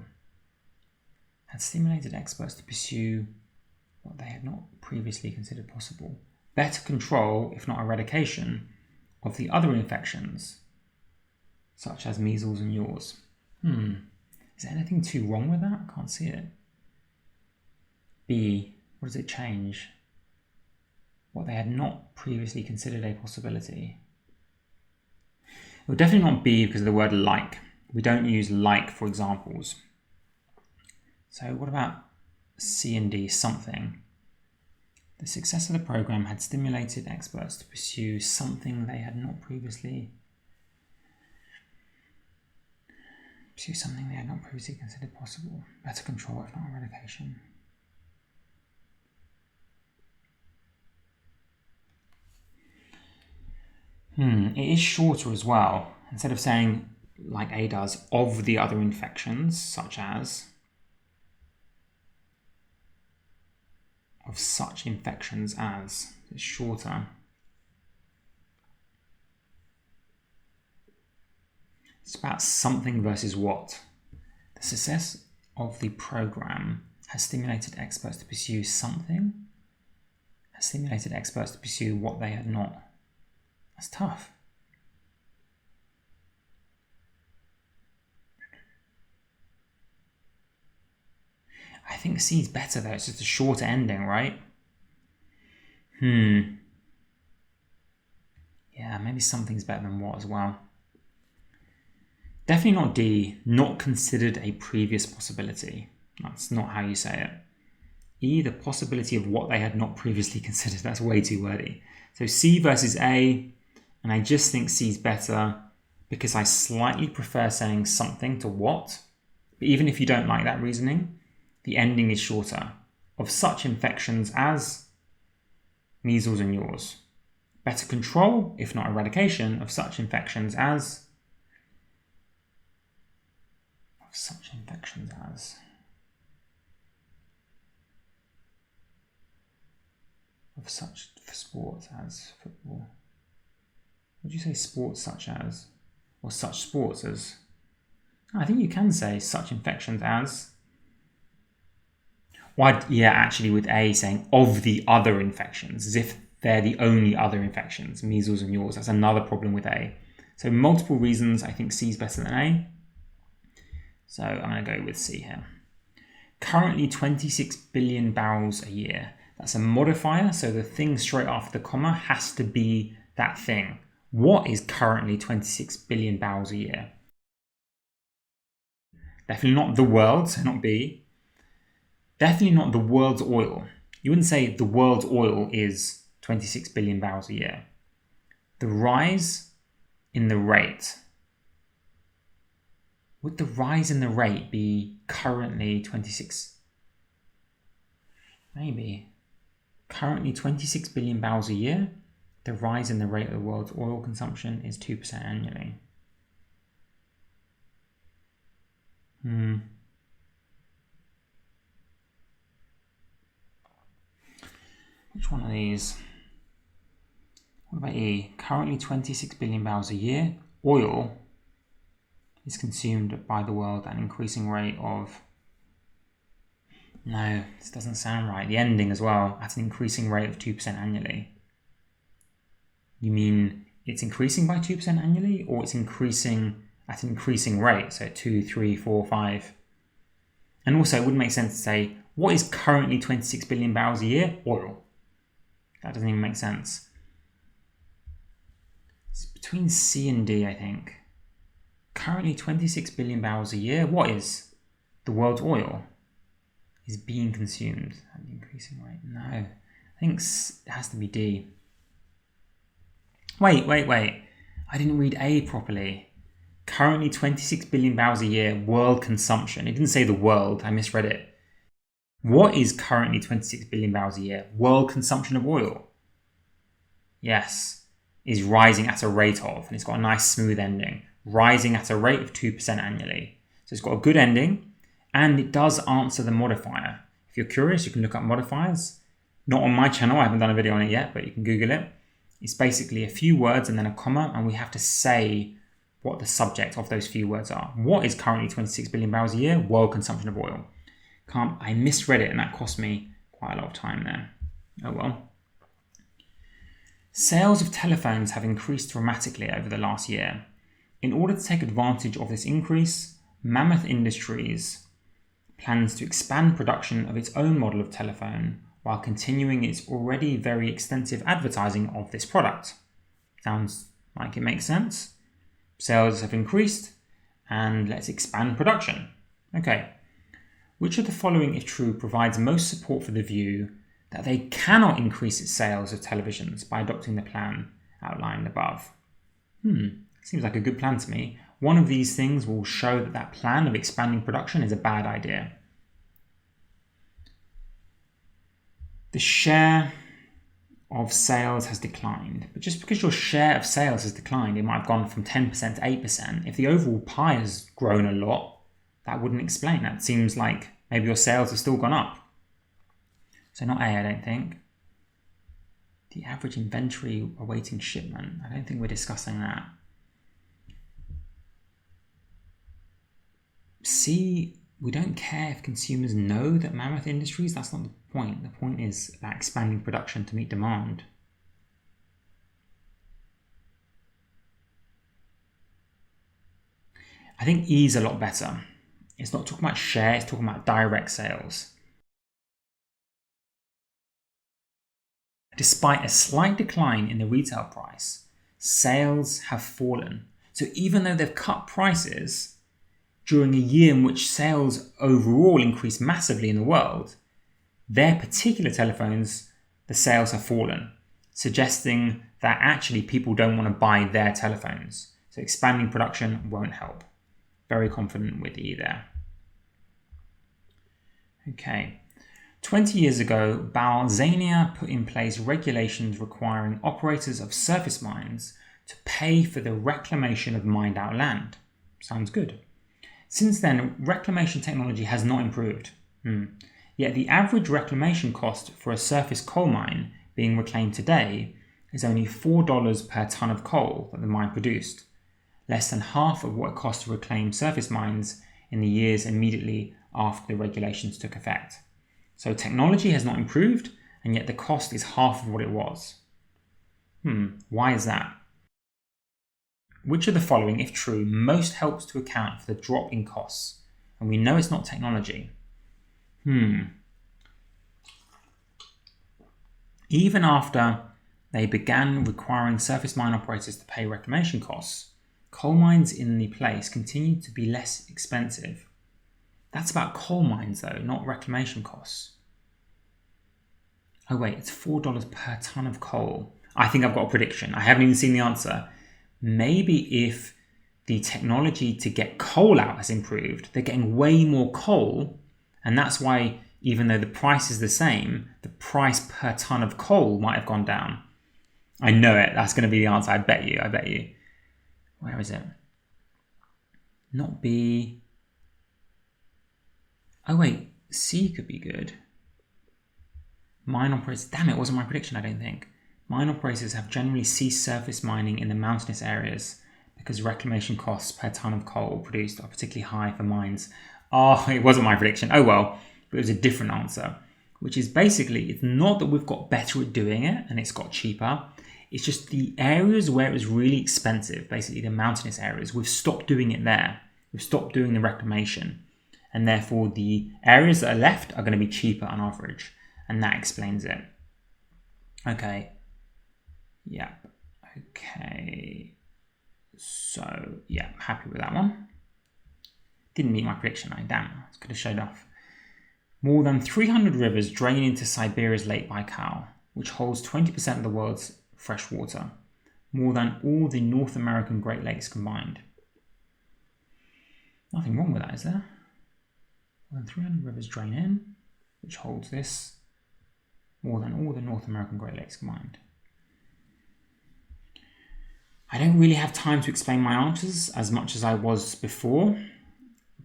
Had stimulated experts to pursue what they had not previously considered possible. Better control, if not eradication, of the other infections, such as measles and yaws. Is there anything too wrong with that? I can't see it. B, what does it change? What they had not previously considered a possibility. Well, definitely not B because of the word like. We don't use like for examples. So what about C and D, something? The success of the program had stimulated experts to pursue something they had not previously considered possible. Better control, if not eradication. It is shorter as well. Instead of saying, like A does, of the other infections, such as of such infections as. It's shorter. It's about something versus what. The success of the program has stimulated experts to pursue something. Has stimulated experts to pursue what they had not. That's tough. I think C is better though. It's just a shorter ending, right? Yeah, maybe something's better than what as well. Definitely not D, not considered a previous possibility. That's not how you say it. E, the possibility of what they had not previously considered. That's way too wordy. So C versus A, and I just think C is better because I slightly prefer saying something to what. But even if you don't like that reasoning, the ending is shorter. Of such infections as measles and yaws. Better control, if not eradication, of such infections as of such sports as football. Would you say sports such as, or such sports as? I think you can say such infections as. Why? Yeah, actually, with A saying of the other infections, as if they're the only other infections, measles and yaws. That's another problem with A. So multiple reasons, I think C is better than A. So I'm going to go with C here. Currently 26 billion barrels a year. That's a modifier, so the thing straight after the comma has to be that thing. What is currently 26 billion barrels a year? Definitely not the world, so not B. Definitely not the world's oil. You wouldn't say the world's oil is 26 billion barrels a year. The rise in the rate. Would the rise in the rate be currently 26? Maybe. Currently 26 billion barrels a year. The rise in the rate of the world's oil consumption is 2% annually. Which one of these? What about E? Currently 26 billion barrels a year. Oil is consumed by the world at an increasing rate of... No, this doesn't sound right. The ending as well, at an increasing rate of 2% annually. You mean it's increasing by 2% annually, or it's increasing at an increasing rate, so 2, 3, 4, 5? And also, it wouldn't make sense to say, what is currently 26 billion barrels a year? Oil. That doesn't even make sense. It's between C and D, I think. Currently 26 billion barrels a year. What is the world's oil? Is being consumed at an increasing rate? No, I think it has to be D. Wait. I didn't read A properly. Currently 26 billion barrels a year, world consumption. It didn't say the world, I misread it. What is currently 26 billion barrels a year? World consumption of oil. Yes, is rising at a rate of, and it's got a nice smooth ending. Rising at a rate of 2% annually. So it's got a good ending, and it does answer the modifier. If you're curious, you can look up modifiers. Not on my channel, I haven't done a video on it yet, but you can Google it. It's basically a few words and then a comma, and we have to say what the subject of those few words are. What is currently 26 billion barrels a year? World consumption of oil. I misread it, and that cost me quite a lot of time there. Oh well. Sales of telephones have increased dramatically over the last year. In order to take advantage of this increase, Mammoth Industries plans to expand production of its own model of telephone while continuing its already very extensive advertising of this product. Sounds like it makes sense. Sales have increased, and let's expand production. Okay. Which of the following, if true, provides most support for the view that they cannot increase its sales of televisions by adopting the plan outlined above? Seems like a good plan to me. One of these things will show that that plan of expanding production is a bad idea. The share of sales has declined, but just because your share of sales has declined, it might have gone from 10% to 8%. If the overall pie has grown a lot, that wouldn't explain that. It seems like maybe your sales have still gone up. So not A, I don't think. The average inventory awaiting shipment. I don't think we're discussing that. C, we don't care if consumers know that Mammoth Industries. That's not the point. The point is about expanding production to meet demand. I think E is a lot better. It's not talking about share, it's talking about direct sales. Despite a slight decline in the retail price, sales have fallen. So even though they've cut prices during a year in which sales overall increased massively in the world, their particular telephones, the sales have fallen, suggesting that actually people don't want to buy their telephones. So expanding production won't help. Very confident with E there. Okay. 20 years ago, Tanzania put in place regulations requiring operators of surface mines to pay for the reclamation of mined out land. Sounds good. Since then, reclamation technology has not improved. Yet the average reclamation cost for a surface coal mine being reclaimed today is only $4 per tonne of coal that the mine produced, less than half of what it cost to reclaim surface mines in the years immediately after the regulations took effect. So technology has not improved, and yet the cost is half of what it was. Why is that? Which of the following, if true, most helps to account for the drop in costs? And we know it's not technology. Even after they began requiring surface mine operators to pay reclamation costs, coal mines in the place continued to be less expensive. That's about coal mines though, not reclamation costs. Oh wait, it's $4 per tonne of coal. I think I've got a prediction. I haven't even seen the answer. Maybe if the technology to get coal out has improved, they're getting way more coal, and that's why even though the price is the same, the price per tonne of coal might have gone down. I know it. That's going to be the answer. I bet you. Where is it? Not B. Oh wait, C could be good. Mine operators, damn it, wasn't my prediction, I don't think. Mine operators have generally ceased surface mining in the mountainous areas because reclamation costs per tonne of coal produced are particularly high for mines. Oh, it wasn't my prediction. Oh well, but it was a different answer, which is basically, it's not that we've got better at doing it and it's got cheaper. It's just the areas where it was really expensive, basically the mountainous areas, we've stopped doing it there. We've stopped doing the reclamation. And therefore the areas that are left are going to be cheaper on average. And that explains it. Okay. Yeah. Okay. So, yeah, I'm happy with that one. Didn't meet my prediction, damn, I could have showed off. More than 300 rivers drain into Siberia's Lake Baikal, which holds 20% of the world's fresh water, more than all the North American Great Lakes combined. Nothing wrong with that, is there? More than 300 rivers drain in, which holds this, more than all the North American Great Lakes combined. I don't really have time to explain my answers as much as I was before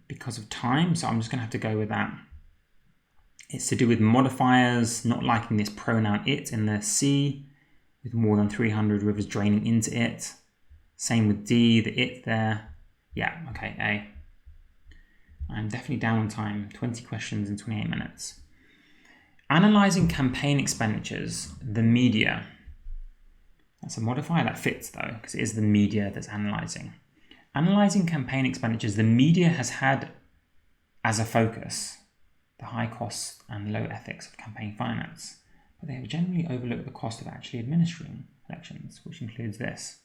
because of time, so I'm just going to have to go with that. It's to do with modifiers, not liking this pronoun it in the C, with more than 300 rivers draining into it. Same with D, the it there. Yeah, okay, A. I'm definitely down on time, 20 questions in 28 minutes. Analysing campaign expenditures, the media. That's a modifier that fits though, because it is the media that's analysing. Analysing campaign expenditures, the media has had as a focus the high costs and low ethics of campaign finance, but they have generally overlooked the cost of actually administering elections, which includes this.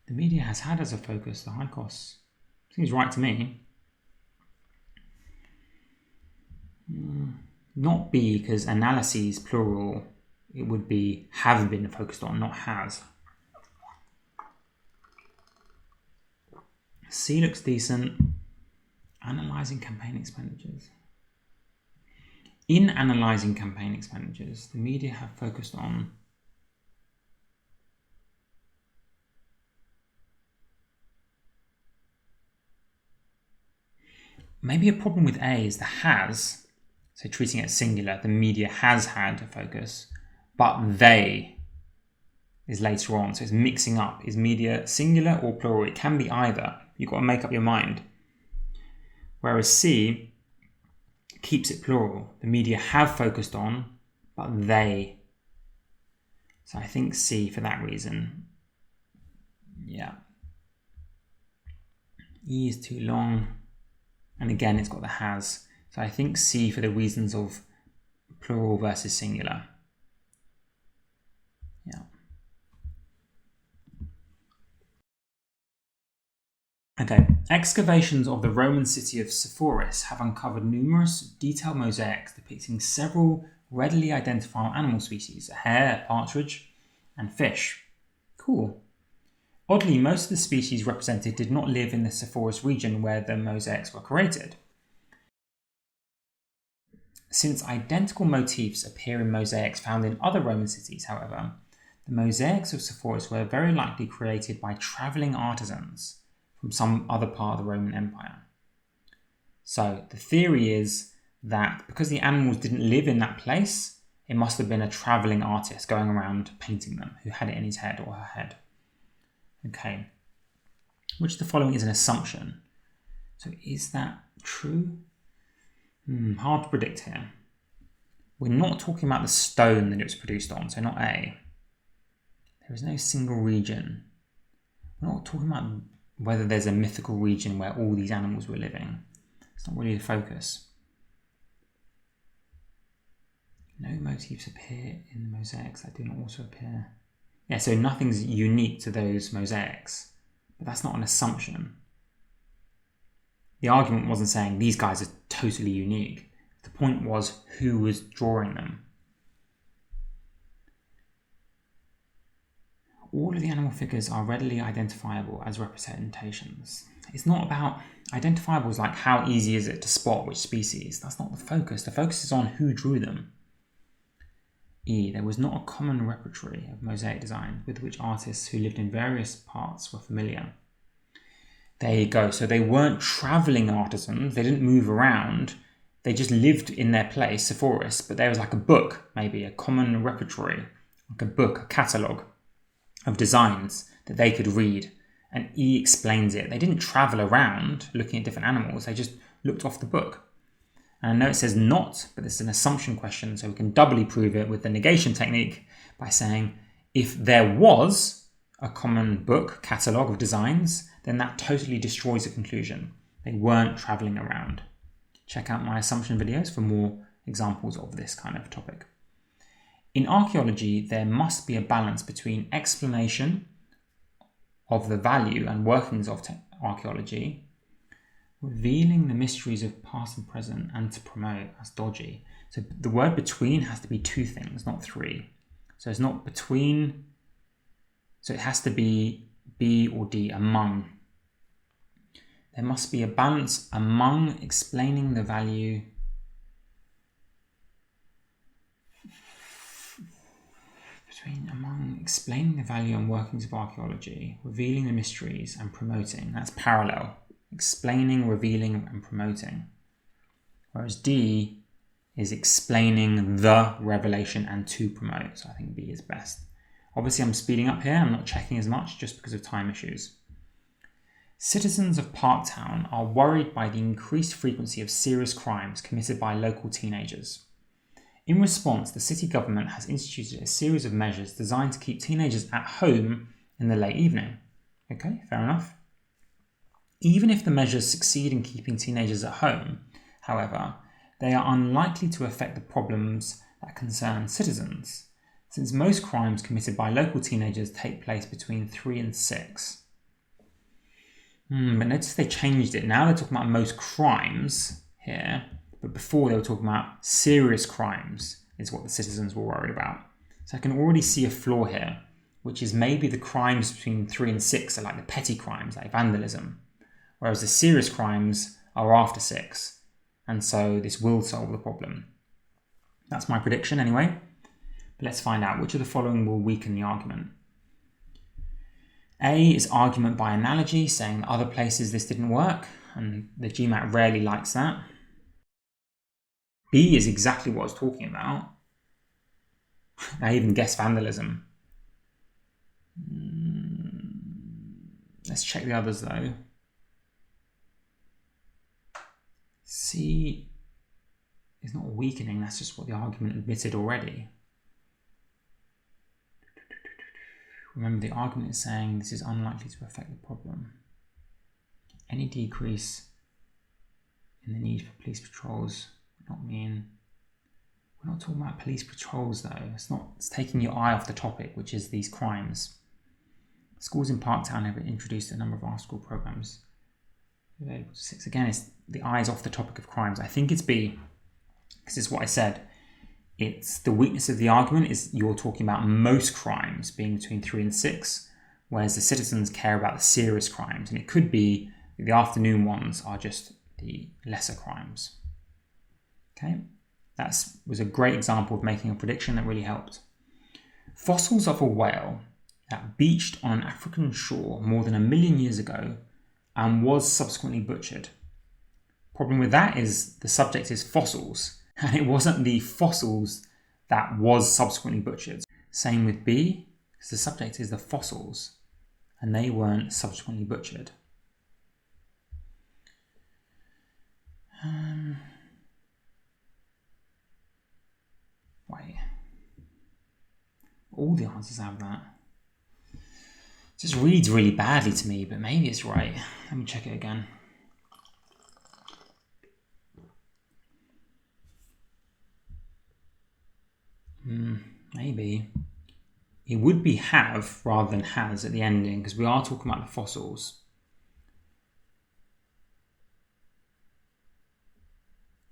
The media has had as a focus the high costs. Seems right to me. Not B, because analyses, plural, it would be have been focused on, not has. C looks decent. Analysing campaign expenditures. In analysing campaign expenditures, the media have focused on maybe a problem with A is the has, so treating it as singular, the media has had a focus, but they is later on, so it's mixing up. Is media singular or plural? It can be either. You've got to make up your mind. Whereas C keeps it plural. The media have focused on, but they. So I think C for that reason. Yeah. E is too long. And again, it's got the has. So I think C for the reasons of plural versus singular. Yeah. Okay, excavations of the Roman city of Sepphoris have uncovered numerous detailed mosaics depicting several readily identifiable animal species: a hare, a partridge, and fish. Cool. Oddly, most of the species represented did not live in the Sepphoris region where the mosaics were created. Since identical motifs appear in mosaics found in other Roman cities, however, the mosaics of Sepphoris were very likely created by travelling artisans from some other part of the Roman Empire. So the theory is that because the animals didn't live in that place, it must have been a travelling artist going around painting them who had it in his head or her head. Okay, which of the following is an assumption? So is that true? Hard to predict here. We're not talking about the stone that it was produced on, so not A. There is no single region. We're not talking about whether there's a mythical region where all these animals were living. It's not really the focus. No motifs appear in the mosaics that do not also appear. Yeah, so nothing's unique to those mosaics, but that's not an assumption. The argument wasn't saying these guys are totally unique. The point was who was drawing them. All of the animal figures are readily identifiable as representations. It's not about identifiable is like how easy is it to spot which species. That's not the focus. The focus is on who drew them. E. There was not a common repertory of mosaic design with which artists who lived in various parts were familiar. There you go. So they weren't travelling artisans. They didn't move around. They just lived in their place, Sepphoris, but there was like a book, maybe a common repertory, like a book, a catalogue of designs that they could read. And E explains it. They didn't travel around looking at different animals. They just looked off the book. And I know it says not, but it's an assumption question, so we can doubly prove it with the negation technique by saying if there was a common book, catalogue of designs, then that totally destroys the conclusion. They weren't travelling around. Check out my assumption videos for more examples of this kind of topic. In archaeology, there must be a balance between explanation of the value and workings of archaeology, revealing the mysteries of past and present, and to promote as dodgy. So the word between has to be two things, not three. So it's not between, so it has to be B or D, among. There must be a balance among explaining the value among explaining the value and workings of archaeology, revealing the mysteries and promoting. That's parallel. Explaining, revealing, and promoting. Whereas D is explaining the revelation and to promote. So I think B is best. Obviously, I'm speeding up here. I'm not checking as much just because of time issues. Citizens of Parktown are worried by the increased frequency of serious crimes committed by local teenagers. In response, the city government has instituted a series of measures designed to keep teenagers at home in the late evening. Okay, fair enough. Even if the measures succeed in keeping teenagers at home, however, they are unlikely to affect the problems that concern citizens, since most crimes committed by local teenagers take place between 3 and 6. But notice they changed it. Now they're talking about most crimes here, but before they were talking about serious crimes is what the citizens were worried about. So I can already see a flaw here, which is maybe the crimes between 3 and 6 are like the petty crimes, like vandalism, whereas the serious crimes are after 6. And so this will solve the problem. That's my prediction anyway. But let's find out which of the following will weaken the argument. A is argument by analogy, saying that other places this didn't work, and the GMAT rarely likes that. B is exactly what I was talking about. I even guessed vandalism. Let's check the others though. C is not weakening, that's just what the argument admitted already. Remember, the argument is saying this is unlikely to affect the problem. Any decrease in the need for police patrols would not mean... We're not talking about police patrols though. It's taking your eye off the topic, which is these crimes. Schools in Parktown have introduced a number of after-school programs available to 6. Again, it's the eyes off the topic of crimes. I think it's B, because it's what I said. It's the weakness of the argument is you're talking about most crimes being between 3 and 6, whereas the citizens care about the serious crimes. And it could be that the afternoon ones are just the lesser crimes. Okay, that was a great example of making a prediction that really helped. Fossils of a whale that beached on an African shore more than 1 million years ago and was subsequently butchered. Problem with that is the subject is fossils, and it wasn't the fossils that was subsequently butchered. Same with B, because the subject is the fossils, and they weren't subsequently butchered. Wait. All the answers have that. It just reads really badly to me, but maybe it's right. Let me check it again. Maybe. It would be have rather than has at the ending, because we are talking about the fossils.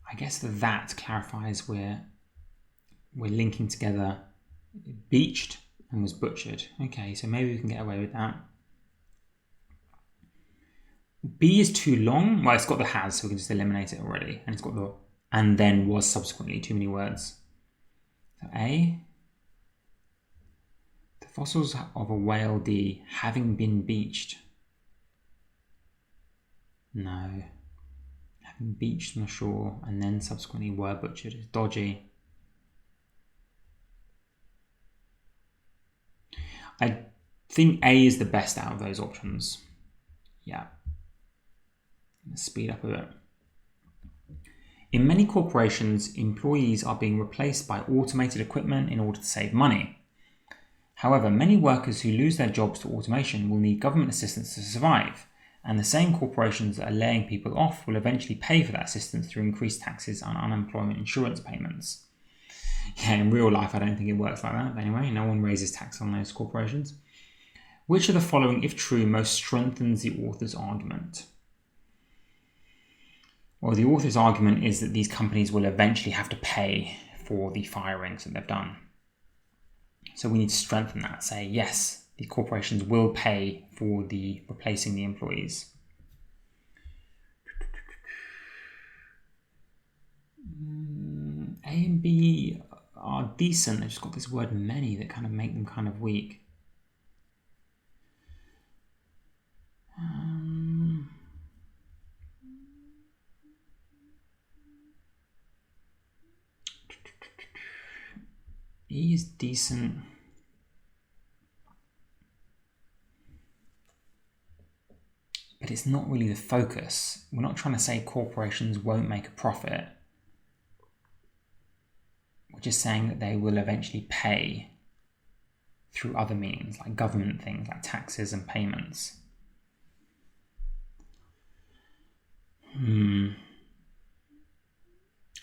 I guess that clarifies we're linking together beached and was butchered. Okay, so maybe we can get away with that. B is too long. Well, it's got the has, so we can just eliminate it already. And it's got the and then was subsequently, too many words. So A, the fossils of a whale. D, having been beached. No. Having beached on the shore and then subsequently were butchered is dodgy. I think A is the best out of those options. Yeah. Let's speed up a bit. In many corporations, employees are being replaced by automated equipment in order to save money. However, many workers who lose their jobs to automation will need government assistance to survive, and the same corporations that are laying people off will eventually pay for that assistance through increased taxes and unemployment insurance payments. Yeah, in real life, I don't think it works like that. But anyway, no one raises tax on those corporations. Which of the following, if true, most strengthens the author's argument? Well, the author's argument is that these companies will eventually have to pay for the firings that they've done. So we need to strengthen that. Say, yes, the corporations will pay for the replacing the employees. A and B are decent. They've just got this word many that kind of make them kind of weak. E is decent. But it's not really the focus. We're not trying to say corporations won't make a profit. We're just saying that they will eventually pay through other means, like government things, like taxes and payments.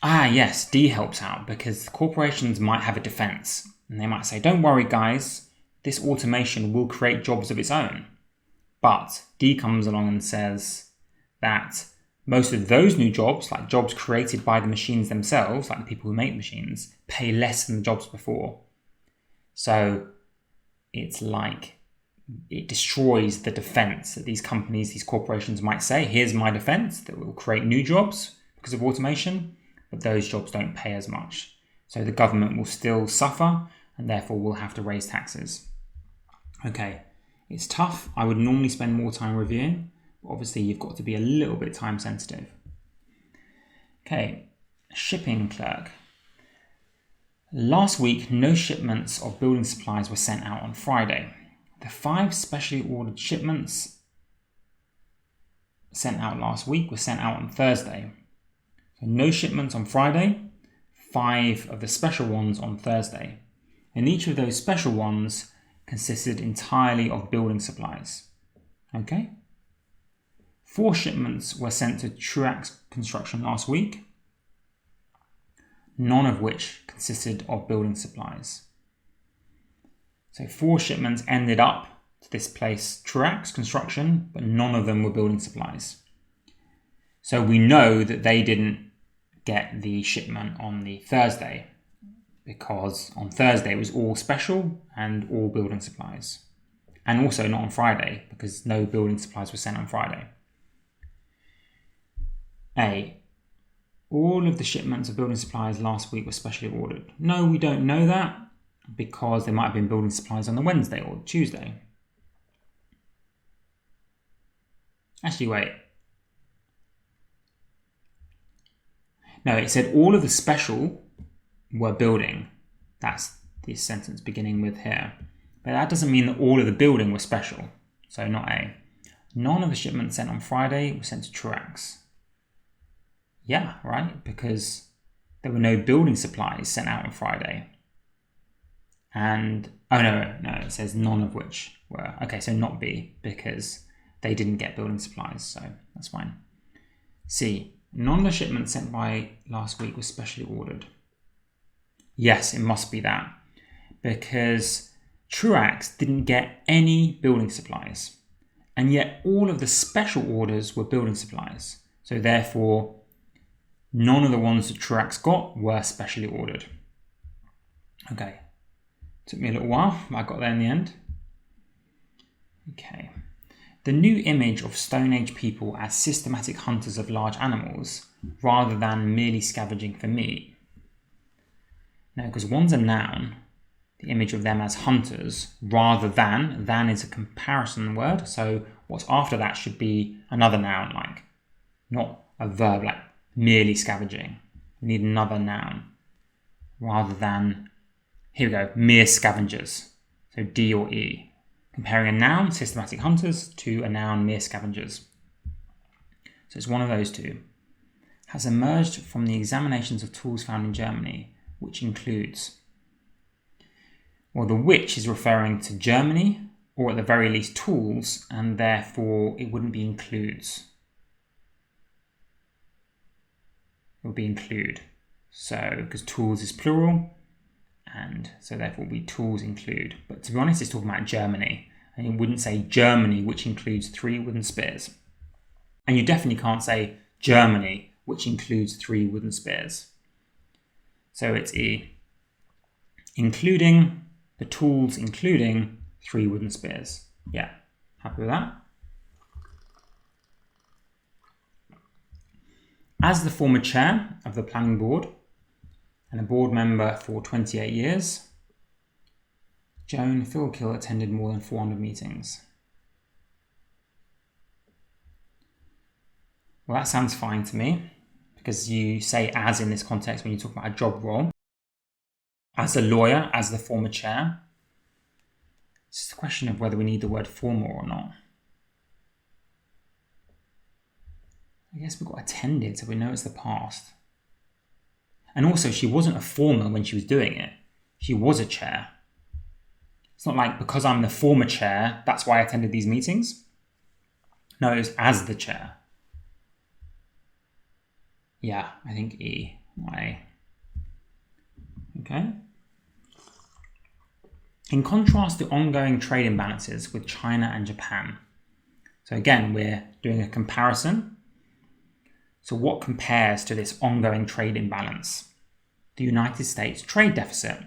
Yes, D helps out because corporations might have a defense and they might say, don't worry guys, this automation will create jobs of its own. But D comes along and says that most of those new jobs, like jobs created by the machines themselves, like the people who make machines, pay less than the jobs before. So it's like it destroys the defense that these companies, these corporations might say, here's my defense that will create new jobs because of automation, but those jobs don't pay as much. So the government will still suffer and therefore will have to raise taxes. Okay, it's tough. I would normally spend more time reviewing, but obviously you've got to be a little bit time sensitive. Okay, shipping clerk. Last week, no shipments of building supplies were sent out on Friday. The 5 specially ordered shipments sent out last week were sent out on Thursday. So no shipments on Friday, 5 of the special ones on Thursday. And each of those special ones consisted entirely of building supplies. Okay? 4 shipments were sent to Truax Construction last week, none of which consisted of building supplies. So 4 shipments ended up to this place, Truax Construction, but none of them were building supplies. So we know that they didn't get the shipment on the Thursday because on Thursday it was all special and all building supplies. And also not on Friday because no building supplies were sent on Friday. A. All of the shipments of building supplies last week were specially ordered. No, we don't know that because there might have been building supplies on the Wednesday or Tuesday. Actually, wait. No, it said all of the special were building. That's this sentence beginning with here. But that doesn't mean that all of the building was special. So not A. None of the shipments sent on Friday were sent to Truax. Yeah, right, because there were no building supplies sent out on Friday. And, oh no, it says none of which were. Okay, so not B, because they didn't get building supplies, so that's fine. C, none of the shipments sent by last week were specially ordered. Yes, it must be that, because Truax didn't get any building supplies, and yet all of the special orders were building supplies. So therefore, none of the ones that Truax got were specially ordered. Okay, took me a little while, but I got there in the end. Okay. The new image of Stone Age people as systematic hunters of large animals rather than merely scavenging for meat. No, because one's a noun, the image of them as hunters, rather than is a comparison word, so what's after that should be another noun, like, not a verb, like merely scavenging. We need another noun, rather than, here we go, mere scavengers, so D or E. Comparing a noun, systematic hunters, to a noun, mere scavengers. So it's one of those two. Has emerged from the examinations of tools found in Germany, which includes, well, the which is referring to Germany, or at the very least tools, and therefore it wouldn't be includes. It would be include. So, because tools is plural, and so therefore it would be tools include. But to be honest, it's talking about Germany. And it wouldn't say Germany, which includes 3 wooden spears. And you definitely can't say Germany, which includes 3 wooden spears. So it's E. Including the tools, including 3 wooden spears. Yeah, happy with that? As the former chair of the planning board and a board member for 28 years, Joan Philkill attended more than 400 meetings. Well, that sounds fine to me, because you say as in this context when you talk about a job role. As a lawyer, as the former chair. It's just a question of whether we need the word former or not. I guess we've got attended, so we know it's the past. And also, she wasn't a former when she was doing it. She was a chair. It's not like because I'm the former chair, that's why I attended these meetings. No, it was as the chair. Yeah, I think E, not A. Okay. In contrast to ongoing trade imbalances with China and Japan. So again, we're doing a comparison. So what compares to this ongoing trade imbalance? The United States trade deficit.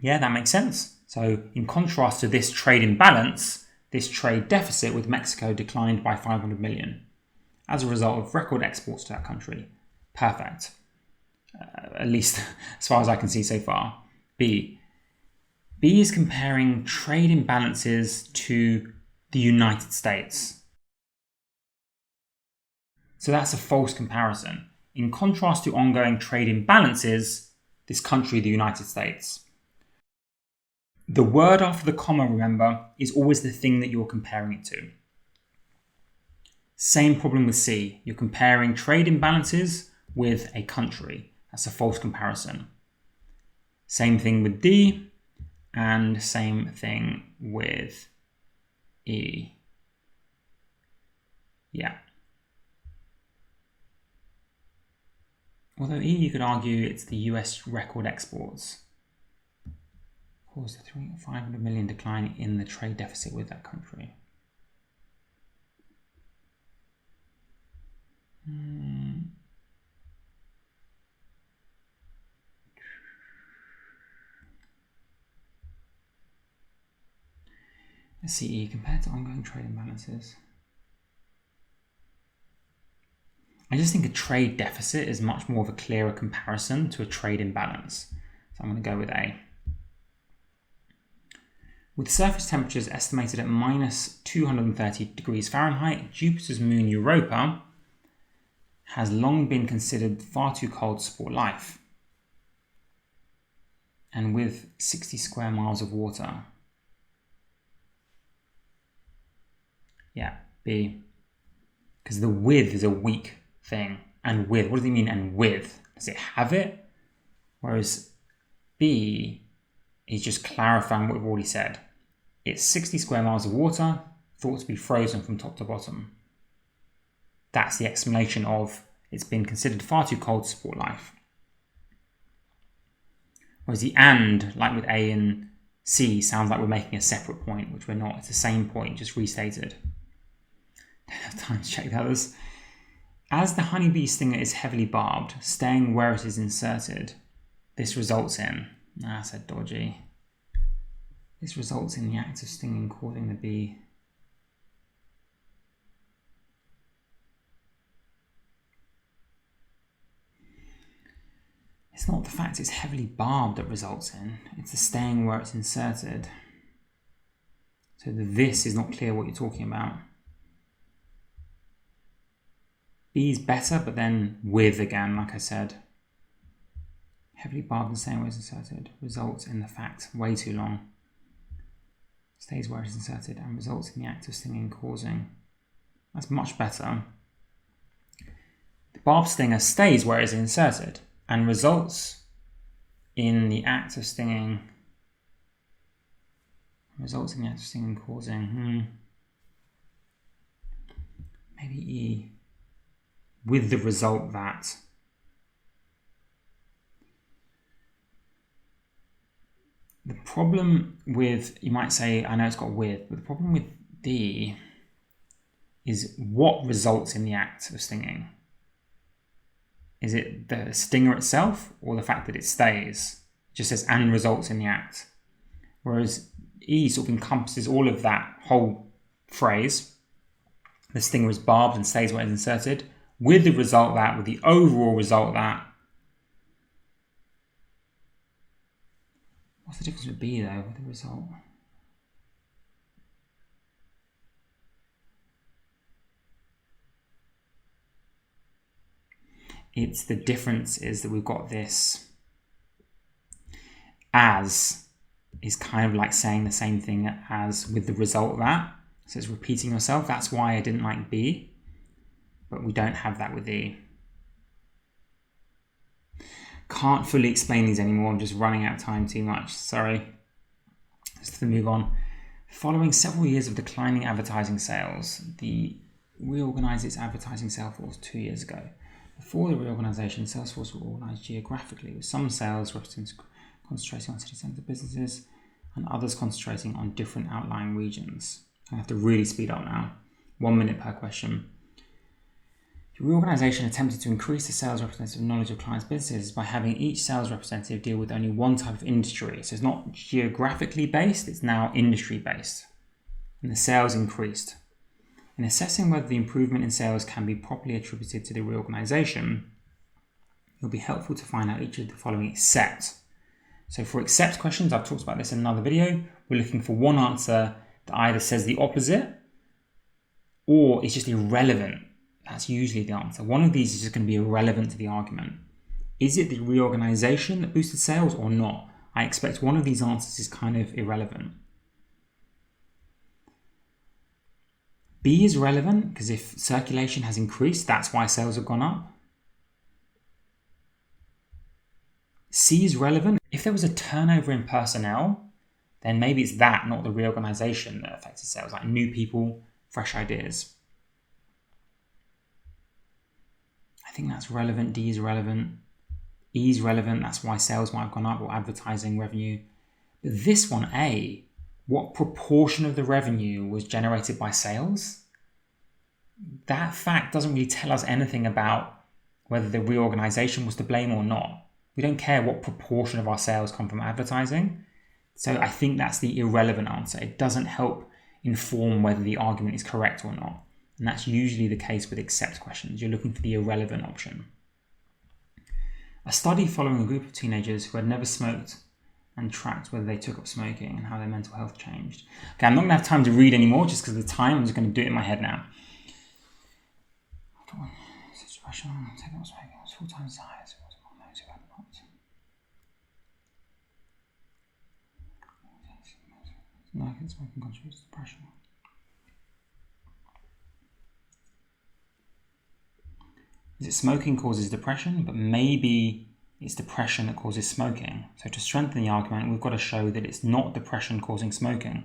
Yeah, that makes sense. So in contrast to this trade imbalance, this trade deficit with Mexico declined by 500 million as a result of record exports to that country. Perfect. At least as far as I can see so far. B. B is comparing trade imbalances to the United States. So that's a false comparison. In contrast to ongoing trade imbalances, this country, the United States. The word after the comma, remember, is always the thing that you're comparing it to. Same problem with C. You're comparing trade imbalances with a country. That's a false comparison. Same thing with D, and same thing with E. Yeah. Although E, you could argue it's the US record exports. Caused a 500 million decline in the trade deficit with that country. Let's see, E compared to ongoing trade imbalances. I just think a trade deficit is much more of a clearer comparison to a trade imbalance. So I'm going to go with A. With surface temperatures estimated at minus 230 degrees Fahrenheit, Jupiter's moon Europa has long been considered far too cold to support life. And with 60 square miles of water. Yeah, B. Because the with is a weak thing. And with, what does it mean and with? Does it have it? Whereas B is just clarifying what we've already said. It's 60 square miles of water, thought to be frozen from top to bottom. That's the explanation of it's been considered far too cold to support life. Whereas the and, like with A and C, sounds like we're making a separate point, which we're not. It's the same point, just restated. Don't have time to check the others. As the honeybee stinger is heavily barbed, staying where it is inserted, this results in... I said dodgy. This results in the act of stinging causing the bee... It's not the fact it's heavily barbed that results in, it's the staying where it's inserted. So the this is not clear what you're talking about. B is better, but then with again, like I said. Heavily barbed and staying where it's inserted results in the fact way too long. Stays where it's inserted and results in the act of stinging causing. That's much better. The barbed stinger stays where it's inserted and results in the act of stinging. Results in the act of stinging causing. Maybe E. With the result that. The problem with, you might say, I know it's got with, but the problem with D is what results in the act of stinging. Is it the stinger itself or the fact that it stays? It just says and results in the act. Whereas E sort of encompasses all of that whole phrase. The stinger is barbed and stays where it's inserted. With the result that, with the overall result that. What's the difference with B though, with the result? It's the difference is that we've got this as is kind of like saying the same thing as with the result that. So it's repeating yourself. That's why I didn't like B, but we don't have that with E. Can't fully explain these anymore. I'm just running out of time too much. Sorry. Just to move on. Following several years of declining advertising sales, the reorganized its advertising sales force 2 years ago. Before the reorganization, sales force were organized geographically, with some sales representatives concentrating on city centre businesses and others concentrating on different outlying regions. I have to really speed up now. 1 minute per question. The reorganization attempted to increase the sales representative knowledge of clients' businesses by having each sales representative deal with only one type of industry. So it's not geographically based, it's now industry based. And the sales increased. In assessing whether the improvement in sales can be properly attributed to the reorganization, it will be helpful to find out each of the following except. So for except questions, I've talked about this in another video, we're looking for one answer that either says the opposite or is just irrelevant. That's usually the answer. One of these is just going to be irrelevant to the argument. Is it the reorganization that boosted sales or not? I expect one of these answers is kind of irrelevant. B is relevant because if circulation has increased, that's why sales have gone up. C is relevant. If there was a turnover in personnel, then maybe it's that, not the reorganization that affected sales, like new people, fresh ideas. I think that's relevant. D is relevant. E is relevant. That's why sales might have gone up or advertising revenue. But this one, A, what proportion of the revenue was generated by sales? that fact doesn't really tell us anything about whether the reorganization was to blame or not. We don't care what proportion of our sales come from advertising. So I think that's the irrelevant answer. It doesn't help inform whether the argument is correct or not. And that's usually the case with accept questions. You're looking for the irrelevant option. A study following a group of teenagers who had never smoked and tracked whether they took up smoking and how their mental health changed. Okay, I'm not going to have time to read anymore just because of the time. I'm just going to do it in my head now. Such depression, taking up smoking was 4 times as high as it was among those who had not. Smoking contributes to depression. Is it smoking causes depression, but maybe it's depression that causes smoking. So to strengthen the argument, we've got to show that it's not depression causing smoking.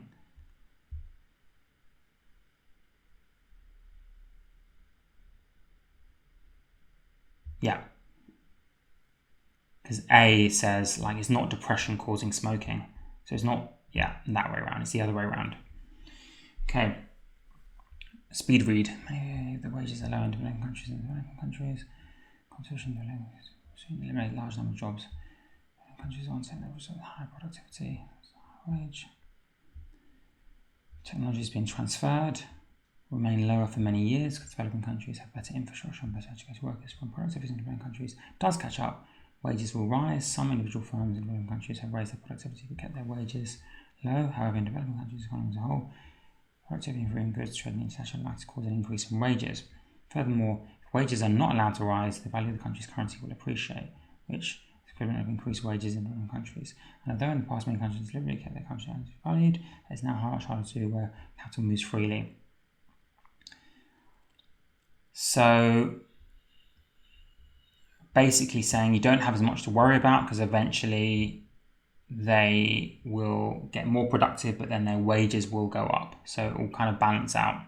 Yeah. Because A says, like, it's not depression causing smoking. So it's not, yeah, that way around. It's the other way around. Okay. Speed read. Maybe the wages are low in developing countries. In developing countries, competition eliminate large number of jobs. Countries on same levels of high productivity, high wage. Technology is being transferred, remain lower for many years because developing countries have better infrastructure and better educated workers. When productivity in developing countries does catch up, wages will rise. Some individual firms in developing countries have raised their productivity but kept their wages low. However, in developing countries, economies as a whole, productivity of foreign goods traded in international markets cause an increase in wages. Furthermore, if wages are not allowed to rise, the value of the country's currency will appreciate, which is equivalent of increased wages in developing countries. And although in the past many countries deliberately kept their currency valued, it's now much harder to do where capital moves freely. So basically saying you don't have as much to worry about because eventually they will get more productive, but then their wages will go up. So it will kind of balance out.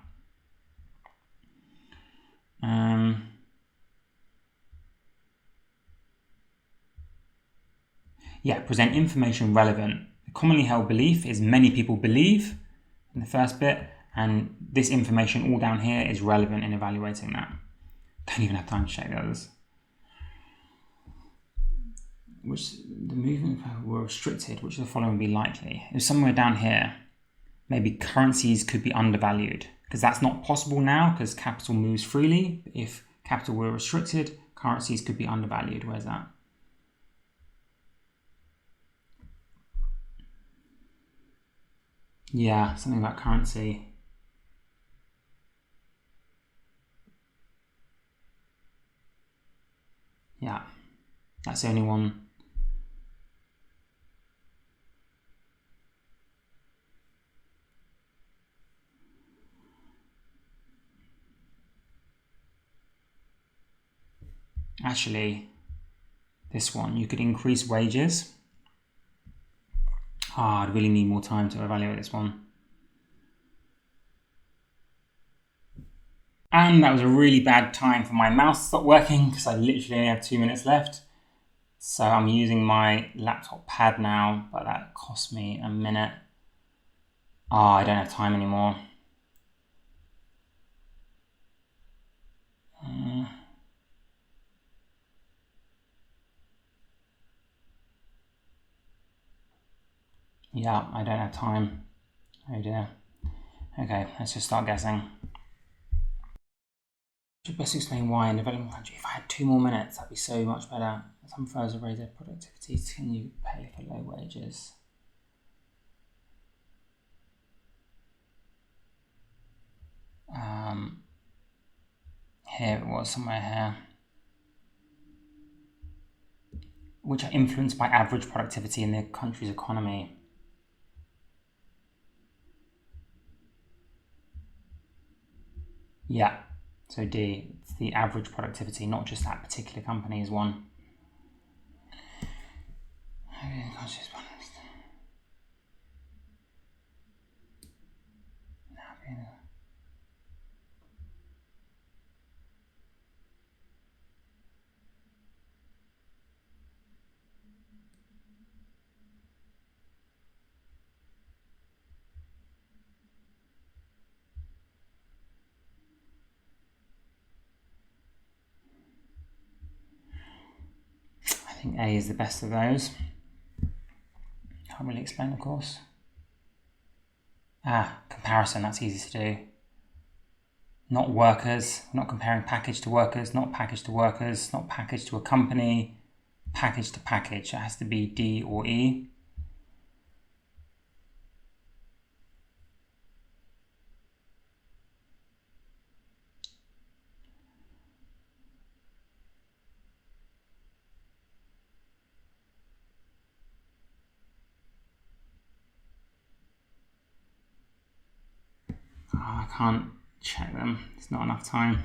Yeah, present information relevant. The commonly held belief is many people believe in the first bit, and this information all down here is relevant in evaluating that. Don't even have time to check the others. Which the movement were restricted, which of the following would be likely? It was somewhere down here. Maybe currencies could be undervalued, because that's not possible now because capital moves freely. If capital were restricted, currencies could be undervalued. Where's that? Yeah, something about currency. Yeah, that's the only one. Actually, this one, you could increase wages. I'd really need more time to evaluate this one. And that was a really bad time for my mouse to stop working because I literally only have 2 minutes left. So I'm using my laptop pad now, but that cost me a minute. I don't have time anymore. Yeah, I don't have time. Oh dear. Okay, let's just start guessing. Should best explain why in developing country. If I had 2 more minutes, that'd be so much better. Some firms have raised their productivity. Can you pay for low wages? Here it was, somewhere here. Which are influenced by average productivity in the country's economy. Yeah, so D, it's the average productivity, not just that particular company is one. think A is the best of those. Can't really explain, of course. Comparison, that's easy to do. Not workers, not comparing package to workers, not package to workers, not package to a company, package to package. It has to be D or E. I can't check them. It's not enough time.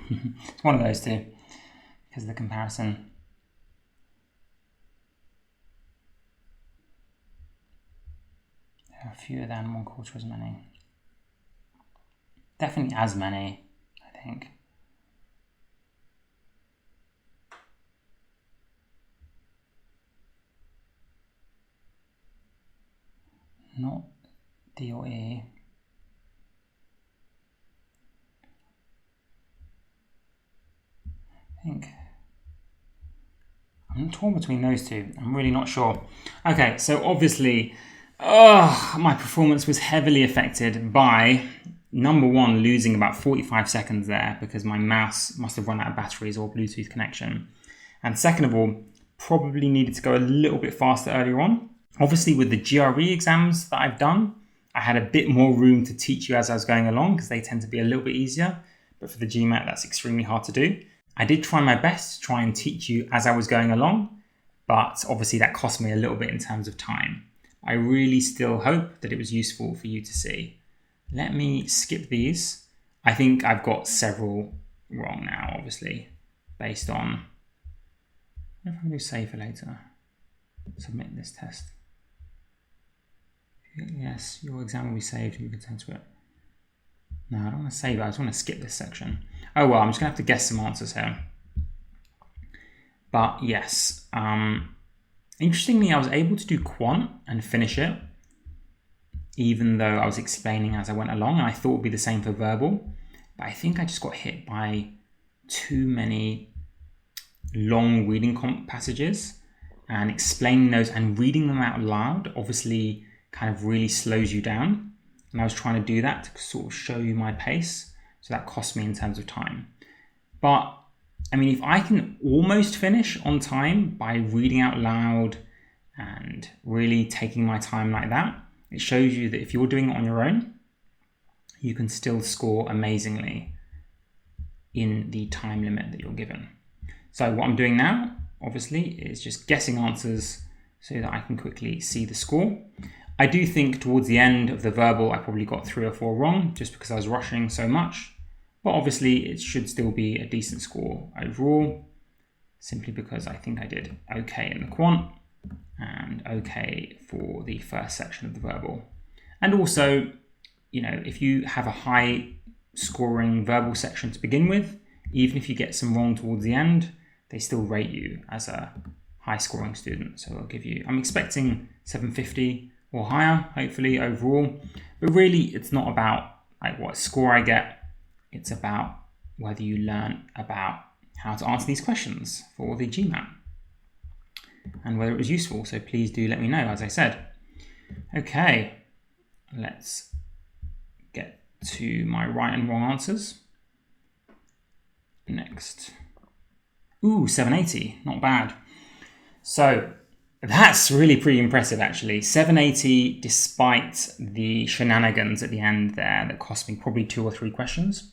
It's one of those two because of the comparison. There are fewer than 1/4 as many. Definitely as many, I think. Not D or E. I think I'm torn between those two. I'm really not sure. Okay, so obviously, my performance was heavily affected by, number one, losing about 45 seconds there because my mouse must have run out of batteries or Bluetooth connection. And second of all, probably needed to go a little bit faster earlier on. Obviously, with the GRE exams that I've done, I had a bit more room to teach you as I was going along because they tend to be a little bit easier. But for the GMAT, that's extremely hard to do. I did try my best to try and teach you as I was going along, but obviously that cost me a little bit in terms of time. I really still hope that it was useful for you to see. Let me skip these. I think I've got several wrong now, obviously, based on, I don't know if I'm going to save for later. Submit this test. Yes, your exam will be saved and you can return to it. No, I don't want to save it. I just want to skip this section. Oh, well, I'm just going to have to guess some answers here. But yes, interestingly, I was able to do quant and finish it, even though I was explaining as I went along. And I thought it would be the same for verbal. But I think I just got hit by too many long reading passages, and explaining those and reading them out loud obviously kind of really slows you down. And I was trying to do that to sort of show you my pace. So that cost me in terms of time. But I mean, if I can almost finish on time by reading out loud and really taking my time like that, it shows you that if you're doing it on your own, you can still score amazingly in the time limit that you're given. So what I'm doing now, obviously, is just guessing answers so that I can quickly see the score. I do think towards the end of the verbal, I probably got 3 or 4 wrong just because I was rushing so much. But obviously, it should still be a decent score overall, simply because I think I did okay in the quant and okay for the first section of the verbal. And also, you know, if you have a high scoring verbal section to begin with, even if you get some wrong towards the end, they still rate you as a high scoring student. So I'll give you, I'm expecting 750 or higher, hopefully overall. But really, it's not about like what score I get. It's about whether you learn about how to answer these questions for the GMAT and whether it was useful. So please do let me know, as I said. Okay, let's get to my right and wrong answers. Next. Ooh, 780, not bad. So that's really pretty impressive, actually. 780, despite the shenanigans at the end there that cost me probably 2 or 3 questions.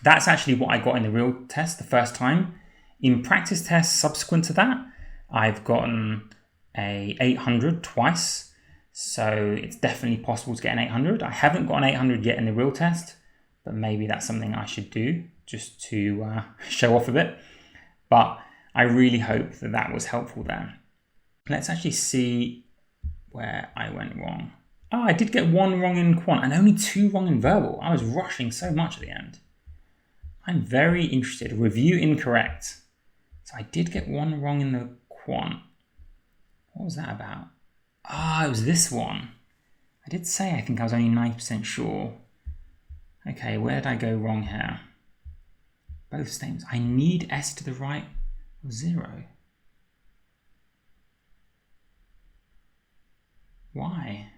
That's actually what I got in the real test the first time. In practice tests subsequent to that, I've gotten a 800 twice. So it's definitely possible to get an 800. I haven't got an 800 yet in the real test, but maybe that's something I should do just to show off a bit. But I really hope that that was helpful there. Let's actually see where I went wrong. Oh, I did get 1 wrong in quant and only 2 wrong in verbal. I was rushing so much at the end. I'm very interested. Review incorrect. So I did get 1 wrong in the quant. What was that about? Ah, it was this one. I did say I think I was only 90% sure. Okay, where did I go wrong here? Both statements. I need S to the right of 0. Why?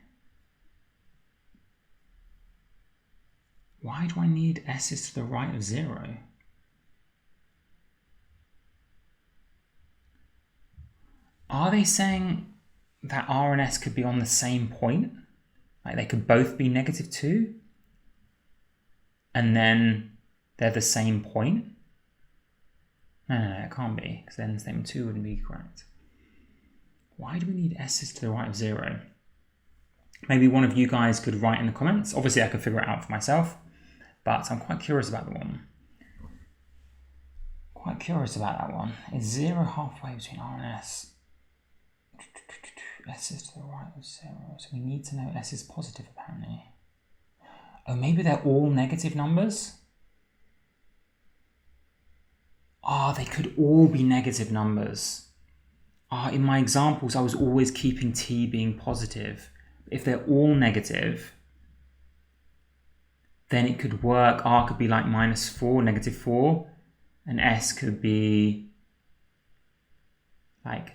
Why do I need s's to the right of 0? Are they saying that r and s could be on the same point? Like they could both be -2? And then they're the same point? No, it can't be, because then statement 2 wouldn't be correct. Why do we need s's to the right of 0? Maybe one of you guys could write in the comments. Obviously, I could figure it out for myself, but I'm quite curious about the one. Quite curious about that one. Is 0 halfway between r and s? S is to the right of 0. So we need to know s is positive, apparently. Oh, maybe they're all negative numbers? They could all be negative numbers. In my examples, I was always keeping t being positive. If they're all negative, then it could work. R could be like -4, -4, and s could be like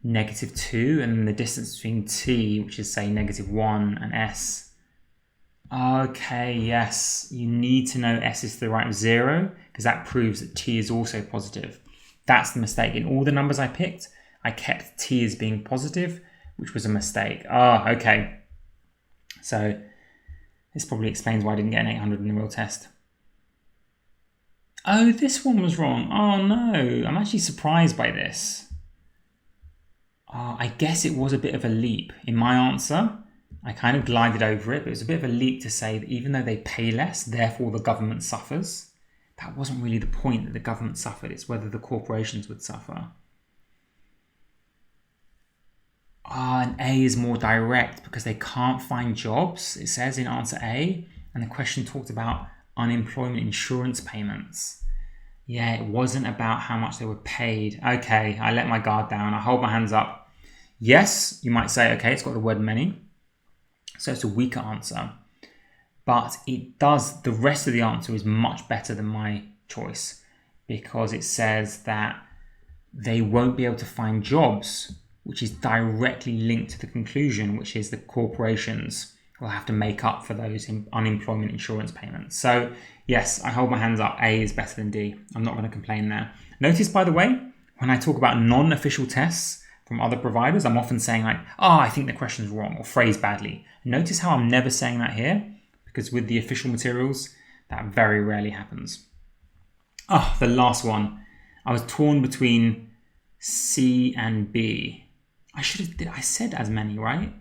-2, and then the distance between t, which is say -1, and s. Okay, yes, you need to know s is to the right of 0, because that proves that t is also positive. That's the mistake. In all the numbers I picked, I kept t as being positive, which was a mistake. Okay. So this probably explains why I didn't get an 800 in the real test. Oh, this one was wrong. Oh no, I'm actually surprised by this. I guess it was a bit of a leap. In my answer, I kind of glided over it, but it was a bit of a leap to say that even though they pay less, therefore the government suffers. That wasn't really the point that the government suffered. It's whether the corporations would suffer. And A is more direct because they can't find jobs, it says in answer A, and the question talked about unemployment insurance payments. Yeah, it wasn't about how much they were paid. Okay, I let my guard down. I hold my hands up. Yes, you might say, okay, it's got the word many, so it's a weaker answer. But it does, the rest of the answer is much better than my choice because it says that they won't be able to find jobs, which is directly linked to the conclusion, which is the corporations will have to make up for those unemployment insurance payments. So yes, I hold my hands up. A is better than D. I'm not going to complain there. Notice, by the way, when I talk about non-official tests from other providers, I'm often saying like, I think the question's wrong or phrased badly. Notice how I'm never saying that here, because with the official materials, that very rarely happens. The last one. I was torn between C and B. I said as many, right?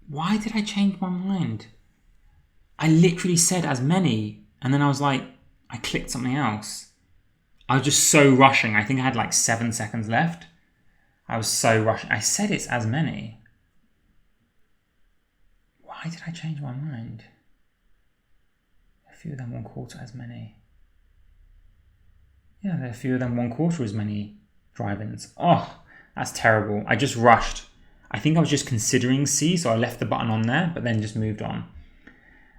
Why did I change my mind? I literally said as many, and then I was like, I clicked something else. I was just so rushing. I think I had like 7 seconds left. I was so rushing. I said it's as many. Why did I change my mind? A few of them 1/4 as many. Yeah, there are a few of them 1/4 as many drive-ins. That's terrible. I just rushed. I think I was just considering C, so I left the button on there, but then just moved on.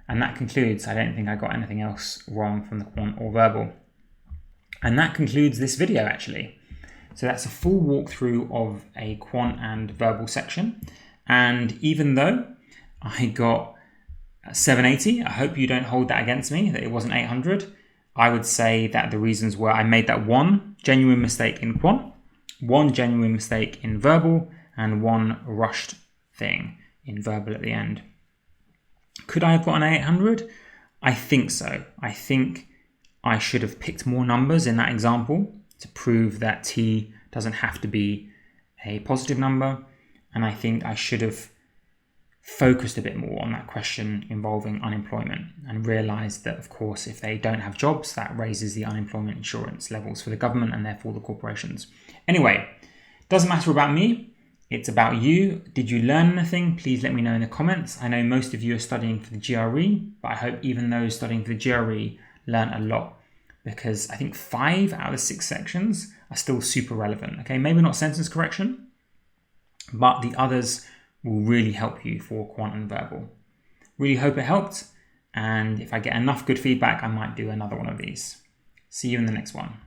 And that concludes, I don't think I got anything else wrong from the quant or verbal. And that concludes this video, actually. So that's a full walkthrough of a quant and verbal section. And even though I got 780, I hope you don't hold that against me, that it wasn't 800. I would say that the reasons were I made that one genuine mistake in quant, one genuine mistake in verbal, and one rushed thing in verbal at the end. Could I have got an 800? I think so. I think I should have picked more numbers in that example to prove that T doesn't have to be a positive number. And I think I should have focused a bit more on that question involving unemployment and realized that, of course, if they don't have jobs, that raises the unemployment insurance levels for the government and therefore the corporations. Anyway, doesn't matter about me. It's about you. Did you learn anything? Please let me know in the comments. I know most of you are studying for the GRE, but I hope even those studying for the GRE learn a lot because I think 5 out of the 6 sections are still super relevant. Okay, maybe not sentence correction, but the others will really help you for quant and verbal. Really hope it helped. And if I get enough good feedback, I might do another one of these. See you in the next one.